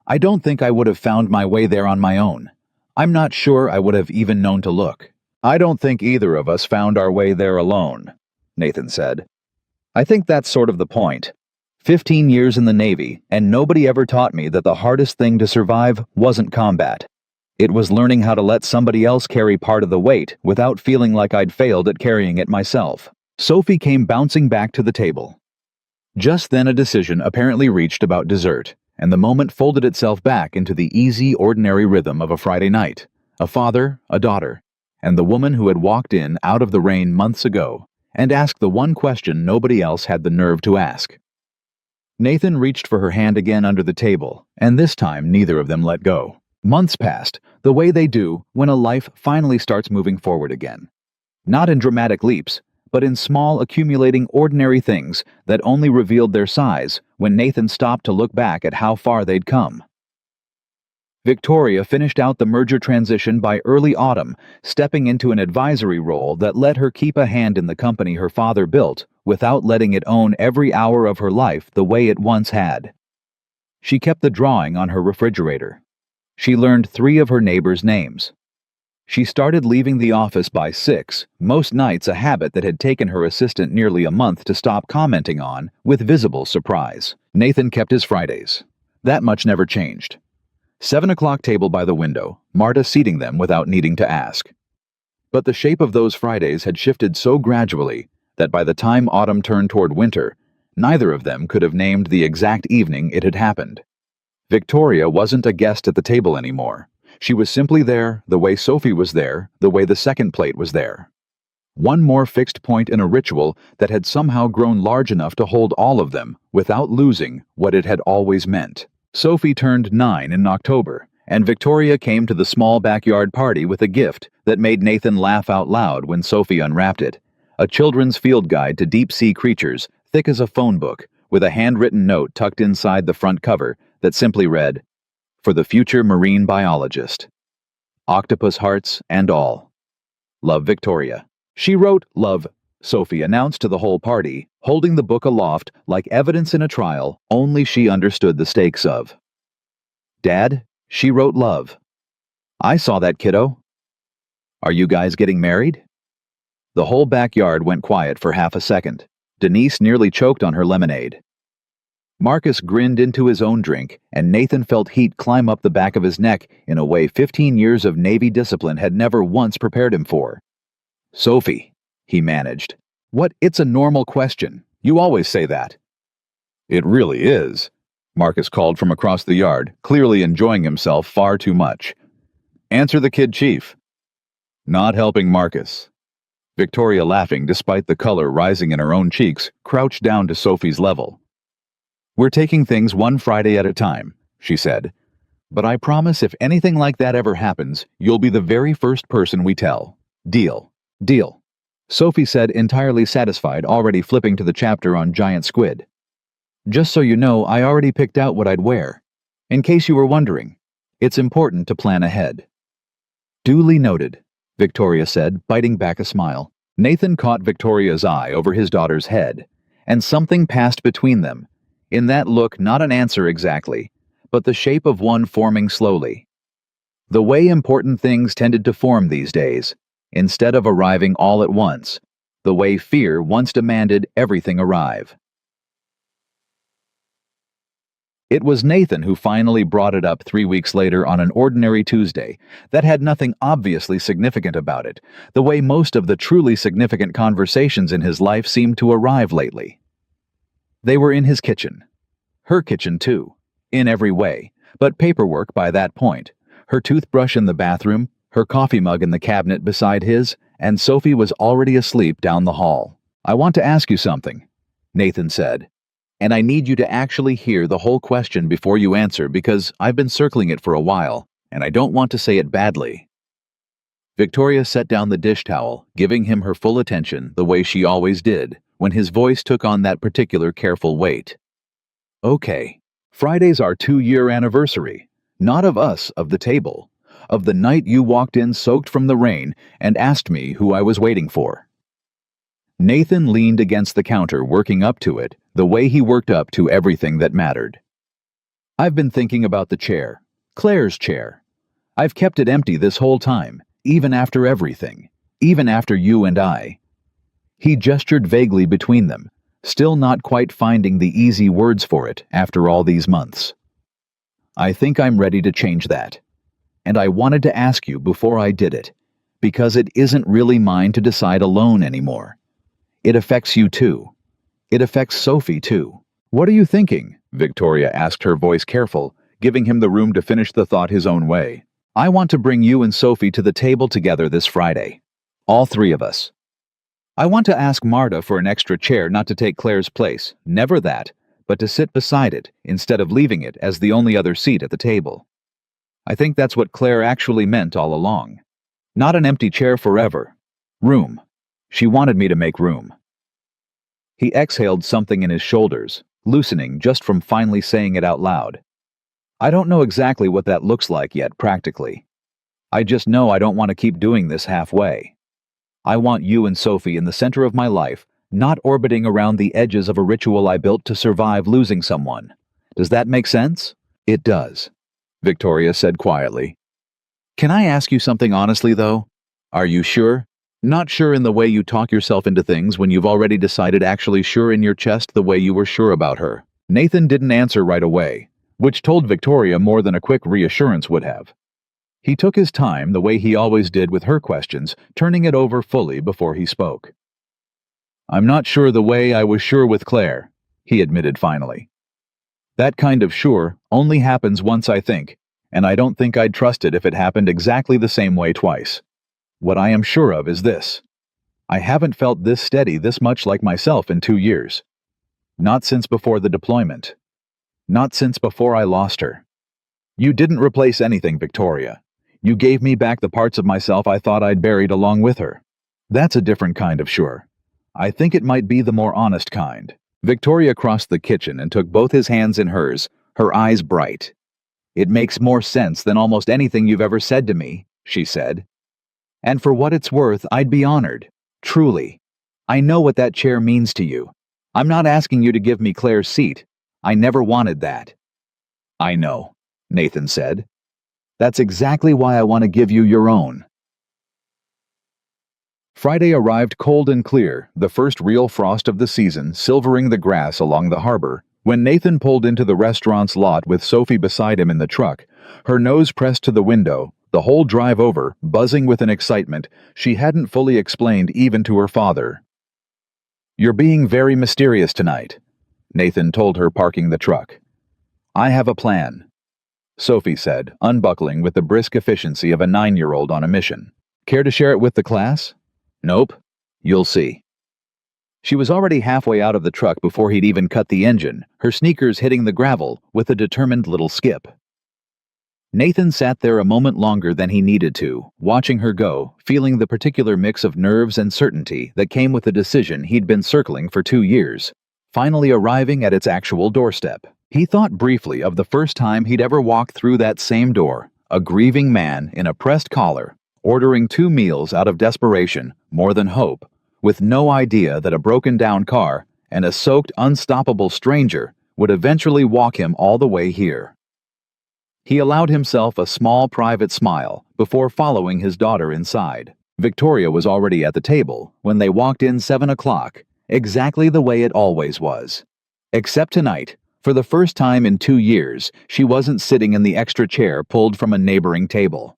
I don't think I would have found my way there on my own. I'm not sure I would have even known to look." "I don't think either of us found our way there alone," Nathan said. "I think that's sort of the point. 15 years in the Navy, and nobody ever taught me that the hardest thing to survive wasn't combat. It was learning how to let somebody else carry part of the weight without feeling like I'd failed at carrying it myself." Sophie came bouncing back to the table. Just then a decision apparently reached about dessert, and the moment folded itself back into the easy, ordinary rhythm of a Friday night. A father, a daughter, and the woman who had walked in out of the rain months ago and asked the one question nobody else had the nerve to ask. Nathan reached for her hand again under the table, and this time neither of them let go. Months passed, the way they do when a life finally starts moving forward again. Not in dramatic leaps, but in small, accumulating, ordinary things that only revealed their size when Nathan stopped to look back at how far they'd come. Victoria finished out the merger transition by early autumn, stepping into an advisory role that let her keep a hand in the company her father built without letting it own every hour of her life the way it once had. She kept the drawing on her refrigerator. She learned 3 of her neighbors' names. She started leaving the office by 6, most nights a habit that had taken her assistant nearly a month to stop commenting on, with visible surprise. Nathan kept his Fridays. That much never changed. 7 o'clock table by the window, Marta seating them without needing to ask. But the shape of those Fridays had shifted so gradually that by the time autumn turned toward winter, Neither of them could have named the exact evening it had happened. Victoria wasn't a guest at the table anymore. She was simply there, the way Sophie was there, the way the second plate was there. One more fixed point in a ritual that had somehow grown large enough to hold all of them without losing what it had always meant. Sophie turned 9 in October, and Victoria came to the small backyard party with a gift that made Nathan laugh out loud when Sophie unwrapped it. A children's field guide to deep-sea creatures, thick as a phone book, with a handwritten note tucked inside the front cover that simply read, "For the future marine biologist. Octopus hearts and all. Love, Victoria." She wrote, "Love," Sophie announced to the whole party, holding the book aloft like evidence in a trial only she understood the stakes of. "Dad, she wrote love. I saw that, kiddo. Are you guys getting married?" The whole backyard went quiet for half a second. Denise nearly choked on her lemonade. Marcus grinned into his own drink, and Nathan felt heat climb up the back of his neck in a way 15 years of Navy discipline had never once prepared him for. "Sophie," he managed. It's a normal question. You always say that." "It really is," Marcus called from across the yard, clearly enjoying himself far too much. "Answer the kid chief." Not helping Marcus. Victoria, laughing despite the color rising in her own cheeks, crouched down to Sophie's level. "We're taking things one Friday at a time," she said. "But I promise if anything like that ever happens, you'll be the very first person we tell. Deal." "Deal," Sophie said, entirely satisfied, already flipping to the chapter on giant squid. "Just so you know, I already picked out what I'd wear. In case you were wondering, it's important to plan ahead." "Duly noted," Victoria said, biting back a smile. Nathan caught Victoria's eye over his daughter's head, and something passed between them. In that look, not an answer exactly, but the shape of one forming slowly. The way important things tended to form these days, instead of arriving all at once, the way fear once demanded everything arrive. It was Nathan who finally brought it up 3 weeks later on an ordinary Tuesday that had nothing obviously significant about it, the way most of the truly significant conversations in his life seemed to arrive lately. They were in his kitchen. Her kitchen, too, in every way, but paperwork by that point. Her toothbrush in the bathroom, her coffee mug in the cabinet beside his, and Sophie was already asleep down the hall. "I want to ask you something," Nathan said. "And I need you to actually hear the whole question before you answer because I've been circling it for a while, and I don't want to say it badly." Victoria set down the dish towel, giving him her full attention the way she always did when his voice took on that particular careful weight. "Okay, Friday's our 2-year anniversary. Not of us, of the table. Of the night you walked in soaked from the rain and asked me who I was waiting for." Nathan leaned against the counter, working up to it, the way he worked up to everything that mattered. "I've been thinking about the chair. Claire's chair. I've kept it empty this whole time, even after everything. Even after you and I." He gestured vaguely between them, still not quite finding the easy words for it after all these months. "I think I'm ready to change that. And I wanted to ask you before I did it, because it isn't really mine to decide alone anymore. It affects you too. It affects Sophie too." "What are you thinking?" Victoria asked, her voice careful, giving him the room to finish the thought his own way. "I want to bring you and Sophie to the table together this Friday. All 3 of us. I want to ask Marta for an extra chair, not to take Claire's place, never that, but to sit beside it instead of leaving it as the only other seat at the table. I think that's what Claire actually meant all along. Not an empty chair forever. Room. She wanted me to make room." He exhaled something in his shoulders, loosening just from finally saying it out loud. "I don't know exactly what that looks like yet, practically. I just know I don't want to keep doing this halfway. I want you and Sophie in the center of my life, not orbiting around the edges of a ritual I built to survive losing someone. Does that make sense?" "It does," Victoria said quietly. "Can I ask you something honestly, though? Are you sure? Not sure in the way you talk yourself into things when you've already decided, actually sure in your chest the way you were sure about her." Nathan didn't answer right away, which told Victoria more than a quick reassurance would have. He took his time the way he always did with her questions, turning it over fully before he spoke. "I'm not sure the way I was sure with Claire. he admitted finally. That kind of sure only happens once, I think, and I don't think I'd trust it if it happened exactly the same way twice. What I am sure of is this. I haven't felt this steady this much like myself in 2 years. Not since before the deployment. Not since before I lost her. You didn't replace anything, Victoria. You gave me back the parts of myself I thought I'd buried along with her. That's a different kind of sure. I think it might be the more honest kind. Victoria crossed the kitchen and took both his hands in hers, her eyes bright. It makes more sense than almost anything you've ever said to me, she said. And for what it's worth, I'd be honored. Truly. I know what that chair means to you. I'm not asking you to give me Claire's seat. I never wanted that. I know, Nathan said. That's exactly why I want to give you your own. Friday arrived cold and clear, the first real frost of the season silvering the grass along the harbor. When Nathan pulled into the restaurant's lot with Sophie beside him in the truck, her nose pressed to the window, the whole drive over, buzzing with an excitement she hadn't fully explained even to her father. You're being very mysterious tonight, Nathan told her, parking the truck. I have a plan, Sophie said, unbuckling with the brisk efficiency of a 9-year-old on a mission. Care to share it with the class? Nope. You'll see. She was already halfway out of the truck before he'd even cut the engine, her sneakers hitting the gravel with a determined little skip. Nathan sat there a moment longer than he needed to, watching her go, feeling the particular mix of nerves and certainty that came with the decision he'd been circling for 2 years, finally arriving at its actual doorstep. He thought briefly of the first time he'd ever walked through that same door, a grieving man in a pressed collar, ordering 2 meals out of desperation, more than hope, with no idea that a broken-down car and a soaked, unstoppable stranger would eventually walk him all the way here. He allowed himself a small private smile before following his daughter inside. Victoria was already at the table when they walked in 7 o'clock, exactly the way it always was. Except tonight, for the first time in 2 years, she wasn't sitting in the extra chair pulled from a neighboring table.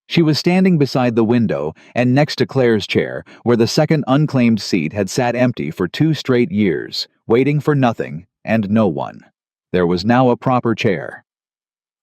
She was standing beside the window and next to Claire's chair, where the second unclaimed seat had sat empty for 2 straight years, waiting for nothing and no one. There was now a proper chair.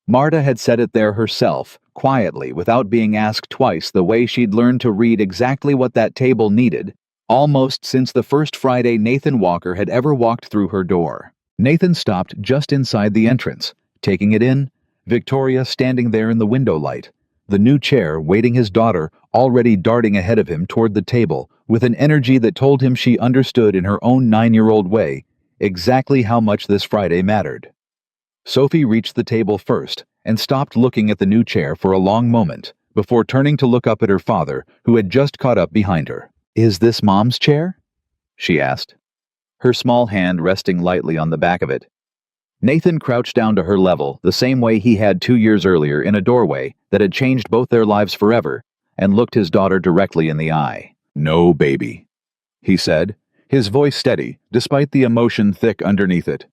Marta had set it there herself, quietly, without being asked twice, the way she'd learned to read exactly what that table needed, almost since the first Friday Nathan Walker had ever walked through her door. Nathan stopped just inside the entrance, taking it in, Victoria standing there in the window light, the new chair waiting, his daughter already darting ahead of him toward the table with an energy that told him she understood in her own 9-year-old way exactly how much this Friday mattered. Sophie reached the table first and stopped looking at the new chair for a long moment before turning to look up at her father, who had just caught up behind her. Is this Mom's chair? She asked, her small hand resting lightly on the back of it. Nathan crouched down to her level the same way he had 2 years earlier in a doorway that had changed both their lives forever, and looked his daughter directly in the eye. No, baby, he said, his voice steady, despite the emotion thick underneath it.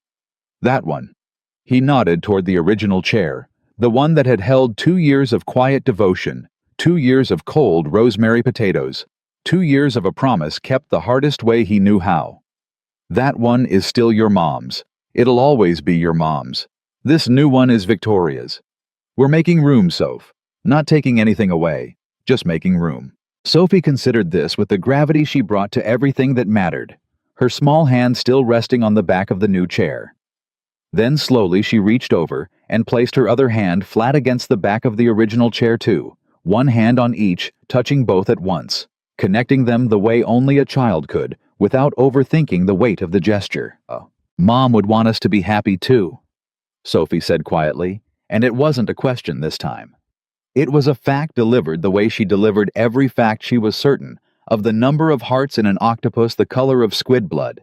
That one. He nodded toward the original chair, the one that had held 2 years of quiet devotion, 2 years of cold rosemary potatoes, 2 years of a promise kept the hardest way he knew how. That one is still your mom's. It'll always be your mom's. This new one is Victoria's. We're making room, Soph. Not taking anything away, just making room. Sophie considered this with the gravity she brought to everything that mattered, her small hand still resting on the back of the new chair. Then slowly she reached over and placed her other hand flat against the back of the original chair too, one hand on each, touching both at once, connecting them the way only a child could, without overthinking the weight of the gesture. Mom would want us to be happy too, Sophie said quietly, and it wasn't a question this time. It was a fact delivered the way she delivered every fact she was certain of, the number of hearts in an octopus the color of squid blood.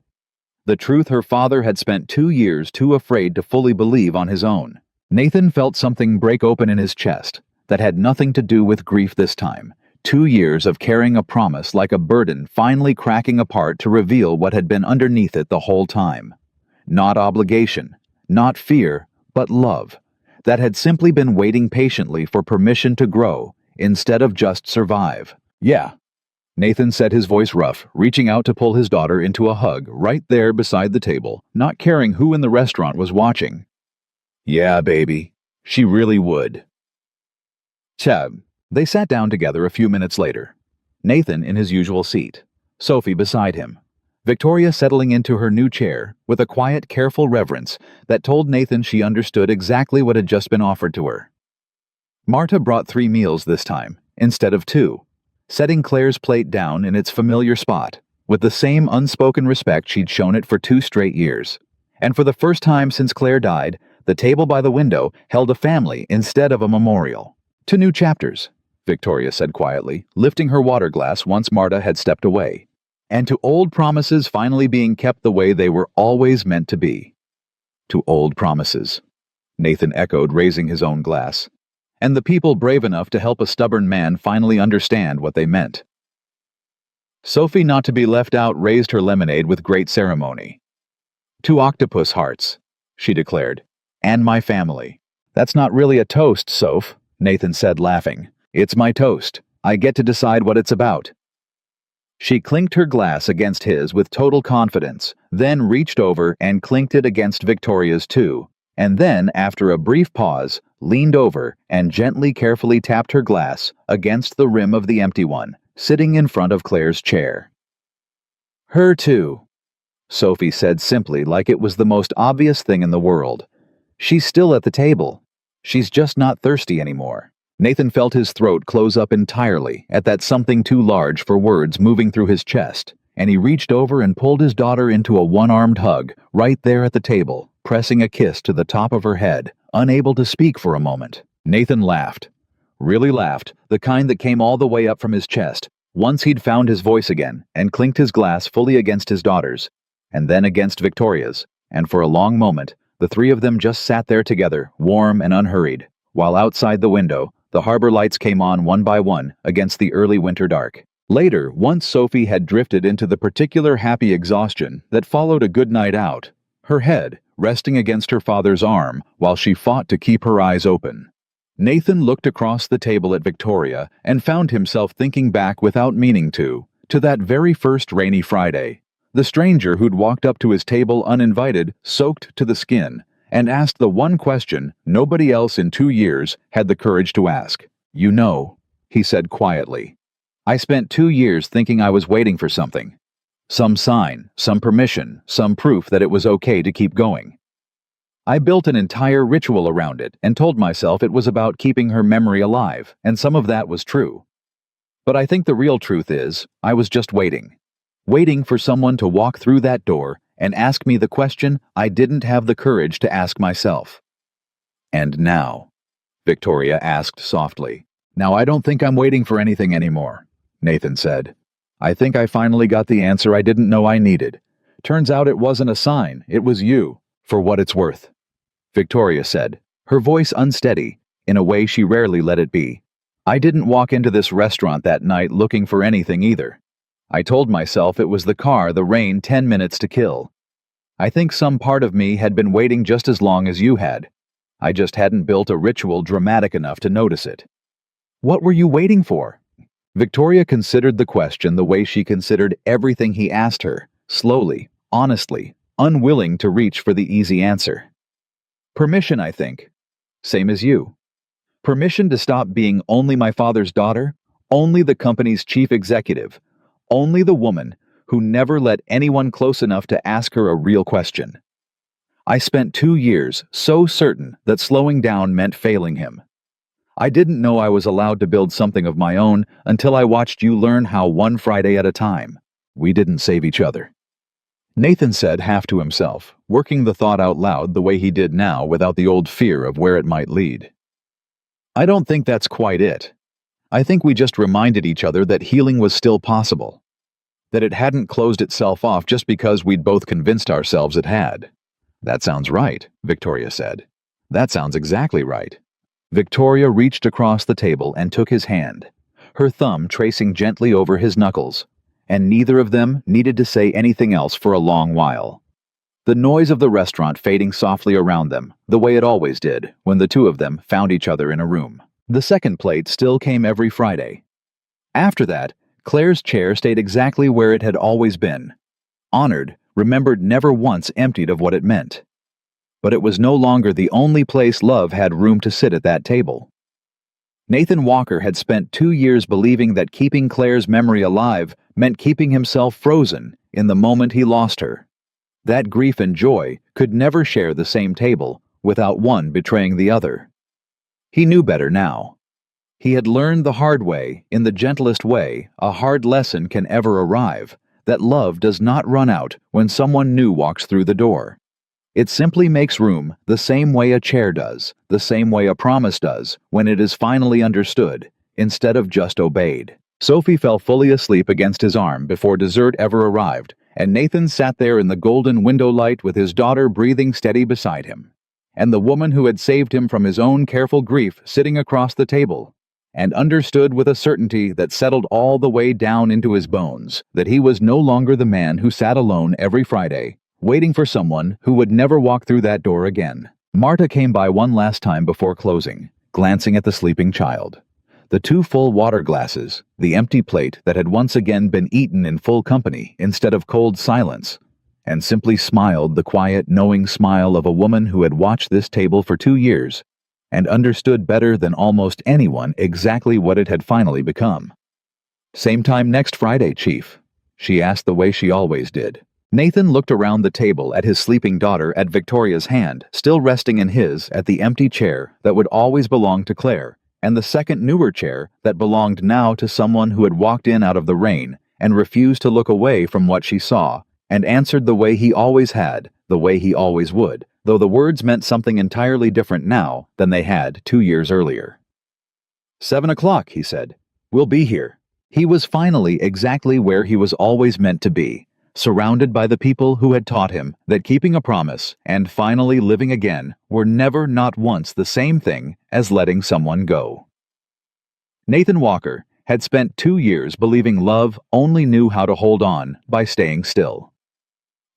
The truth her father had spent 2 years too afraid to fully believe on his own. Nathan felt something break open in his chest that had nothing to do with grief this time. 2 years of carrying a promise like a burden finally cracking apart to reveal what had been underneath it the whole time. Not obligation, not fear, but love, that had simply been waiting patiently for permission to grow instead of just survive. Yeah, Nathan said, his voice rough, reaching out to pull his daughter into a hug right there beside the table, not caring who in the restaurant was watching. Yeah, baby. She really would. They sat down together a few minutes later. Nathan in his usual seat, Sophie beside him, Victoria settling into her new chair with a quiet, careful reverence that told Nathan she understood exactly what had just been offered to her. Marta brought 3 meals this time, instead of 2, setting Claire's plate down in its familiar spot, with the same unspoken respect she'd shown it for 2 straight years. And for the first time since Claire died, the table by the window held a family instead of a memorial. To new chapters, Victoria said quietly, lifting her water glass once Marta had stepped away. And to old promises finally being kept the way they were always meant to be. To old promises, Nathan echoed, raising his own glass. And the people brave enough to help a stubborn man finally understand what they meant. Sophie, not to be left out, raised her lemonade with great ceremony. 2 octopus hearts, she declared. And my family. That's not really a toast, Soph, Nathan said, laughing. It's my toast. I get to decide what it's about. She clinked her glass against his with total confidence, then reached over and clinked it against Victoria's too, and then, after a brief pause, leaned over and gently, carefully tapped her glass against the rim of the empty one, sitting in front of Claire's chair. Her too, Sophie said simply, like it was the most obvious thing in the world. She's still at the table. She's just not thirsty anymore. Nathan felt his throat close up entirely at that something too large for words moving through his chest, and he reached over and pulled his daughter into a one-armed hug right there at the table, pressing a kiss to the top of her head, unable to speak for a moment. Nathan laughed. Really laughed, the kind that came all the way up from his chest, once he'd found his voice again, and clinked his glass fully against his daughter's, and then against Victoria's, and for a long moment, the 3 of them just sat there together, warm and unhurried, while outside the window, the harbor lights came on one by one against the early winter dark. Later, once Sophie had drifted into the particular happy exhaustion that followed a good night out, her head resting against her father's arm while she fought to keep her eyes open. Nathan looked across the table at Victoria and found himself thinking back without meaning to that very first rainy Friday. The stranger who'd walked up to his table uninvited, soaked to the skin, and asked the one question nobody else in 2 years had the courage to ask. You know, he said quietly, I spent 2 years thinking I was waiting for something. Some sign, some permission, some proof that it was okay to keep going. I built an entire ritual around it and told myself it was about keeping her memory alive, and some of that was true. But I think the real truth is, I was just waiting. Waiting for someone to walk through that door and ask me the question I didn't have the courage to ask myself. And now, Victoria asked softly. Now I don't think I'm waiting for anything anymore, Nathan said. I think I finally got the answer I didn't know I needed. Turns out it wasn't a sign, it was you, for what it's worth. Victoria said, her voice unsteady, in a way she rarely let it be. I didn't walk into this restaurant that night looking for anything either. I told myself it was the car the rain 10 minutes to kill. I think some part of me had been waiting just as long as you had. I just hadn't built a ritual dramatic enough to notice it. What were you waiting for? Victoria considered the question the way she considered everything he asked her, slowly, honestly, unwilling to reach for the easy answer. Permission, I think. Same as you. Permission to stop being only my father's daughter, only the company's chief executive, only the woman who never let anyone close enough to ask her a real question. I spent 2 years so certain that slowing down meant failing him. I didn't know I was allowed to build something of my own until I watched you learn how one Friday at a time. We didn't save each other. Nathan said half to himself, working the thought out loud the way he did now without the old fear of where it might lead. I don't think that's quite it. I think we just reminded each other that healing was still possible. That it hadn't closed itself off just because we'd both convinced ourselves it had. That sounds right, Victoria said. That sounds exactly right. Victoria reached across the table and took his hand, her thumb tracing gently over his knuckles, and neither of them needed to say anything else for a long while. The noise of the restaurant fading softly around them, the way it always did when the 2 of them found each other in a room. The second plate still came every Friday. After that, Claire's chair stayed exactly where it had always been. Honored, remembered, never once emptied of what it meant. But it was no longer the only place love had room to sit at that table. Nathan Walker had spent 2 years believing that keeping Claire's memory alive meant keeping himself frozen in the moment he lost her. That grief and joy could never share the same table without one betraying the other. He knew better now. He had learned the hard way, in the gentlest way a hard lesson can ever arrive, that love does not run out when someone new walks through the door. It simply makes room the same way a chair does, the same way a promise does, when it is finally understood, instead of just obeyed. Sophie fell fully asleep against his arm before dessert ever arrived, and Nathan sat there in the golden window light with his daughter breathing steady beside him, and the woman who had saved him from his own careful grief sitting across the table, and understood with a certainty that settled all the way down into his bones that he was no longer the man who sat alone every Friday, waiting for someone who would never walk through that door again. Marta came by one last time before closing, glancing at the sleeping child. The 2 full water glasses, the empty plate that had once again been eaten in full company instead of cold silence, and simply smiled the quiet, knowing smile of a woman who had watched this table for 2 years and understood better than almost anyone exactly what it had finally become. "Same time next Friday, Chief?" she asked the way she always did. Nathan looked around the table at his sleeping daughter, at Victoria's hand, still resting in his, at the empty chair that would always belong to Claire, and the second newer chair that belonged now to someone who had walked in out of the rain and refused to look away from what she saw, and answered the way he always had, the way he always would, though the words meant something entirely different now than they had 2 years earlier. 7 o'clock, he said. "We'll be here." He was finally exactly where he was always meant to be, surrounded by the people who had taught him that keeping a promise and finally living again were never, not once, the same thing as letting someone go. Nathan Walker had spent 2 years believing love only knew how to hold on by staying still.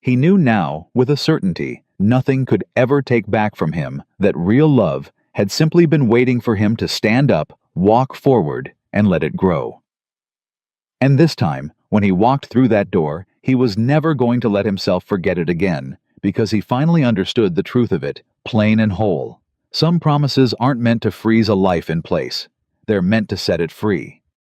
He knew now, with a certainty nothing could ever take back from him, that real love had simply been waiting for him to stand up, walk forward, and let it grow. And this time, when he walked through that door, he was never going to let himself forget it again, because he finally understood the truth of it, plain and whole. Some promises aren't meant to freeze a life in place. They're meant to set it free.